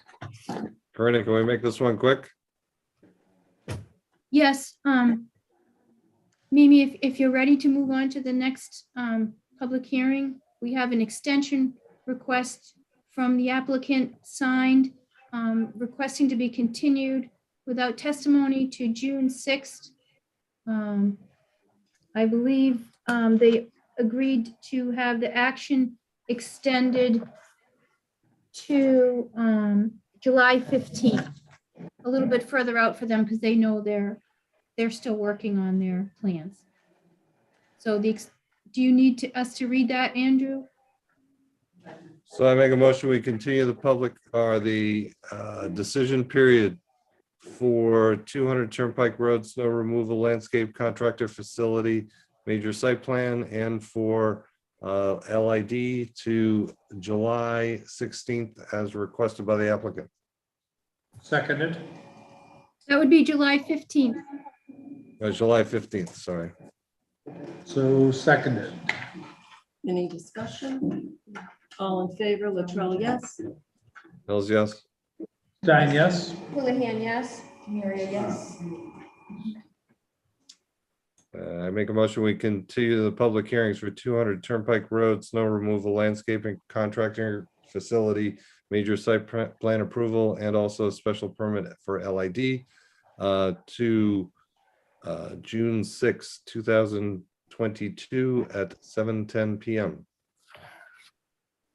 Karina, can we make this one quick? Yes, Mimi, if you're ready to move on to the next public hearing, we have an extension request from the applicant signed, requesting to be continued without testimony to June 6th. I believe they agreed to have the action extended to July 15th, a little bit further out for them because they know they're still working on their plans. So do you need us to read that, Andrew? So I make a motion, we continue the public, or the decision period for 200 Turnpike Road snow removal landscape contractor facility, major site plan, and for LID to July 16th as requested by the applicant. Seconded. That would be July 15th. July 15th, sorry. So seconded. Any discussion? All in favor, Latrell, yes? Mills, yes? Stein, yes? Houlihan, yes. Muriel, yes. I make a motion, we continue the public hearings for 200 Turnpike Road, snow removal, landscaping, contractor facility, major site plan approval, and also a special permit for LID to June 6, 2022 at 7:10 PM.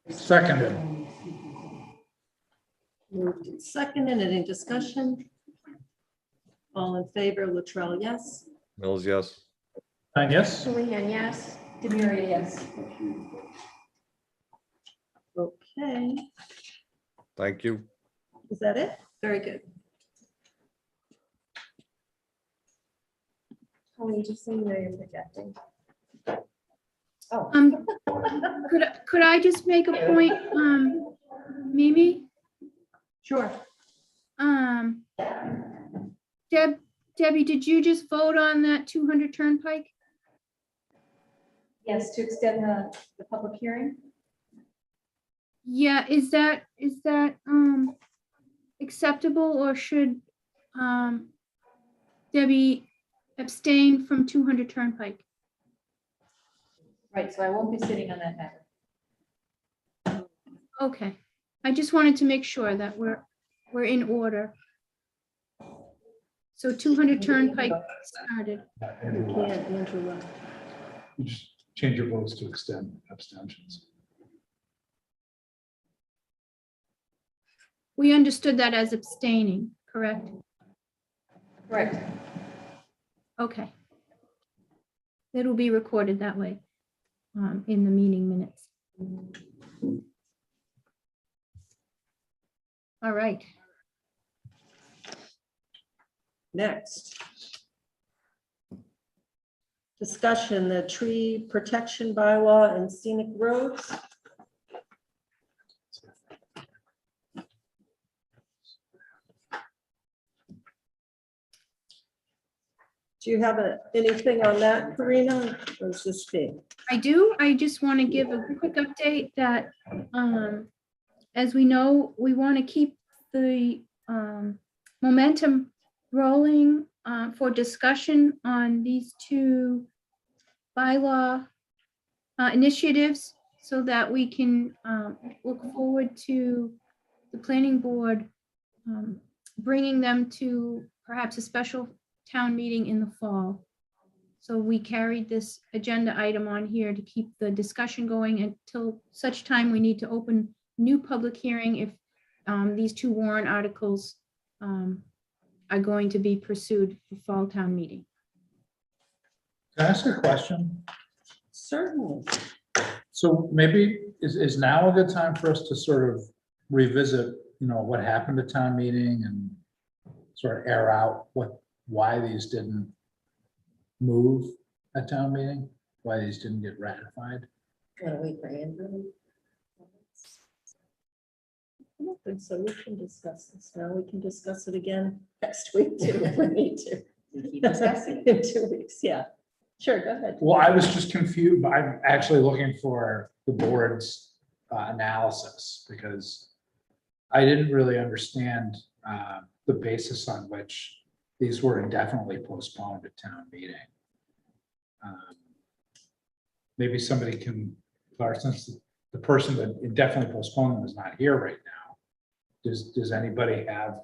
Seconded. Moved and seconded. Any discussion? All in favor, Latrell, yes? Mills, yes? Stein, yes? Houlihan, yes. Muriel, yes. Okay, Thank you. is that it? Very good. Holly, just so you know you're projecting. Oh. Could I just make a point, Mimi? Sure. Debbie, did you just vote on that 200 Turnpike? Yes, to extend the public hearing. Yeah, is that acceptable, or should Debbie abstain from 200 Turnpike? Right, so I won't be sitting on that matter. Okay, I just wanted to make sure that we're in order. So 200 Turnpike started. You can't, Andrew left. You just change your votes to extend abstentions. We understood that as abstaining, correct? Correct. Okay. It'll be recorded that way in the meeting minutes. All right. Next. Discussion, the tree protection bylaw and scenic roads. Do you have anything on that, Karina? Or is this big? I do. I just want to give a quick update that, as we know, we want to keep the momentum rolling for discussion on these two bylaw initiatives so that we can look forward to the planning board bringing them to perhaps a special town meeting in the fall. So we carried this agenda item on here to keep the discussion going until such time we need to open new public hearing if these two warrant articles are going to be pursued for fall town meeting. Can I ask a question? Certainly. So maybe is now a good time for us to sort of revisit, what happened at town meeting and sort of air out why these didn't move at town meeting, why these didn't get ratified? Want to wait for Andrew? I don't think so. We can discuss this now. We can discuss it again next week too, if we need to. Keep discussing. In 2 weeks, yeah. Sure, go ahead. Well, I was just confused. I'm actually looking for the board's analysis because I didn't really understand the basis on which these were indefinitely postponed at town meeting. Maybe somebody can, since the person that indefinitely postponed them is not here right now, does anybody have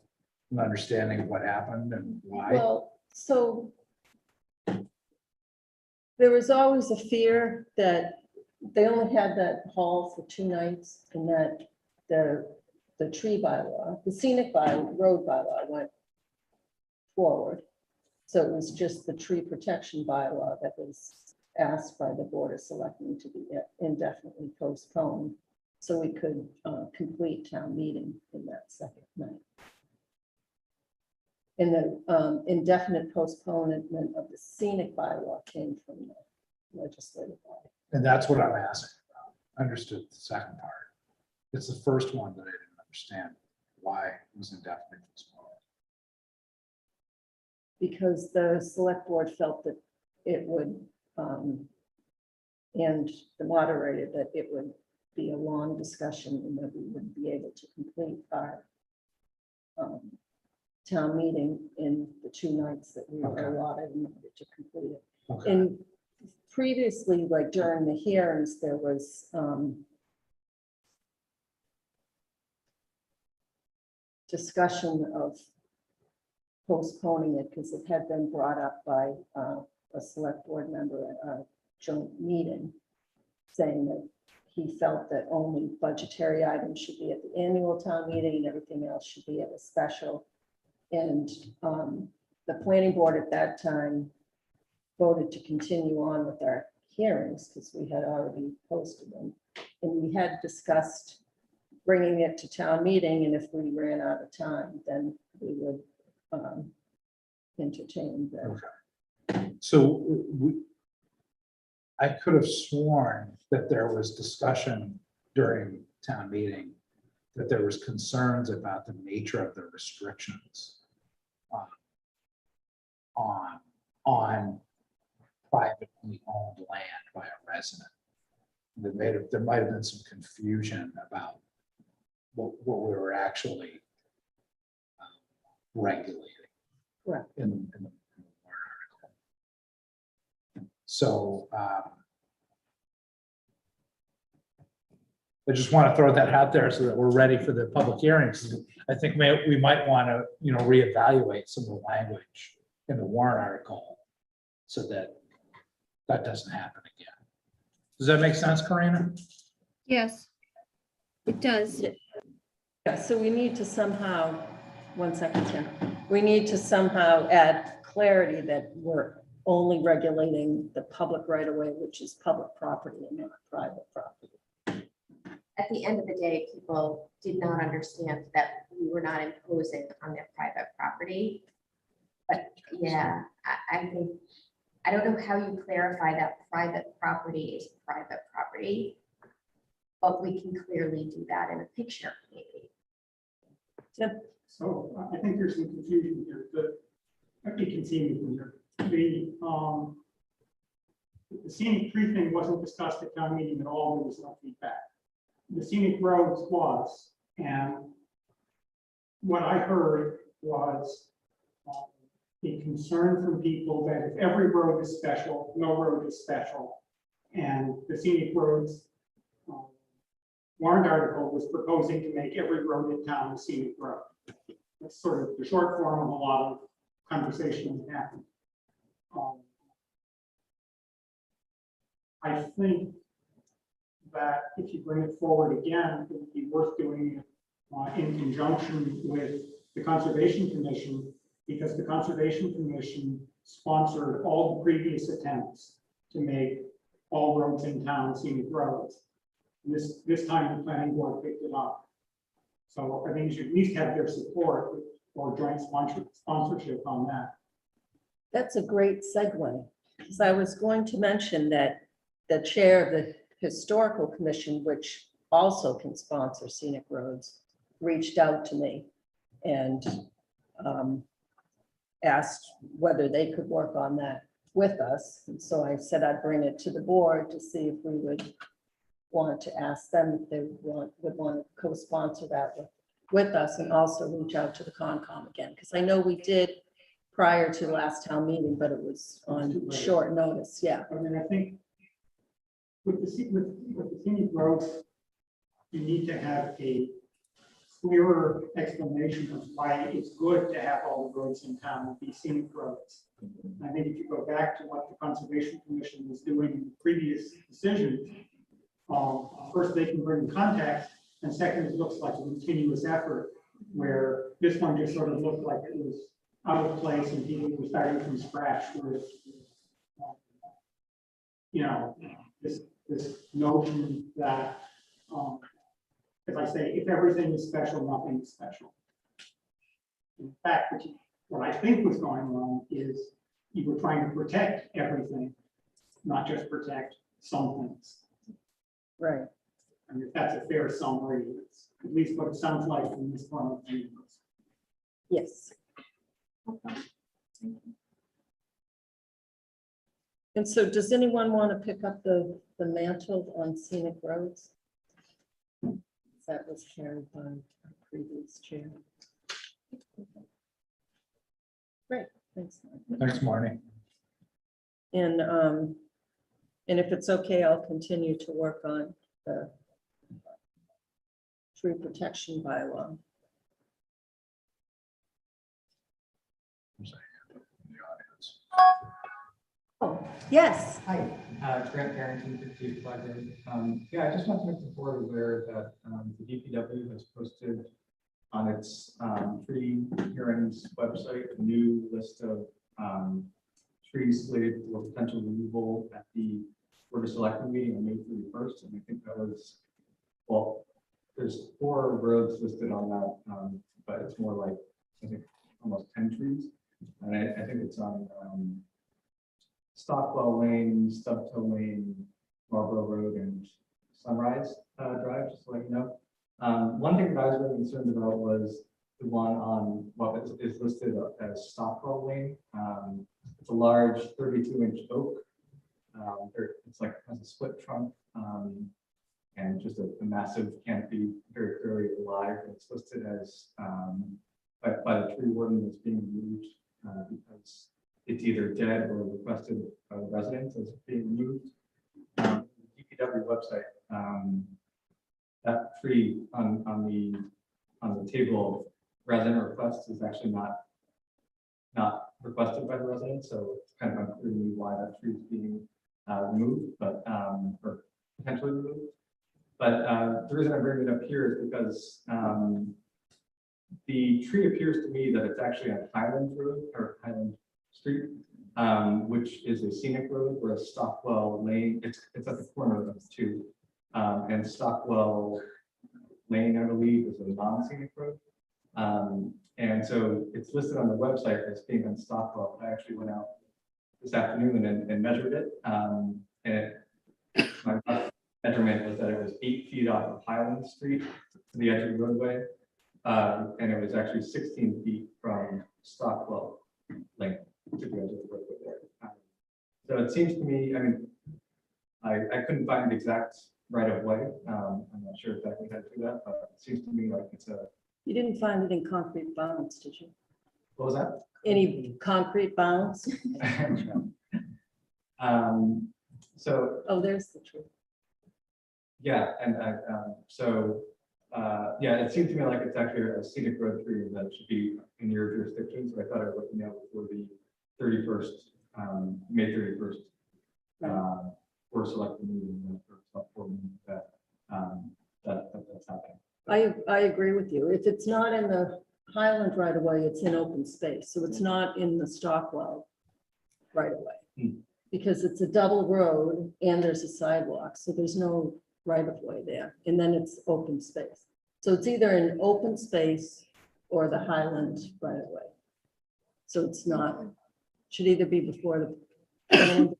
an understanding of what happened and why? Well, so there was always a fear that they only had that hall for 2 nights and that the tree bylaw, the scenic road bylaw went forward. So it was just the tree protection bylaw that was asked by the Board of Selectmen to be indefinitely postponed. So we could complete town meeting in that second night. And the indefinite postponement of the scenic bylaw came from the legislative body. And that's what I'm asking about. Understood the second part. It's the first one that I didn't understand why it was indefinite. Because the select board felt that it would, and the moderator, that it would be a long discussion and that we wouldn't be able to complete our town meeting in the 2 nights that we were Okay. allotted in order to complete it. Okay. And previously, like during the hearings, there was discussion of postponing it because it had been brought up by a select board member at a joint meeting, saying that he felt that only budgetary items should be at the annual town meeting and everything else should be at a special. And the planning board at that time voted to continue on with our hearings because we had already posted them. And we had discussed bringing it to town meeting, and if we ran out of time, then we would entertain that. So I could have sworn that there was discussion during town meeting, that there was concerns about the nature of the restrictions on privately owned land by a resident. There might have been some confusion about what we were actually regulating. Correct. In the warrant article. So I just want to throw that out there so that we're ready for the public hearings. I think we might want to, reevaluate some of the language in the warrant article so that that doesn't happen again. Does that make sense, Karina? Yes, it does. Yeah, so we need to somehow, 1 second, Tim. We need to somehow add clarity that we're only regulating the public right of way, which is public property and not private property. At the end of the day, people did not understand that we were not imposing on their private property. But yeah, I think, I don't know how you clarify that private property is private property, but we can clearly do that in a picture, maybe. So I think there's some confusion here, but I think it's even here. The scenic tree thing wasn't discussed at town meeting at all. There was no feedback. The scenic roads was, and what I heard was a concern from people that if every road is special, no road is special. And the scenic roads warrant article was proposing to make every road in town a scenic road. That's sort of the short form of a lot of conversation that happened. I think that if you bring it forward again, it would be worth doing it in conjunction with the Conservation Commission, because the Conservation Commission sponsored all the previous attempts to make all roads in town scenic roads. And this time the planning board picked it up. So I think you should at least have their support or joint sponsorship on that. That's a great segue, because I was going to mention that the chair of the Historical Commission, which also can sponsor scenic roads, reached out to me and asked whether they could work on that with us. And so I said I'd bring it to the board to see if we would want to ask them if they would want to co-sponsor that with us, and also reach out to the Concom again, because I know we did prior to last town meeting, but it was on short notice. Yeah. I mean, I think with the scenic roads, you need to have a clearer explanation of why it's good to have all the roads in town be scenic roads. I think if you go back to what the Conservation Commission was doing in previous decisions, first they can bring context, and second, it looks like a continuous effort, where this one just sort of looked like it was out of place and people were starting from scratch with, this notion that, if I say, if everything is special, nothing is special. In fact, what I think was going on is you were trying to protect everything, not just protect some things. Right. I mean, if that's a fair summary, it's at least what it sounds like from this point of view. Yes. And so does anyone want to pick up the mantle on scenic roads? That was carried by our previous chair. Great, thanks. Thanks, Marnie. And if it's okay, I'll continue to work on the tree protection bylaw. Oh, yes. Hi, Grant Barrington, 58 Flag Road. Yeah, I just want to make the board aware that the DPW has posted on its tree hearings website a new list of trees slated for potential removal at the Board of Selectmen meeting on May 31st. And I think that was, well, there's 4 roads listed on that, but it's more like, I think, almost 10 trees. And I think it's on Stockwell Lane, Stubtoe Lane, Marlborough Road, and Sunrise Drive, just to let you know. One thing that I was really concerned about was the one on what is listed as Stockwell Lane. It's a large 32-inch oak. It's like has a split trunk and just a massive canopy, very clearly alive. It's listed as by the tree warden as being removed because it's either dead or requested by the residents as being removed. DPW website, that tree on the table of resident requests is actually not requested by the residents, so it's kind of unclear to me why that tree is being removed, but or potentially removed. But the reason I bring it up here is because the tree appears to me that it's actually on Highland Road or Highland Street, which is a scenic road, whereas Stockwell Lane, it's at the corner of those two. And Stockwell Lane, I believe, is a non-scenic road. And so it's listed on the website as being on Stockwell. I actually went out this afternoon and measured it. And my measurement was that it was 8 feet off of Highland Street to the edge of the roadway. And it was actually 16 feet from Stockwell Lane to the edge of the roadway there. So it seems to me, I mean, I couldn't find the exact right of way. I'm not sure exactly how to do that, but it seems to me like it's a. You didn't find it in concrete bounds, did you? What was that? Any concrete bounds? So. Oh, there's the tree. Yeah, and yeah, it seemed to me like it's actually a scenic road tree that should be in your jurisdiction. So I thought I would let you know before the 31st, May 31st, or select the meeting that that's happening. I agree with you. If it's not in the Highland right of way, it's in open space. So it's not in the Stockwell right of way. Because it's a double road and there's a sidewalk. So there's no right of way there. And then it's open space. So it's either an open space or the Highland right of way. So it's not, should either be before the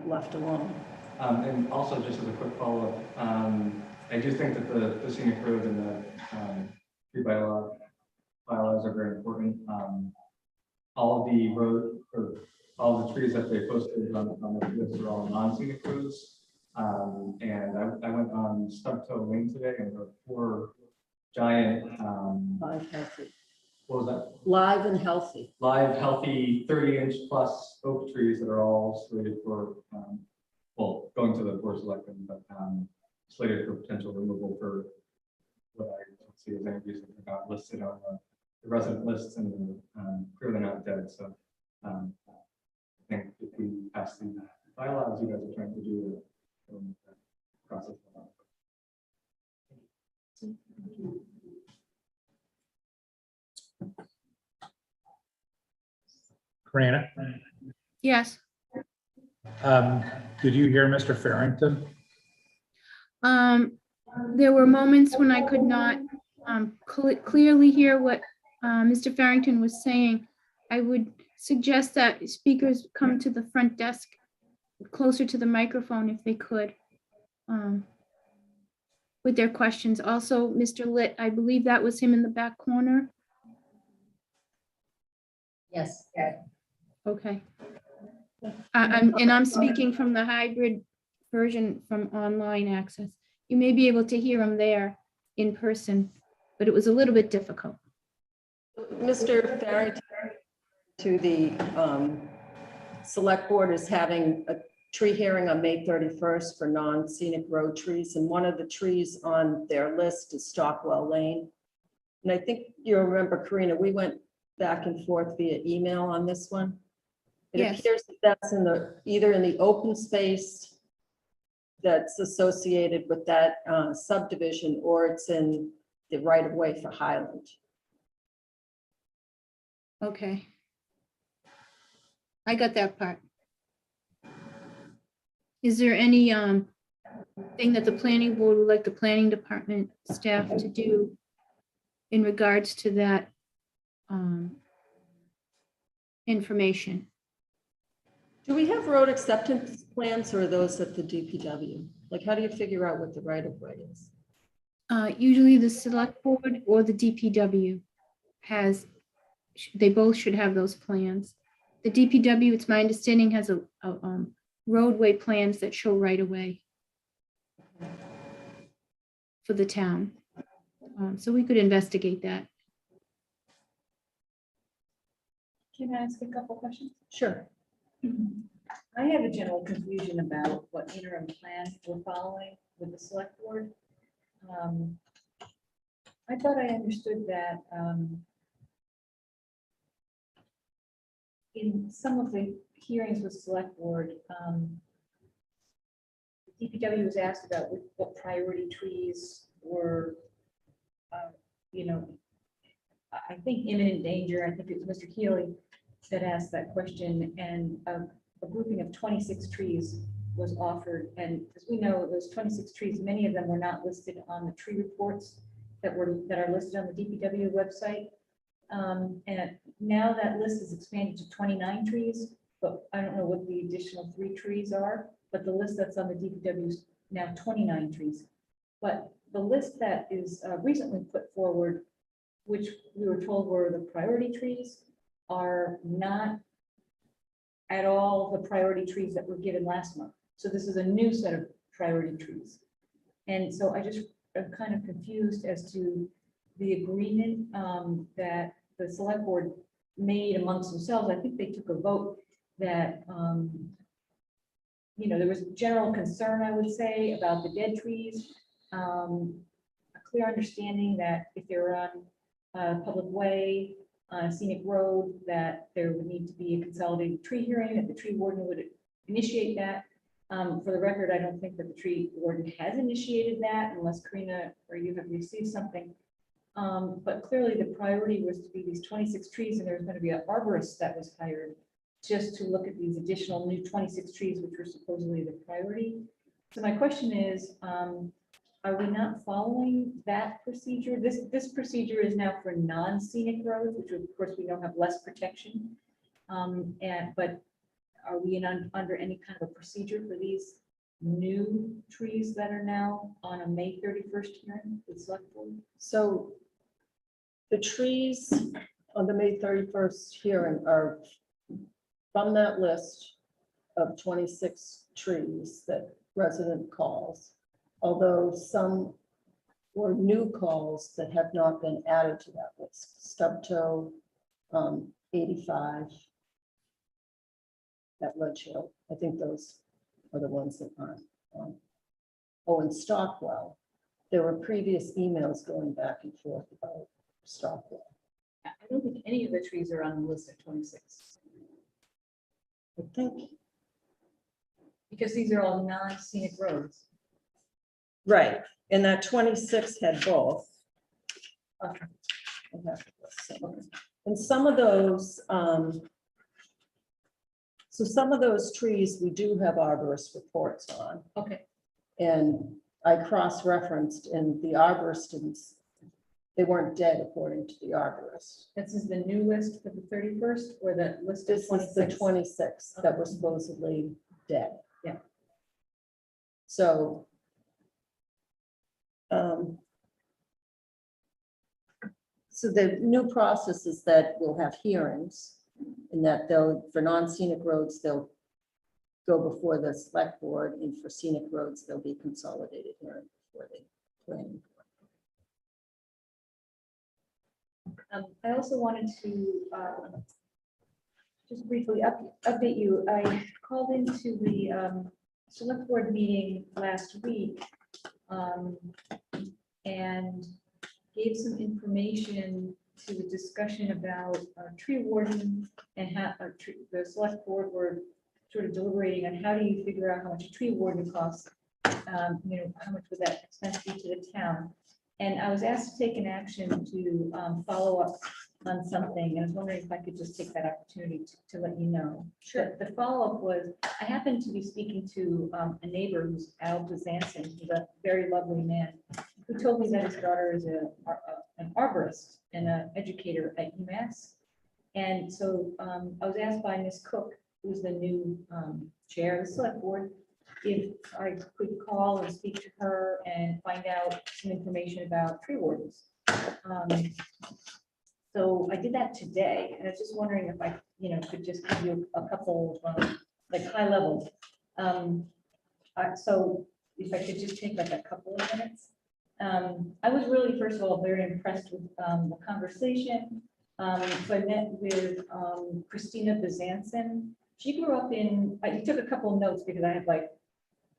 left alone. And also, just as a quick follow-up, I do think that the scenic roads and the tree bylaws are very important. All of the road or all of the trees that they posted on the list are all non-scenic roads. And I went on Stubtoe Lane today, and there were 4 giant. Live healthy. What was that? Live and healthy. Live, healthy, 30-inch plus oak trees that are all slated for, well, going to the Board of Selectmen, but slated for potential removal for what I don't see as any reason they're not listed on the resident lists and clearly not dead. So I think if we pass the bylaws you guys are trying to do, process. Karina, Yes. did you hear Mr. Farrington? There were moments when I could not clearly hear what Mr. Farrington was saying. I would suggest that speakers come to the front desk closer to the microphone if they could, with their questions. Also, Mr. Litt, I believe that was him in the back corner. Yes. Okay. I'm speaking from the hybrid version from online access. You may be able to hear him there in person, but it was a little bit difficult. Mr. Farrington, to the select board is having a tree hearing on May 31st for non-scenic road trees, and one of the trees on their list is Stockwell Lane. And I think you remember, Karina, we went back and forth via email on this one. It Yes. appears that that's in the, either in the open space that's associated with that subdivision, or it's in the right of way for Highland. Okay. I got that part. Is there any thing that the planning board would like the planning department staff to do in regards to that information? Do we have road acceptance plans, or are those at the DPW? Like, how do you figure out what the right of way is? Usually the select board or the DPW has, they both should have those plans. The DPW, it's my understanding, has a roadway plans that show right away for the town. So we could investigate that. Can I ask a couple questions? Sure. I have a general confusion about what interim plan we're following with the select board. I thought I understood that in some of the hearings with select board, DPW was asked about what priority trees were, I think imminent danger. I think it was Mr. Keeley that asked that question, and a grouping of 26 trees was offered. And as we know, those 26 trees, many of them were not listed on the tree reports that are listed on the DPW website. And now that list is expanded to 29 trees, but I don't know what the additional 3 trees are, but the list that's on the DPW is now 29 trees. But the list that is recently put forward, which we were told were the priority trees, are not at all the priority trees that were given last month. So this is a new set of priority trees. And so I just am kind of confused as to the agreement that the select board made amongst themselves. I think they took a vote that, there was general concern, I would say, about the dead trees. A clear understanding that if they're on a public way, on a scenic road, that there would need to be a consolidated tree hearing, that the tree warden would initiate that. For the record, I don't think that the tree warden has initiated that unless Karina or you have received something. But clearly the priority was to be these 26 trees, and there was going to be an arborist that was hired just to look at these additional new 26 trees, which were supposedly the priority. So my question is, are we not following that procedure? This procedure is now for non-scenic roads, which of course we know have less protection. But are we under any kind of a procedure for these new trees that are now on a May 31st hearing with select board? So the trees on the May 31st hearing are from that list of 26 trees that resident calls, although some were new calls that have not been added to that list. Stubtoe, 85 at Ledge Hill. I think those are the ones that aren't. Oh, and Stockwell. There were previous emails going back and forth about Stockwell. I don't think any of the trees are on the list at 26. I think. Because these are all non-scenic roads. Right, and that 26 had both. Okay. And some of those, so some of those trees, we do have arborist reports on. Okay. And I cross-referenced, and the arborist didn't, they weren't dead according to the arborist. This is the new list for the 31st, or the list of This is the 26? 26 that were supposedly dead. So so the new process is that we'll have hearings and that for non-scenic roads, they'll go before the select board, and for scenic roads, there'll be consolidated hearing before the planning. I also wanted to just briefly update you. I called into the select board meeting last week and gave some information to the discussion about tree warden and how the select board were sort of deliberating on how do you figure out how much a tree warden costs, you know, how much would that expense be to the town? And I was asked to take an action to follow up on something, and I was wondering if I could just take that opportunity to let you know. Sure. The follow-up was, I happened to be speaking to a neighbor who's Al Bezanson, who's a very lovely man, who told me that his daughter is an arborist and an educator at UMass. And so I was asked by Ms. Cook, who's the new chair of the select board, if I could call and speak to her and find out some information about tree wardens. So I did that today, and I was just wondering if I, you know, could just give you a couple like high level. So if I could just take like a couple of minutes. I was really, first of all, very impressed with the conversation. So I met with Christina Bezanson. She grew up in, I took a couple of notes because I have like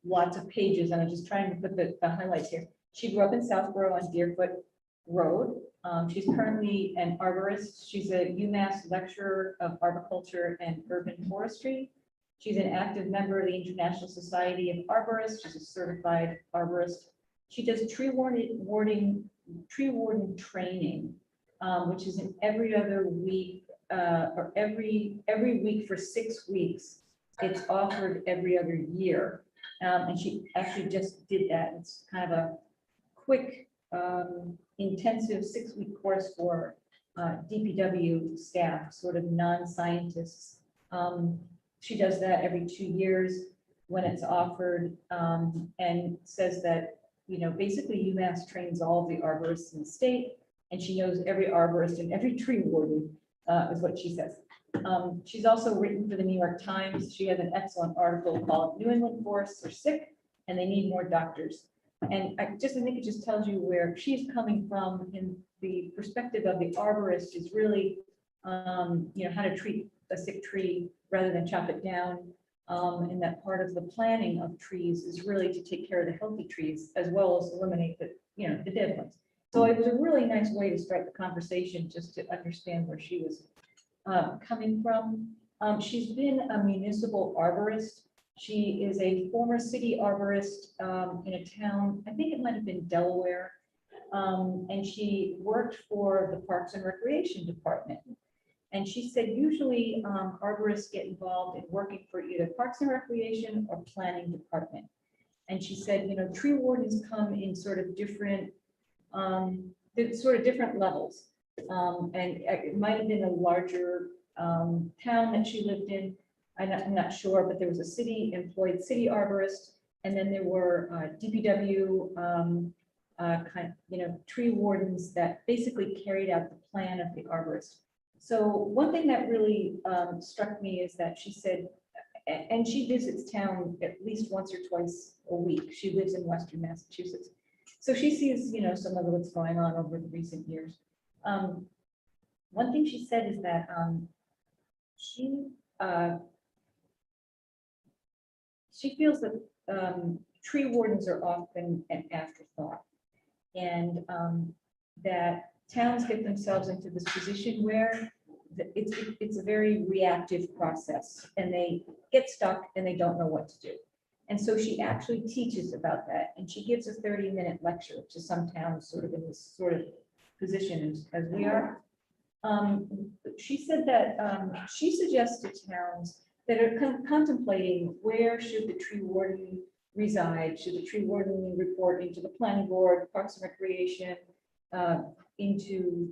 lots of pages and I'm just trying to put the highlights here. She grew up in Southborough on Deerfoot Road. She's currently an arborist. She's a UMass lecturer of arboriculture and urban forestry. She's an active member of the International Society of Arborists. She's a certified arborist. She does tree warden training, which is in every other week or every week for 6 weeks. It's offered every other year. And she actually just did that. It's kind of a quick, intensive 6-week course for DPW staff, sort of non-scientists. She does that every 2 years when it's offered, and says that, you know, basically UMass trains all of the arborists in the state, and she knows every arborist and every tree warden, is what she says. She's also written for the New York Times. She has an excellent article called New England Forests Are Sick and They Need More Doctors. And I think it just tells you where she's coming from in the perspective of the arborist is really, you know, how to treat a sick tree rather than chop it down. And that part of the planning of trees is really to take care of the healthy trees as well as eliminate the, you know, the dead ones. So it was a really nice way to start the conversation, just to understand where she was coming from. She's been a municipal arborist. She is a former city arborist in a town, I think it might have been Delaware. And she worked for the Parks and Recreation Department. And she said usually arborists get involved in working for either Parks and Recreation or Planning Department. And she said, you know, tree wardens come in sort of different levels. And it might have been a larger town that she lived in. I'm not sure, but there was a city employed city arborist, and then there were DPW tree wardens that basically carried out the plan of the arborist. So one thing that really struck me is that she said, and she visits town at least once or twice a week. She lives in Western Massachusetts, so she sees, you know, some of what's going on over the recent years. One thing she said is that she feels that tree wardens are often an afterthought, and that towns get themselves into this position where it's a very reactive process, and they get stuck and they don't know what to do. And so she actually teaches about that, and she gives a 30-minute lecture to some towns sort of in this sort of position as we are. She said that she suggests to towns that are contemplating where should the tree warden reside. Should the tree warden report into the planning board, Parks and Recreation, into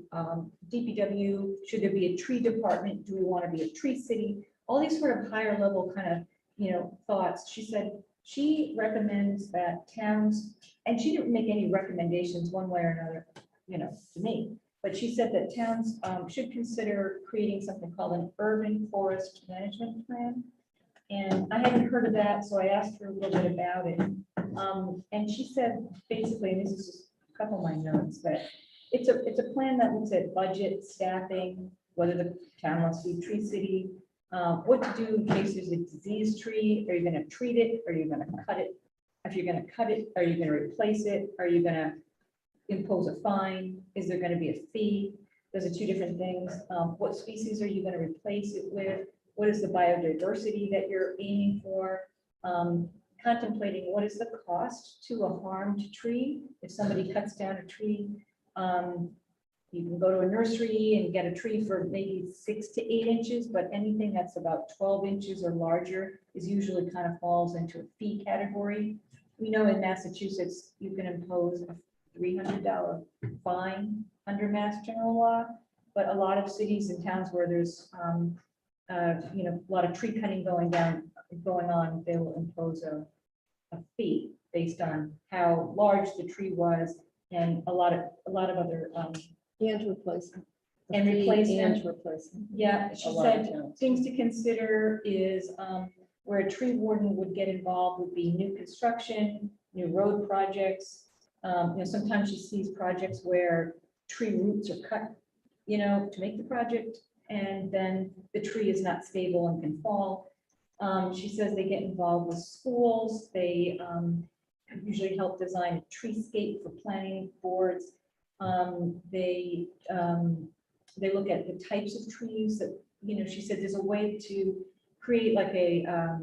DPW? Should there be a tree department? Do we want to be a tree city? All these sort of higher level kind of, you know, thoughts. She said She recommends that towns, and she didn't make any recommendations one way or another, to me. But she said that towns should consider creating something called an urban forest management plan. And I hadn't heard of that, so I asked her a little bit about it. And she said, basically, and this is just a couple of my notes, but it's a plan that looks at budget, staffing, whether the town wants to be tree city, what to do in case there's a diseased tree. Are you gonna treat it? Are you gonna cut it? If you're gonna cut it, are you gonna replace it? Are you gonna impose a fine? Is there gonna be a fee? Those are two different things. What species are you gonna replace it with? What is the biodiversity that you're aiming for? Contemplating what is the cost to a harmed tree? If somebody cuts down a tree, you can go to a nursery and get a tree for maybe 6 to 8 inches, but anything that's about 12 inches or larger is usually kind of falls into a fee category. We know in Massachusetts, you can impose a $300 fine under Mass General Law, but a lot of cities and towns where there's a lot of tree cutting going on, they will impose a fee based on how large the tree was and a lot of other And replacement. And replacement. And replacement. yeah, she A lot of said towns. things to consider is where a tree warden would get involved would be new construction, new road projects. Sometimes she sees projects where tree roots are cut, to make the project, and then the tree is not stable and can fall. She says they get involved with schools. They usually help design a treescape for planning boards. They look at the types of trees that, she said there's a way to create like a, I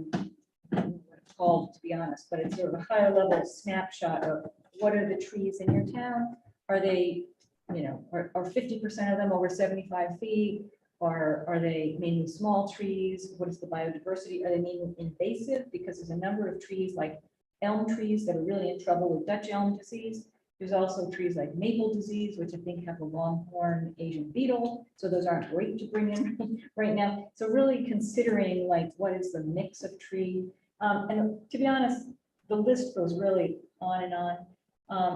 don't know what it's called, to be honest, but it's sort of a higher level snapshot of what are the trees in your town? Are they, are 50% of them over 75 feet? Or are they mainly small trees? What is the biodiversity? Are they mainly invasive? Because there's a number of trees like elm trees that are really in trouble with Dutch elm disease. There's also trees like maple disease, which I think have a longhorn Asian beetle. So those aren't great to bring in right now. So really considering like what is the mix of tree. And to be honest, the list goes really on and on.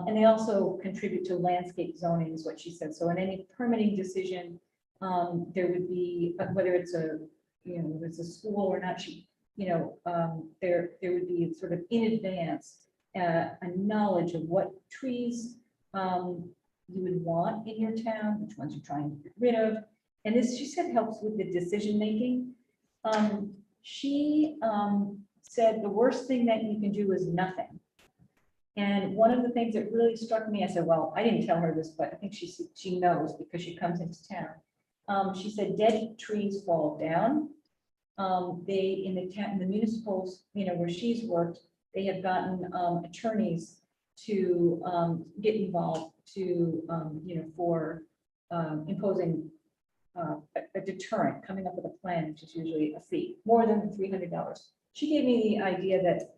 And they also contribute to landscape zoning is what she said. So in any permitting decision, there would be, whether it's a school or not, there would be sort of in advance a knowledge of what trees you would want in your town, which ones you're trying to get rid of. And this, she said, helps with the decision making. She said the worst thing that you can do is nothing. And one of the things that really struck me, I said, well, I didn't tell her this, but I think she knows because she comes into town. She said dead trees fall down. They, in the municipals, where she's worked, they have gotten attorneys to get involved to, for imposing a deterrent, coming up with a plan, which is usually a fee, more than $300. She gave me the idea that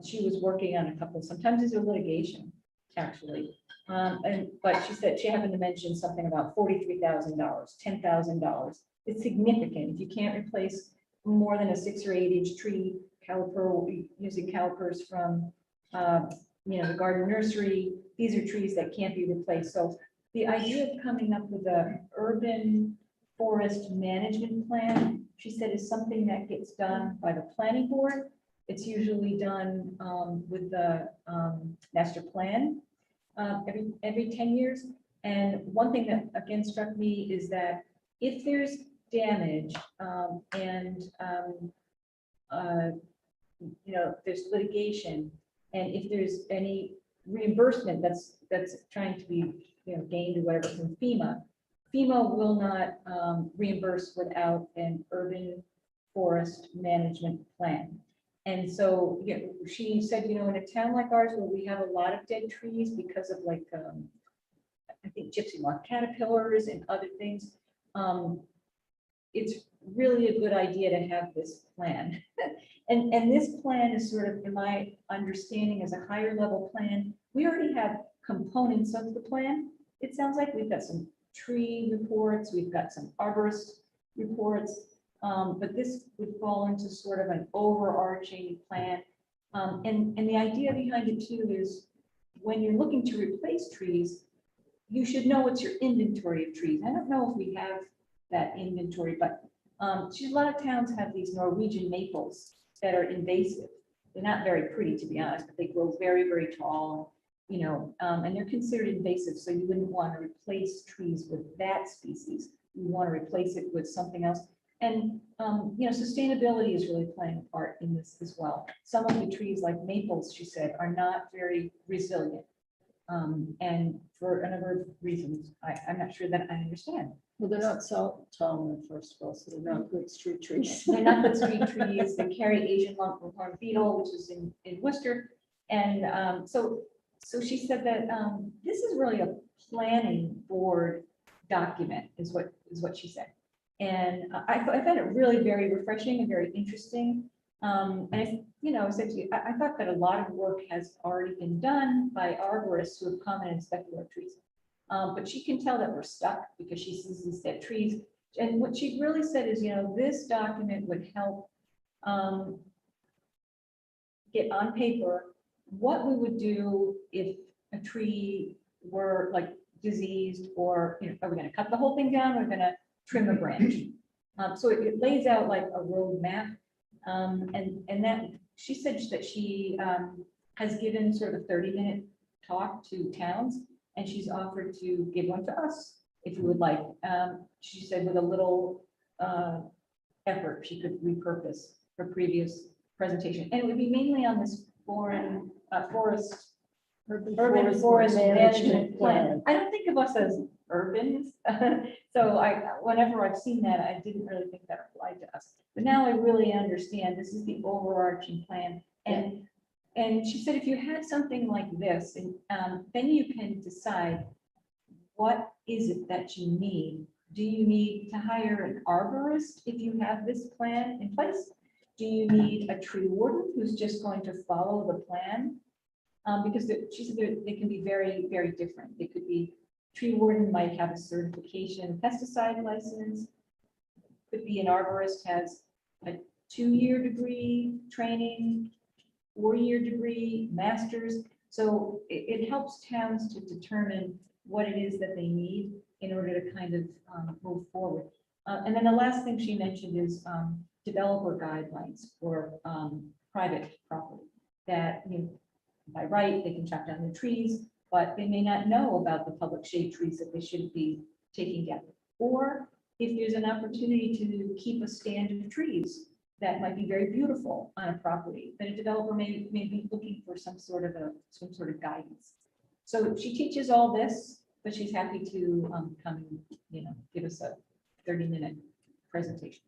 she was working on a couple, sometimes it's a litigation, actually. But she said she happened to mention something about $43,000, $10,000. It's significant. If you can't replace more than a 6 or 8 inch tree, caliper will be using calipers from the garden nursery. These are trees that can't be replaced. So the idea of coming up with a urban forest management plan, she said, is something that gets done by the planning board. It's usually done with the master plan every 10 years. And one thing that again struck me is that if there's damage and there's litigation, and if there's any reimbursement that's trying to be gained or whatever from FEMA will not reimburse without an urban forest management plan. And so she said, in a town like ours where we have a lot of dead trees because of like I think gypsy moth caterpillars and other things, it's really a good idea to have this plan. And this plan is sort of, in my understanding, as a higher level plan. We already have components of the plan. It sounds like we've got some tree reports, we've got some arborist reports, but this would fall into sort of an overarching plan. And the idea behind it too is when you're looking to replace trees, you should know what's your inventory of trees. I don't know if we have that inventory, but a lot of towns have these Norwegian maples that are invasive. They're not very pretty, to be honest, but they grow very, very tall, you know, and they're considered invasive. So you wouldn't want to replace trees with that species. You want to replace it with something else. And, you know, sustainability is really playing a part in this as well. Some of the trees like maples, she said, are not very resilient. And for a number of reasons, I'm not sure that I understand. Well, they're not salt tolerant, first of all, so they're not good street trees. They're not good street trees. They carry Asian longhorn beetle, which is in Worcester. And so she said that this is really a planning board document, is what she said. And I found it really very refreshing and very interesting. And you know, essentially, I thought that a lot of work has already been done by arborists who have come and inspected our trees. But she can tell that we're stuck because she sees these dead trees. And what she really said is, you know, this document would help get on paper what we would do if a tree were like diseased, or, you know, are we going to cut the whole thing down? We're going to trim a branch. So it lays out like a roadmap. And that she said that she has given sort of a 30-minute talk to towns, and she's offered to give one to us if you would like. She said with a little effort, she could repurpose her previous presentation. And it would be mainly on this urban forest management plan. I don't think of us as urbans. So whenever I've seen that, I didn't really think that applied to us. But now I really understand this is the overarching plan. And she said, if you had something like this, and then you can decide what is it that you need. Do you need to hire an arborist if you have this plan in place? Do you need a tree warden who's just going to follow the plan? Because she said they can be very, very different. They could be, tree warden might have a certification pesticide license. Could be an arborist has a 2-year degree training, 4-year degree, master's. So it helps towns to determine what it is that they need in order to kind of move forward. And then the last thing she mentioned is developer guidelines for private property, that, you know, by right, they can chop down the trees, but they may not know about the public shade trees that they should be taking down. Or if there's an opportunity to keep a stand of trees that might be very beautiful on a property, then a developer may be looking for some sort of guidance. So she teaches all this, but she's happy to come and, you know, give us a 30-minute presentation.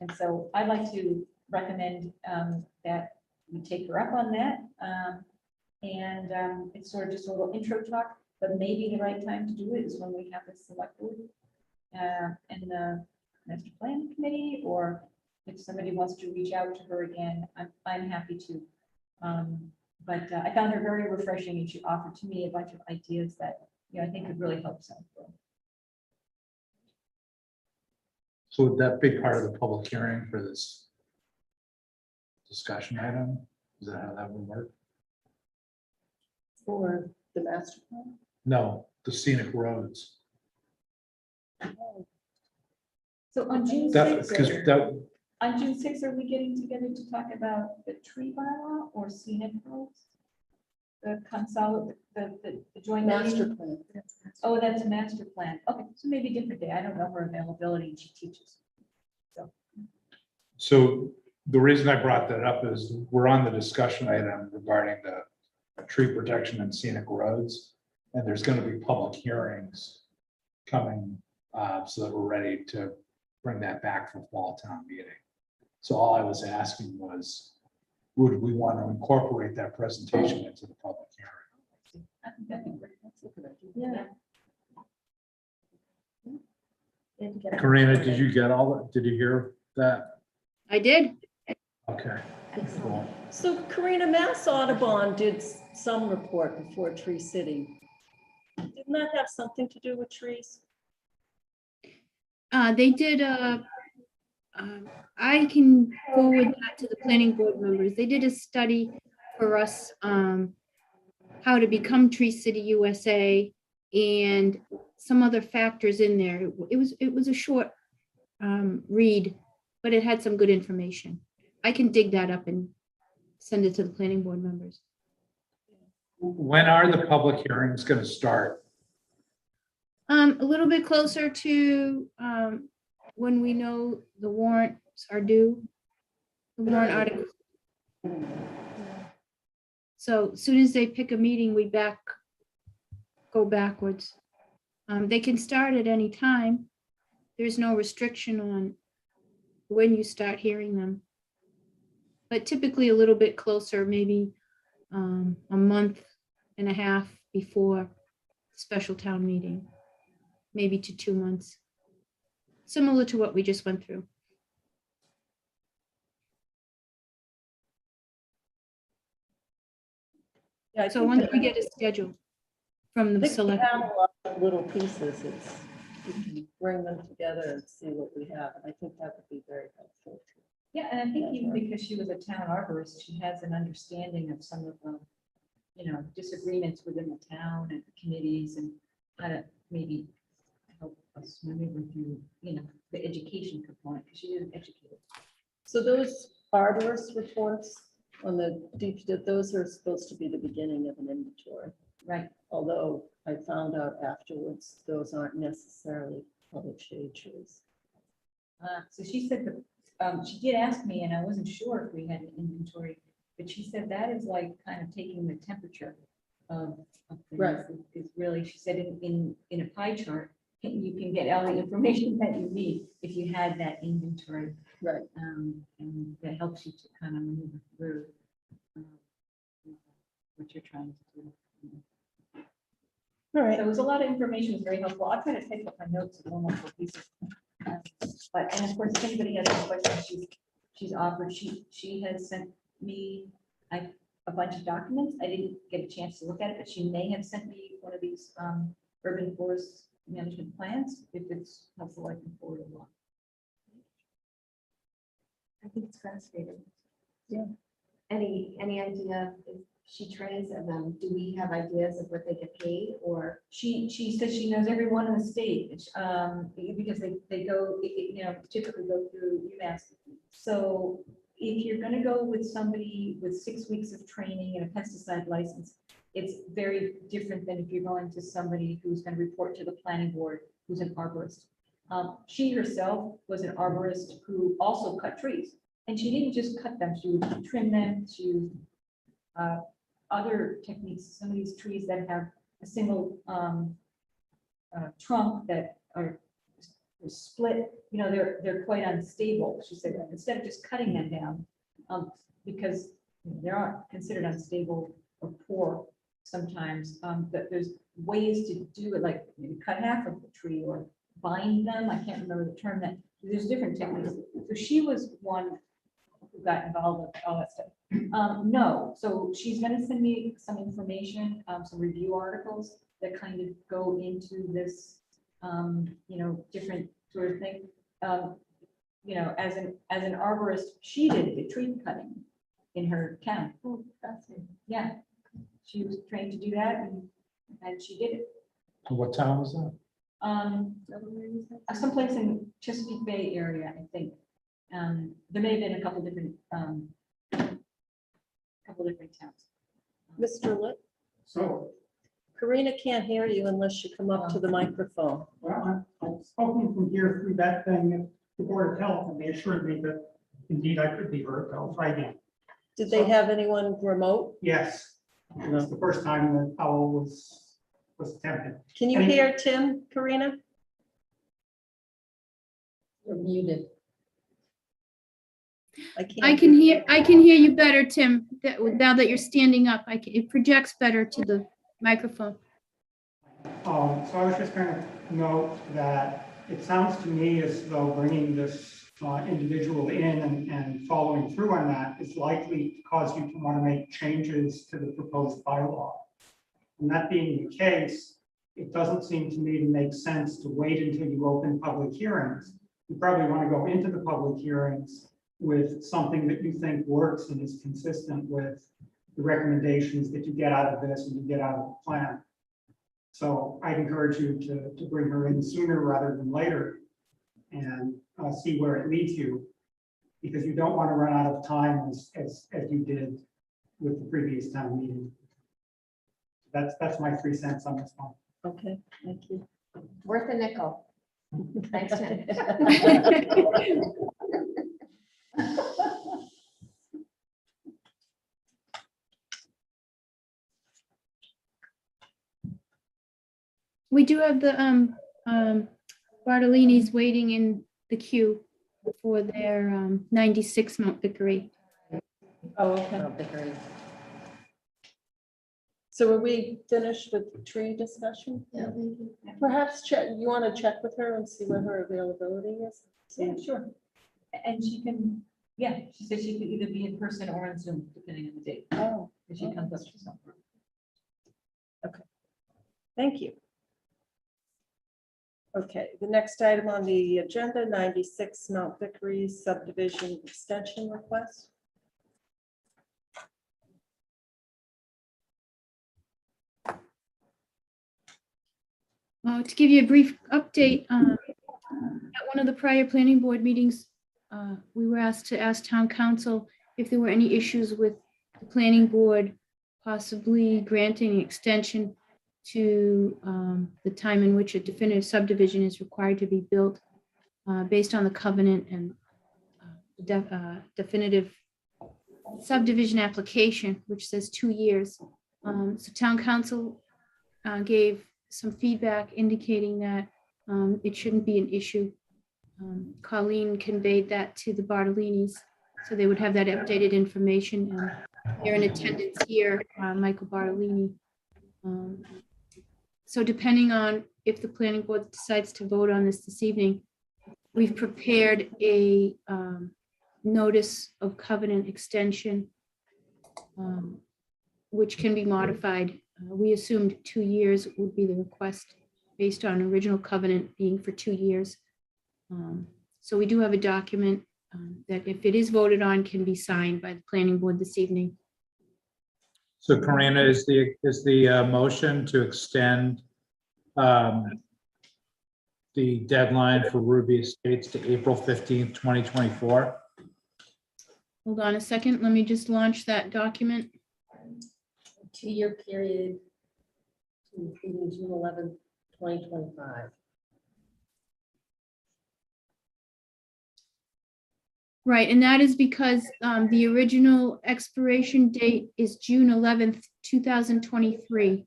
And so I'd like to recommend that we take her up on that. It's sort of just a little intro talk, but maybe the right time to do it is when we have the select board and the master plan committee, or if somebody wants to reach out to her again, I'm happy to. But I found her very refreshing, and she offered to me a bunch of ideas that, you know, I think could really help some. So would that be part of the public hearing for this discussion item? Is that how that would work? For the master plan? No, the scenic roads. So on June That, 6th, because that, on June 6th, are we getting together to talk about the tree bylaw or scenic roads? The joint Master meeting? plan. Oh, that's a master plan. Okay, so maybe a different day. I don't know her availability, and she teaches. so the reason I brought that up is we're on the discussion item regarding the tree protection and scenic roads. And there's going to be public hearings coming so that we're ready to bring that back for fall town meeting. So all I was asking was, would we want to incorporate that presentation into the public hearing? I think that'd be great. That's a good Yeah. idea. Karina, did you get all that? Did you hear that? I did. Okay. Cool. So Karina, Mass Audubon did some report before Tree City. Didn't that have something to do with trees? They did a I can forward that to the planning board members. They did a study for us, how to become Tree City USA and some other factors in there. It was a short read, but it had some good information. I can dig that up and send it to the planning board members. When are the public hearings going to start? A little bit closer to when we know the warrants are due, the warrant articles. So as soon as they pick a meeting, we go backwards. They can start at any time. There's no restriction on when you start hearing them. But typically a little bit closer, maybe a month and a half before special town meeting, maybe to 2 months. Similar to what we just went through. Yeah, I So think once that- we get a schedule from I the think we select, have a lot of little pieces. We can bring them together and see what we have. And I think that would be very helpful. Yeah, and I think even because she was a town arborist, she has an understanding of some of the, disagreements within the town and committees and how to maybe help us maneuver through, the education component, because she is educated. So those arborist reports on the deep, those are supposed to be the beginning of an inventory. Right. Although I found out afterwards, those aren't necessarily public shade trees. So she said that, she did ask me, and I wasn't sure if we had an inventory, but she said that is like kind of taking the temperature of things. Right. Is really, she said in a pie chart, you can get all the information that you need if you had that inventory. Right. And that helps you to kind of move through what you're trying to do. All right. So it was a lot of information, it was very helpful. I'll try to take up my notes of one more piece. But, and of course, if anybody has any questions, she's offered, she has sent me a bunch of documents. I didn't get a chance to look at it, but she may have sent me one of these urban forest management plans. If it's helpful, I can forward it along. I think it's fascinating. Yeah. Any idea if she trains and then do we have ideas of what they get paid or? She says she knows everyone in the state, because they go, typically go through UMass. So if you're gonna go with somebody with 6 weeks of training and a pesticide license, it's very different than if you're going to somebody who's gonna report to the planning board, who's an arborist. She herself was an arborist who also cut trees, and she didn't just cut them, she would trim them, she used other techniques, some of these trees that have a single trunk that are split, they're quite unstable. She said, instead of just cutting them down, because they aren't considered unstable or poor sometimes, that there's ways to do it, like maybe cut half of the tree or bind them. I can't remember the term, that there's different techniques. So she was one who got involved with all that stuff. No, so she's gonna send me some information, some review articles that kind of go into this, different sort of thing. As an arborist, she did the tree cutting in her town. Oh, fascinating. Yeah, she was trained to do that, and she did it. What town was that? Someplace in Chesapeake Bay area, I think. There may have been a couple different towns. Mr. Litt, So, Karina can't hear you unless you come up to the microphone. well, I've spoken from here through that thing at the Board of Health, and they assured me that indeed I could be heard. I'll try again. Did they have anyone remote? Yes, it was the first time that Powell was attempted. Can you hear Tim, Karina? You're muted. I can hear you better, Tim, now that you're standing up. It projects better to the microphone. So I was just going to note that it sounds to me as though bringing this individual in and following through on that is likely to cause you to want to make changes to the proposed bylaw. And that being the case, it doesn't seem to me to make sense to wait until you open public hearings you probably want to go into the public hearings with something that you think works and is consistent with the recommendations that you get out of this and you get out of the plan. So I'd encourage you to bring her in sooner rather than later and see where it leads you, because you don't want to run out of time as you did with the previous town meeting. That's my 3 cents on this one. Okay, thank you. Worth a nickel. Thanks, Jen. We do have the Bartolini's waiting in the queue for their 96 Mount Vickery. Oh, okay. So are we finished with the tree discussion? Yeah. Perhaps check, you want to check with her and see what her availability is? Yeah, sure. And she can, yeah, she said she could either be in person or on Zoom, depending on the date. Oh, If she comes up to something. thank you. Okay, the next item on the agenda, 96 Mount Vickery subdivision extension request. To give you a brief update, at one of the prior planning board meetings, we were asked to ask town council if there were any issues with the planning board possibly granting an extension to the time in which a definitive subdivision is required to be built based on the covenant and definitive subdivision application, which says 2 years. So town council gave some feedback indicating that it shouldn't be an issue. Colleen conveyed that to the Bartolinis, so they would have that updated information. And they're in attendance here, Michael Bartolini. So depending on if the planning board decides to vote on this evening, we've prepared a notice of covenant extension, which can be modified. We assumed 2 years would be the request based on original covenant being for 2 years. So we do have a document that if it is voted on, can be signed by the planning board this evening. So Karina, is the motion to extend the deadline for Ruby Estates to April 15th, 2024? Hold on a second. Let me just launch that document. 2-year period, including June 11th, 2025. Right, and that is because the original expiration date is June 11th, 2023.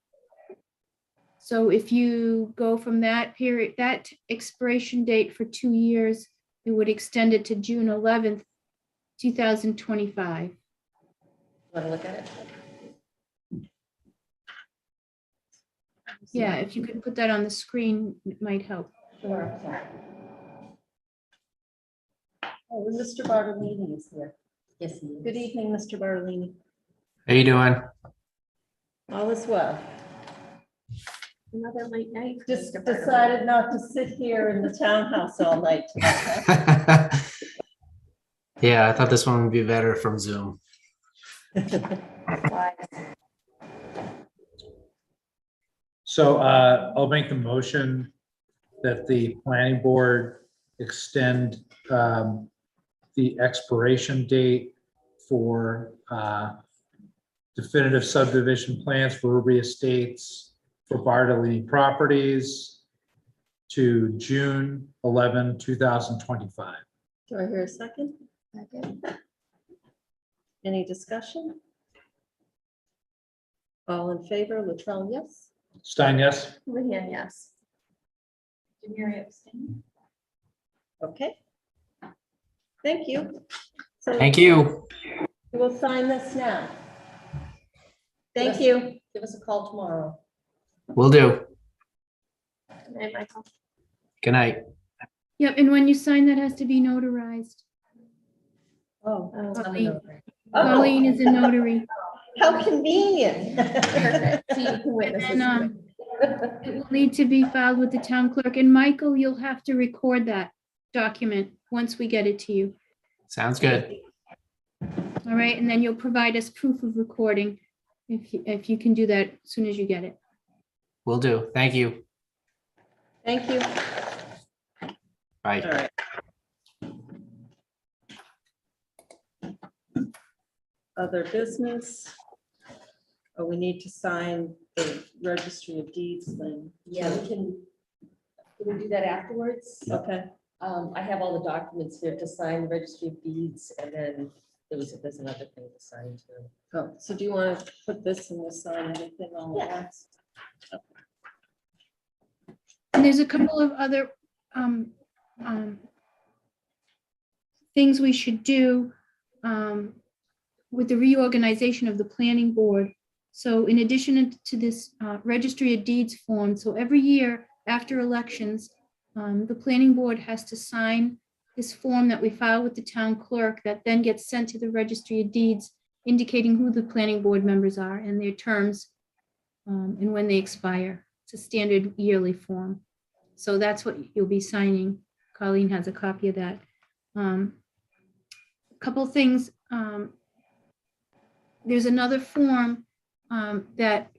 So if you go from that period, that expiration date for 2 years, it would extend it to June 11th, 2025. Want to look at it? Yeah, if you could put that on the screen, it might help. Sure. Oh, and Mr. Bartolini is here. Yes, he is. Good evening, Mr. Bartolini. How you doing? All is well. Another late night. Just Mr. Bartolini. decided not to sit here in the townhouse all night tonight. Yeah, I thought this one would be better from Zoom. Why? So I'll make the motion that the planning board extend the expiration date for definitive subdivision plans for Ruby Estates for Bartolini Properties to June 11, 2025. Do I hear a second? Second. Any discussion? All in favor, Latrell, yes? Stein, yes? Leanne, yes. Demiria abstain. Okay. Thank you. So Thank you. we'll sign this now. Thank you. Give us a call tomorrow. Will do. Good night, Michael. Good night. Yep, and when you sign, that has to be notarized. Oh. Colleen. Oh, Colleen is a notary. how convenient. Perfect. So you can witness this. And it will need to be filed with the town clerk. And Michael, you'll have to record that document once we get it to you. Sounds good. All right, and then you'll provide us proof of recording if you can do that as soon as you get it. Will do. Thank you. Thank you. Bye. All right. Other business? Oh, we need to sign the registry of deeds thing. Yeah, can we do that afterwards? Okay, I have all the documents here to sign, the registry of deeds, and then there's another thing to sign too. oh, so do you want to put this and we'll sign anything all at once? And there's a couple of other things we should do with the reorganization of the planning board. So in addition to this registry of deeds form, so every year after elections, the planning board has to sign this form that we file with the town clerk that then gets sent to the registry of deeds, indicating who the planning board members are and their terms and when they expire. It's a standard yearly form. So that's what you'll be signing. Colleen has a copy of that. A couple things. There's another form that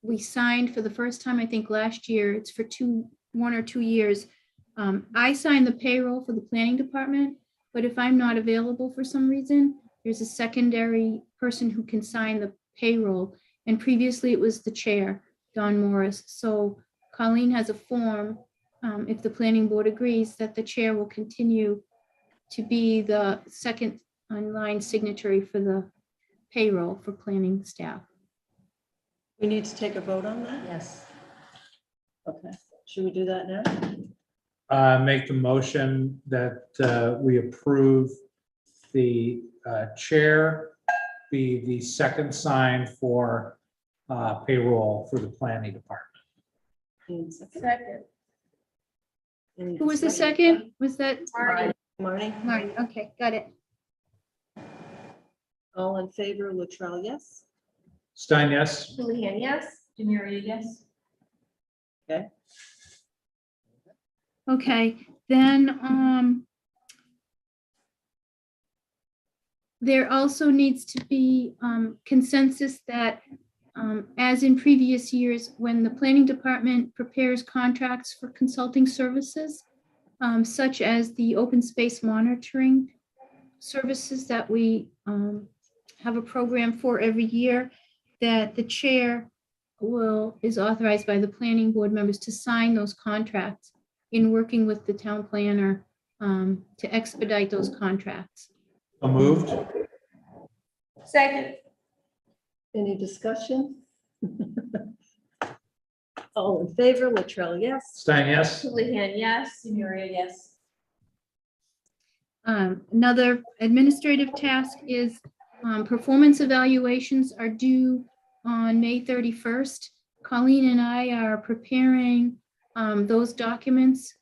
we signed for the first time, I think last year. It's for 1 or 2 years. I sign the payroll for the planning department, but if I'm not available for some reason, there's a secondary person who can sign the payroll. And previously it was the chair, Don Morris. So Colleen has a form, if the planning board agrees, that the chair will continue to be the second online signatory for the payroll for planning staff. We need to take a vote on that? Yes. Okay, should we do that now? Make the motion that we approve the chair be the second sign for payroll for the planning department. Second. Who was the second? Was that Marty? Marty? Okay, got it. All in favor, Latrell, yes? Stein, yes? Houlihan, yes. Demiria, yes. Okay. Okay, then there also needs to be consensus that as in previous years, when the planning department prepares contracts for consulting services, such as the open space monitoring services that we have a program for every year, that the chair is authorized by the planning board members to sign those contracts in working with the town planner to expedite those contracts. So moved. Second. Any discussion? All in favor, Latrell, yes? Stein, yes? Houlihan, yes. Demiria, yes. Another administrative task is performance evaluations are due on May 31st. Colleen and I are preparing those documents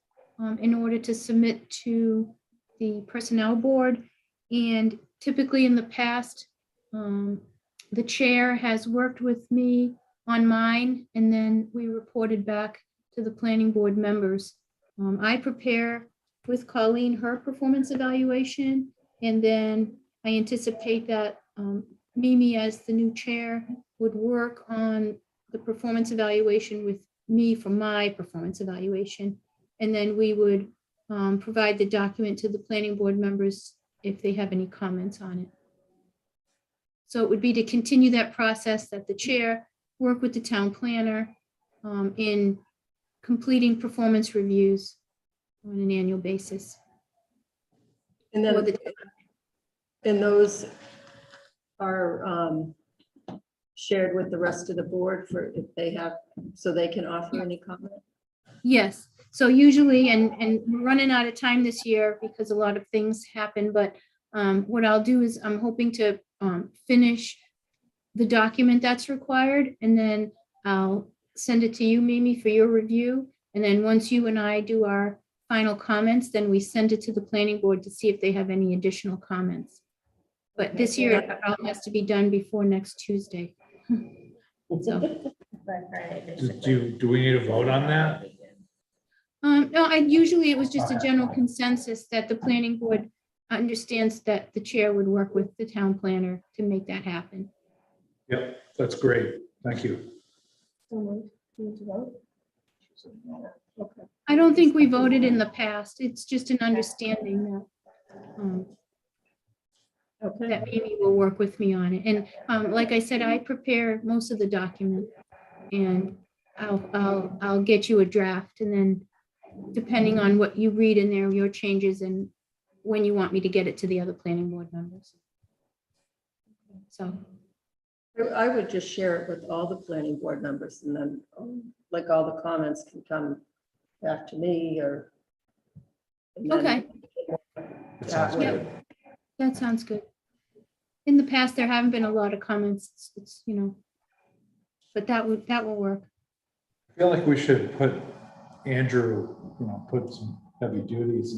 in order to submit to the personnel board. And typically in the past, the chair has worked with me on mine, and then we reported back to the planning board members. I prepare with Colleen her performance evaluation, and then I anticipate that Mimi, as the new chair, would work on the performance evaluation with me for my performance evaluation. And then we would provide the document to the planning board members if they have any comments on it. So it would be to continue that process, that the chair work with the town planner in completing performance reviews on an annual basis. And then, and those are shared with the rest of the board for if they have, so they can offer any comment? Yes, so usually, and we're running out of time this year because a lot of things happen, but what I'll do is I'm hoping to finish the document that's required, and then I'll send it to you, Mimi, for your review. And then once you and I do our final comments, then we send it to the planning board to see if they have any additional comments. But this year, it all has to be done before next Tuesday. So, Do we need a vote on that? No, usually it was just a general consensus that the planning board understands that the chair would work with the town planner to make that happen. Yep, that's great. Thank you. I don't think we voted in the past. It's just an understanding that Mimi will work with me on it. And like I said, I prepare most of the document, and I'll get you a draft, and then depending on what you read in there, your changes and when you want me to get it to the other planning board members. So, I would just share it with all the planning board members, and then like all the comments can come back to me or. and then- okay, That sounds Yeah. good. that sounds good. In the past, there haven't been a lot of comments, it's, but that will work. I feel like we should put Andrew, put some heavy duties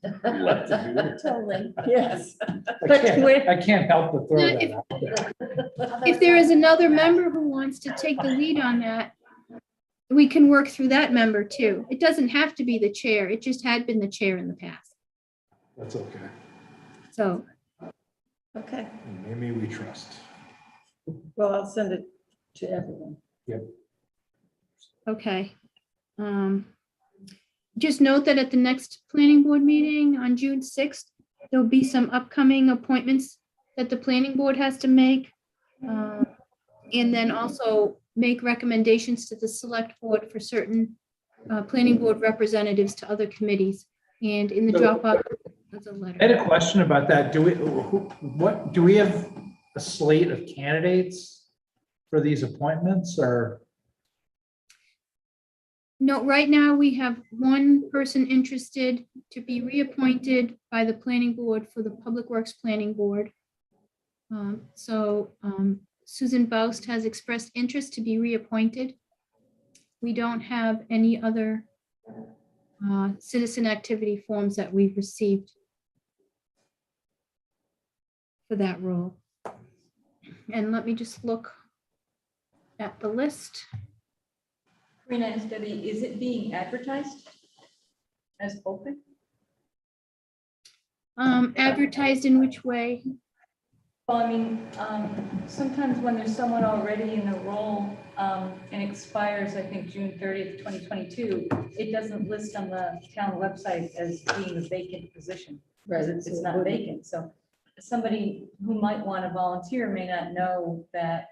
and. Let to do it. Totally. Yes. I can't help but throw that out there. If there is another member who wants to take the lead on that, we can work through that member too. It doesn't have to be the chair. It just had been the chair in the past. That's okay. So, Okay, Maybe we trust. well, I'll send it to everyone. okay. Just note that at the next planning board meeting on June 6th, there'll be some upcoming appointments that the planning board has to make. And then also make recommendations to the select board for certain planning board representatives to other committees. And in the Dropbox, there's a I letter. had a question about that. Do we have a slate of candidates for these appointments, or? No, right now we have one person interested to be reappointed by the planning board for the Public Works Planning Board. Susan Baust has expressed interest to be reappointed. We don't have any other citizen activity forms that we've received for that role. And let me just look at the list. Karina and Debbie, is it being advertised as open? Advertised in which way? Well, I mean, sometimes when there's someone already in the role and expires, I think, June 30th, 2022, it doesn't list on the town website as being a vacant position. Right. It's not vacant. So somebody who might want to volunteer may not know that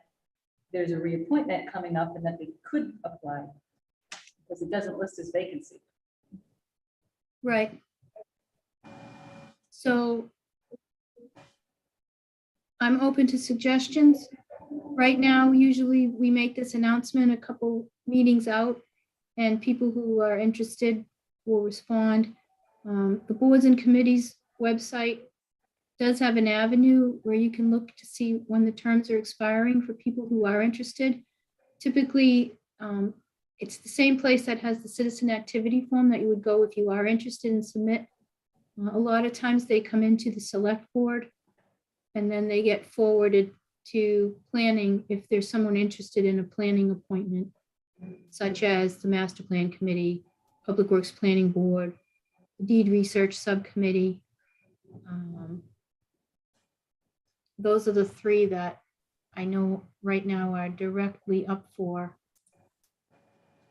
there's a reappointment coming up and that they could apply because it doesn't list as vacancy. Right. So I'm open to suggestions. Right now, usually we make this announcement a couple meetings out and people who are interested will respond. The boards and committees website does have an avenue where you can look to see when the terms are expiring for people who are interested. Typically, it's the same place that has the citizen activity form that you would go if you are interested and submit. A lot of times they come into the select board and then they get forwarded to planning if there's someone interested in a planning appointment, such as the master plan committee, Public Works Planning Board, the deed research subcommittee. Those are the three that I know right now are directly up for.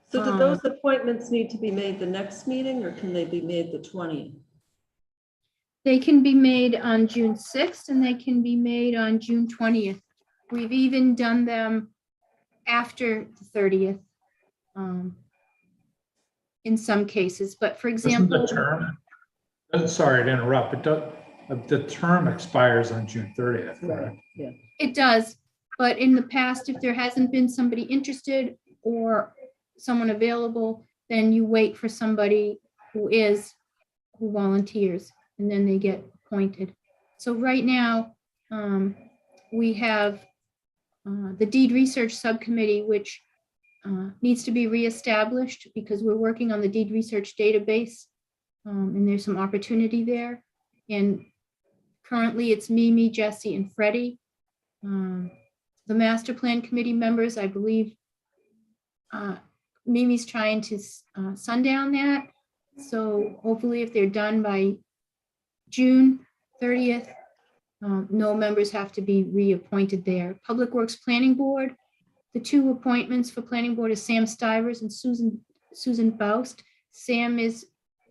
So do those appointments need to be made the next meeting, or can they be made the 20th? They can be made on June 6th and they can be made on June 20th. We've even done them after the 30th in some cases, but for Isn't example, the term, sorry to interrupt, but the term expires on June 30th, correct? Yeah. it does. But in the past, if there hasn't been somebody interested or someone available, then you wait for somebody who volunteers, and then they get appointed. So right now, we have the deed research subcommittee, which needs to be reestablished because we're working on the deed research database, and there's some opportunity there. And currently it's Mimi, Jesse, and Freddie. The master plan committee members, I believe Mimi's trying to sundown that. So hopefully if they're done by June 30th, no members have to be reappointed there. Public Works Planning Board, the two appointments for Planning Board is Sam Stivers and Susan Baust. Sam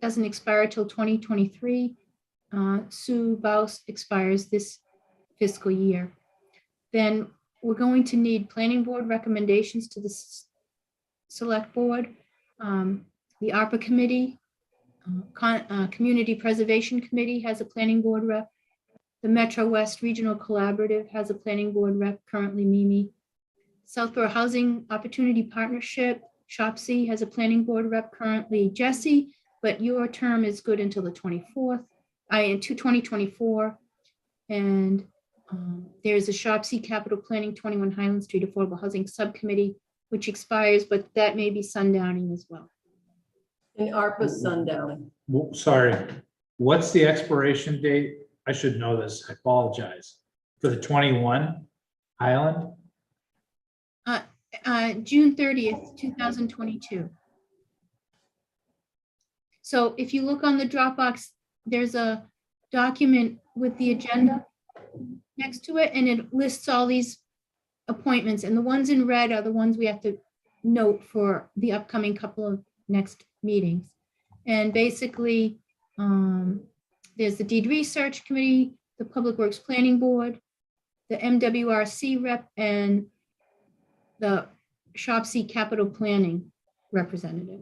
doesn't expire till 2023. Sue Baust expires this fiscal year. Then we're going to need Planning Board recommendations to the Select Board, the ARPA Committee, Community Preservation Committee has a Planning Board rep. The Metro West Regional Collaborative has a Planning Board rep, currently Mimi. Southborough Housing Opportunity Partnership, SHOPC, has a Planning Board rep, currently Jesse, but your term is good until the 24th, into 2024. And there's a SHOPC Capital Planning 21 Highland Street Affordable Housing Subcommittee, which expires, but that may be sundowning as well. And ARPA sundown. Sorry, what's the expiration date? I should know this, I apologize. For the 21 Highland? June 30th, 2022. So if you look on the Dropbox, there's a document with the agenda next to it, and it lists all these appointments, and the ones in red are the ones we have to note for the upcoming couple of next meetings. And basically, there's the Deed Research Committee, the Public Works Planning Board, the MWRC rep, and the SHOPC Capital Planning representative.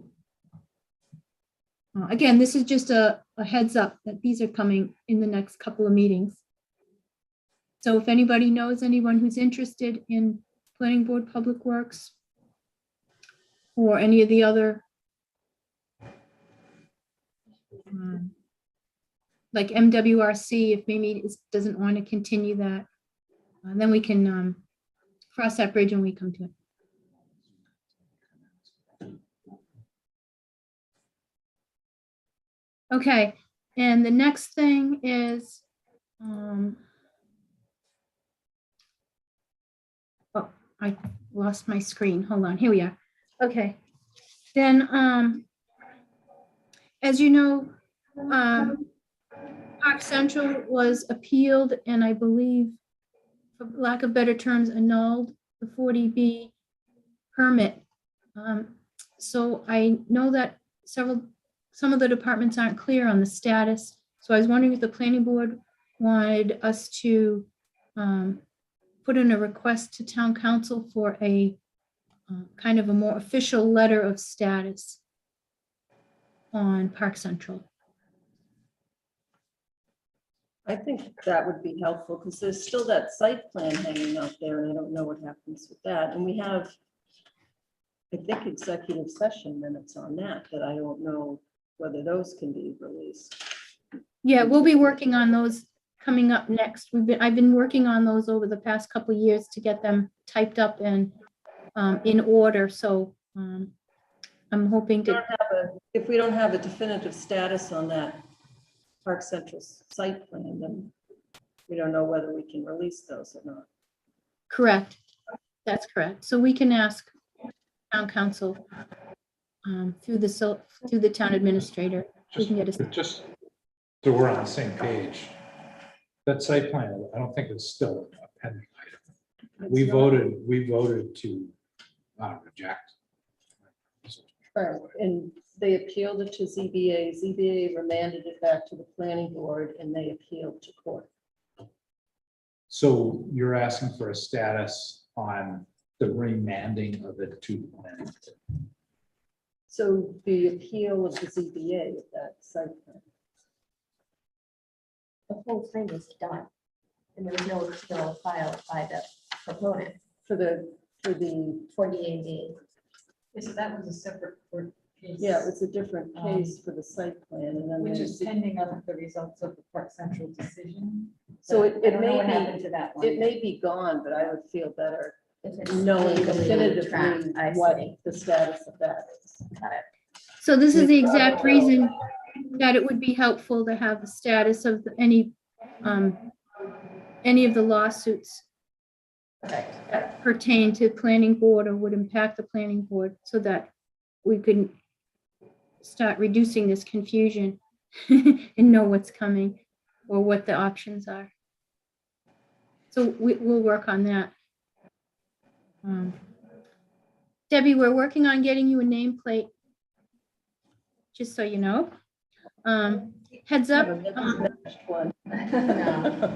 Again, this is just a heads up that these are coming in the next couple of meetings. So if anybody knows anyone who's interested in Planning Board, Public Works, or any of the other, like MWRC, if Mimi doesn't want to continue that, then we can cross that bridge when we come to it. Okay, and the next thing is, oh, I lost my screen. Hold on, here we are. Okay, then, as you know, Park Central was appealed, and I believe, for lack of better terms, annulled the 40B permit. So I know that some of the departments aren't clear on the status. So I was wondering if the planning board wanted us to put in a request to town council for a kind of a more official letter of status on Park Central. I think that would be helpful because there's still that site plan hanging out there and I don't know what happens with that. And we have, I think, executive session minutes on that I don't know whether those can be released. Yeah, we'll be working on those coming up next. I've been working on those over the past couple of years to get them typed up and in order. So I'm hoping to. If we don't have a definitive status on that Park Central site plan, then we don't know whether we can release those or not. Correct. That's correct. So we can ask town council through the town administrator. We can get a. Just so we're on the same page. That site plan, I don't think it's still a pending item. We voted to reject. Right, and they appealed it to ZBA. ZBA remanded it back to the planning board and they appealed to court. So you're asking for a status on the remanding of it to the planning board. So the appeal of the ZBA of that site plan. The whole thing was done. And there was no appeal filed by the proponent For the 48B. So that was a separate court case. Yeah, it was a different case for the site plan and then. Which is pending on the results of the Park Central decision. So I it don't know may what be- happened to that one. It may be gone, but I would feel better If it's knowing legally definitively tracked, I what see. the status of that is. Got it. So this is the exact reason that it would be helpful to have the status of any of the lawsuits that pertain to planning board or would impact the planning board so that we can start reducing this confusion and know what's coming or what the options are. So we'll work on that. Debbie, we're working on getting you a nameplate, just so you know. Heads up, One. the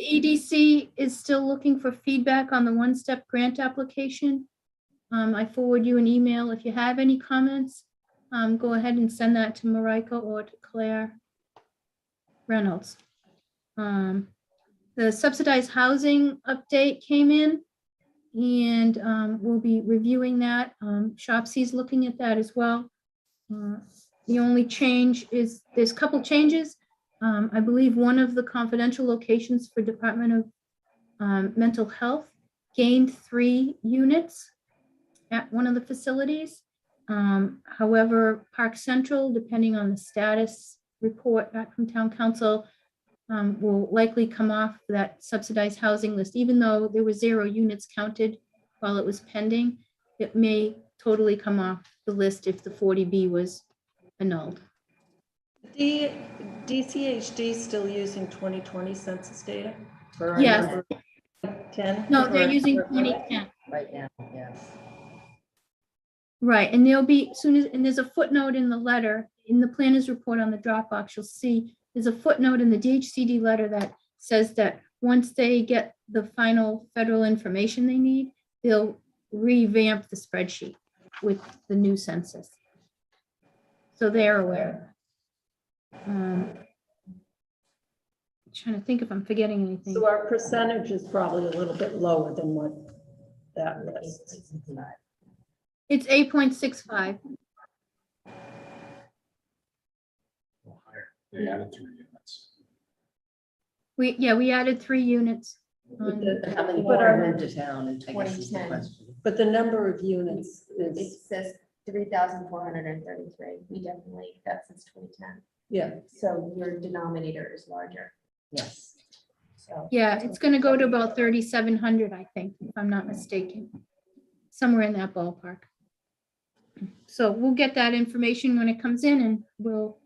EDC is still looking for feedback on the one-step grant application. I forward you an email. If you have any comments, go ahead and send that to Marika or to Claire Reynolds. The subsidized housing update came in, and we'll be reviewing that. Shopsy's looking at that as well. The only change is, there's a couple changes. I believe one of the confidential locations for Department of Mental Health gained 3 units at one of the facilities. However, Park Central, depending on the status report back from Town Council, will likely come off that subsidized housing list, even though there were 0 units counted while it was pending. It may totally come off the list if the 40B was annulled. DCHD still using 2020 census data? for our Yes. number 10? No, they're Or- using 2010. Right now, yes. Right, and there'll be, soon as, and there's a footnote in the letter, in the planner's report on the Dropbox, you'll see, there's a footnote in the DHCD letter that says that once they get the final federal information they need, they'll revamp the spreadsheet with the new census. So they're aware. Trying to think if I'm forgetting anything. So our percentage is probably a little bit lower than what that list. It's 8.65. They added 3 units. We added 3 units. But How many But our- more into town, and I guess is the 2010. question. But the number of units It is, says 3,433. We definitely, that's since 2010. yeah, So your denominator is larger. Yes. So. Yeah, it's gonna go to about 3,700, I think, if I'm not mistaken. Somewhere in that ballpark. So we'll get that information when it comes in and we'll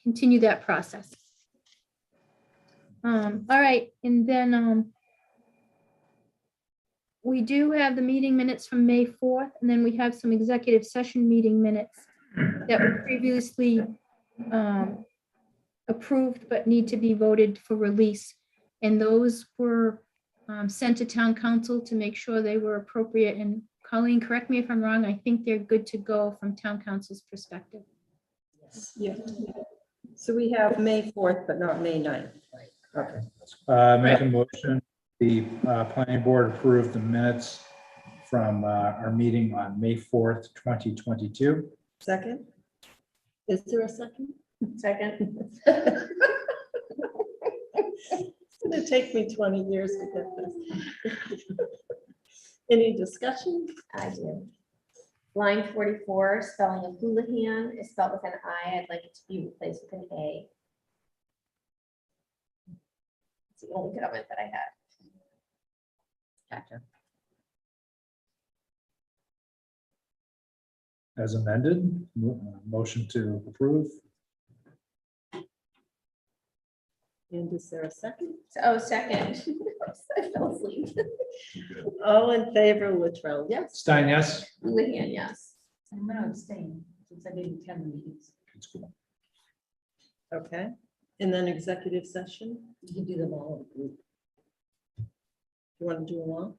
continue that process. All right, and then we do have the meeting minutes from May 4th, and then we have some executive session meeting minutes that were previously approved but need to be voted for release. And those were sent to town council to make sure they were appropriate. And Colleen, correct me if I'm wrong, I think they're good to go from town council's perspective. yeah. So we have May 4th, but not May 9th. Okay. Make a motion, the planning board approved the minutes from our meeting on May 4th, 2022. Second? Is there a second? Second. It's gonna take me 20 years to get this. Any discussion? I do. Line 44, spelling of Houlihan is spelled with an I. I'd like it to be replaced with an A. It's the only comment that I had. Gotcha. As amended, motion to approve. And is there a second? Oh, second. I fell asleep. All in favor, Latrell, yes? Stein, yes? Houlihan, yes. I'm going to abstain since I didn't attend the meetings. Okay, and then executive session, You can do them all in a group. you want to do them all?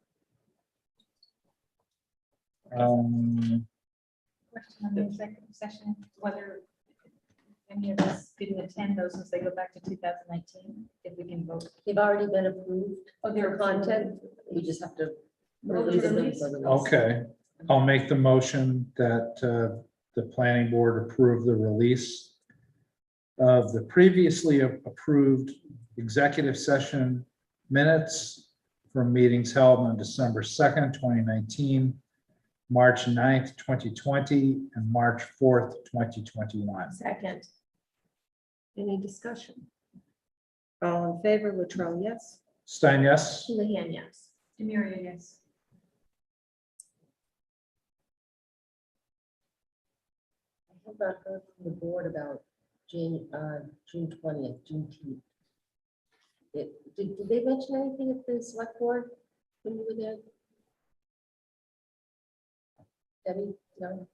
Question on the executive session, whether any of us didn't attend those since they go back to 2019, if we can vote. They've already been approved. Oh, they're Content, we just have to. Vote to release them release? for release. Okay, I'll make the motion that the planning board approve the release of the previously approved executive session minutes from meetings held on December 2nd, 2019, March 9th, 2020, and March 4th, 2021. Second. Any discussion? All in favor, Latrell, yes? Stein, yes? Houlihan, yes. Demiria, yes. I've not heard from the board about June 20th, Juneteenth. Did they mention anything at the select board when you were there? Debbie, no?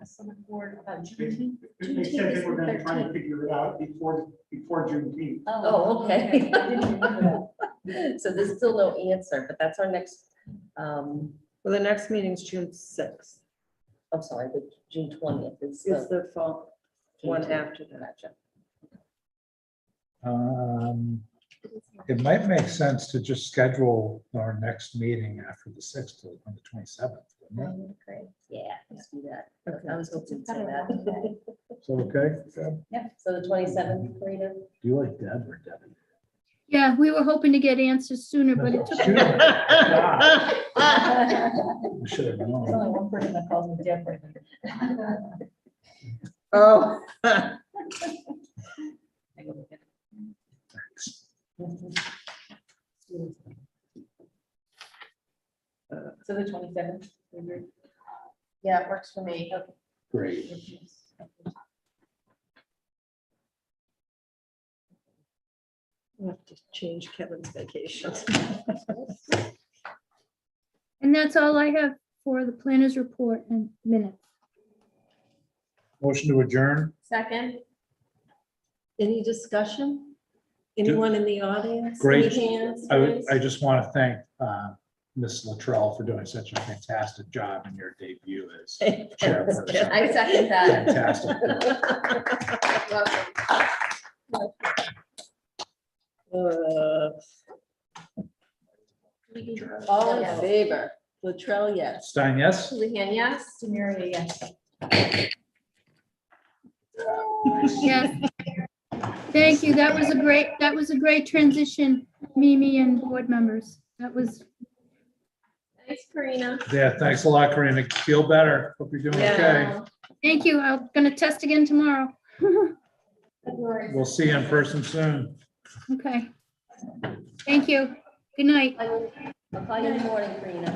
A select board about They Juneteenth. they said they were gonna try to figure it out before Juneteenth. Oh, okay. I didn't remember that. So there's still no answer, but that's our next, Well, the next meeting's June 6th. I'm sorry, but June 20th is It's the. the fall one Juneteenth. after that. Gotcha. It might make sense to just schedule our next meeting after the 6th on the 27th. wouldn't it? Great, yeah, let's do that. I was hoping to say Better that. one day. So, okay, Deb? So the 27th, Karina? Do you like Deb or Debbie? Yeah, we were hoping to get answers sooner, but it took. Shoot. We should have There's known. only one person that calls me different. Oh. So the 27th. Yeah, it works for me. Great. We'll have to change Kevin's vacation. And that's all I have for the planner's report and minutes. Motion to adjourn? Second, Any discussion? Anyone in the audience? Great. Any hands I raised? just want to thank Ms. Luttrell for doing such a fantastic job in your debut as chairperson. I second that. Fantastic. All in favor? Latrell, yes. Stein, yes? Houlihan, yes. Samaria, yes. Yes. Thank you. That was a great transition, Mimi and board members. That was, Thanks, Karina. Yeah, thanks a lot, Karina. Feel better. Hope you're doing okay. thank you. I'm gonna test again tomorrow. We'll see you in person soon. Okay. Thank you. Good night. I'll call you in the morning, Karina.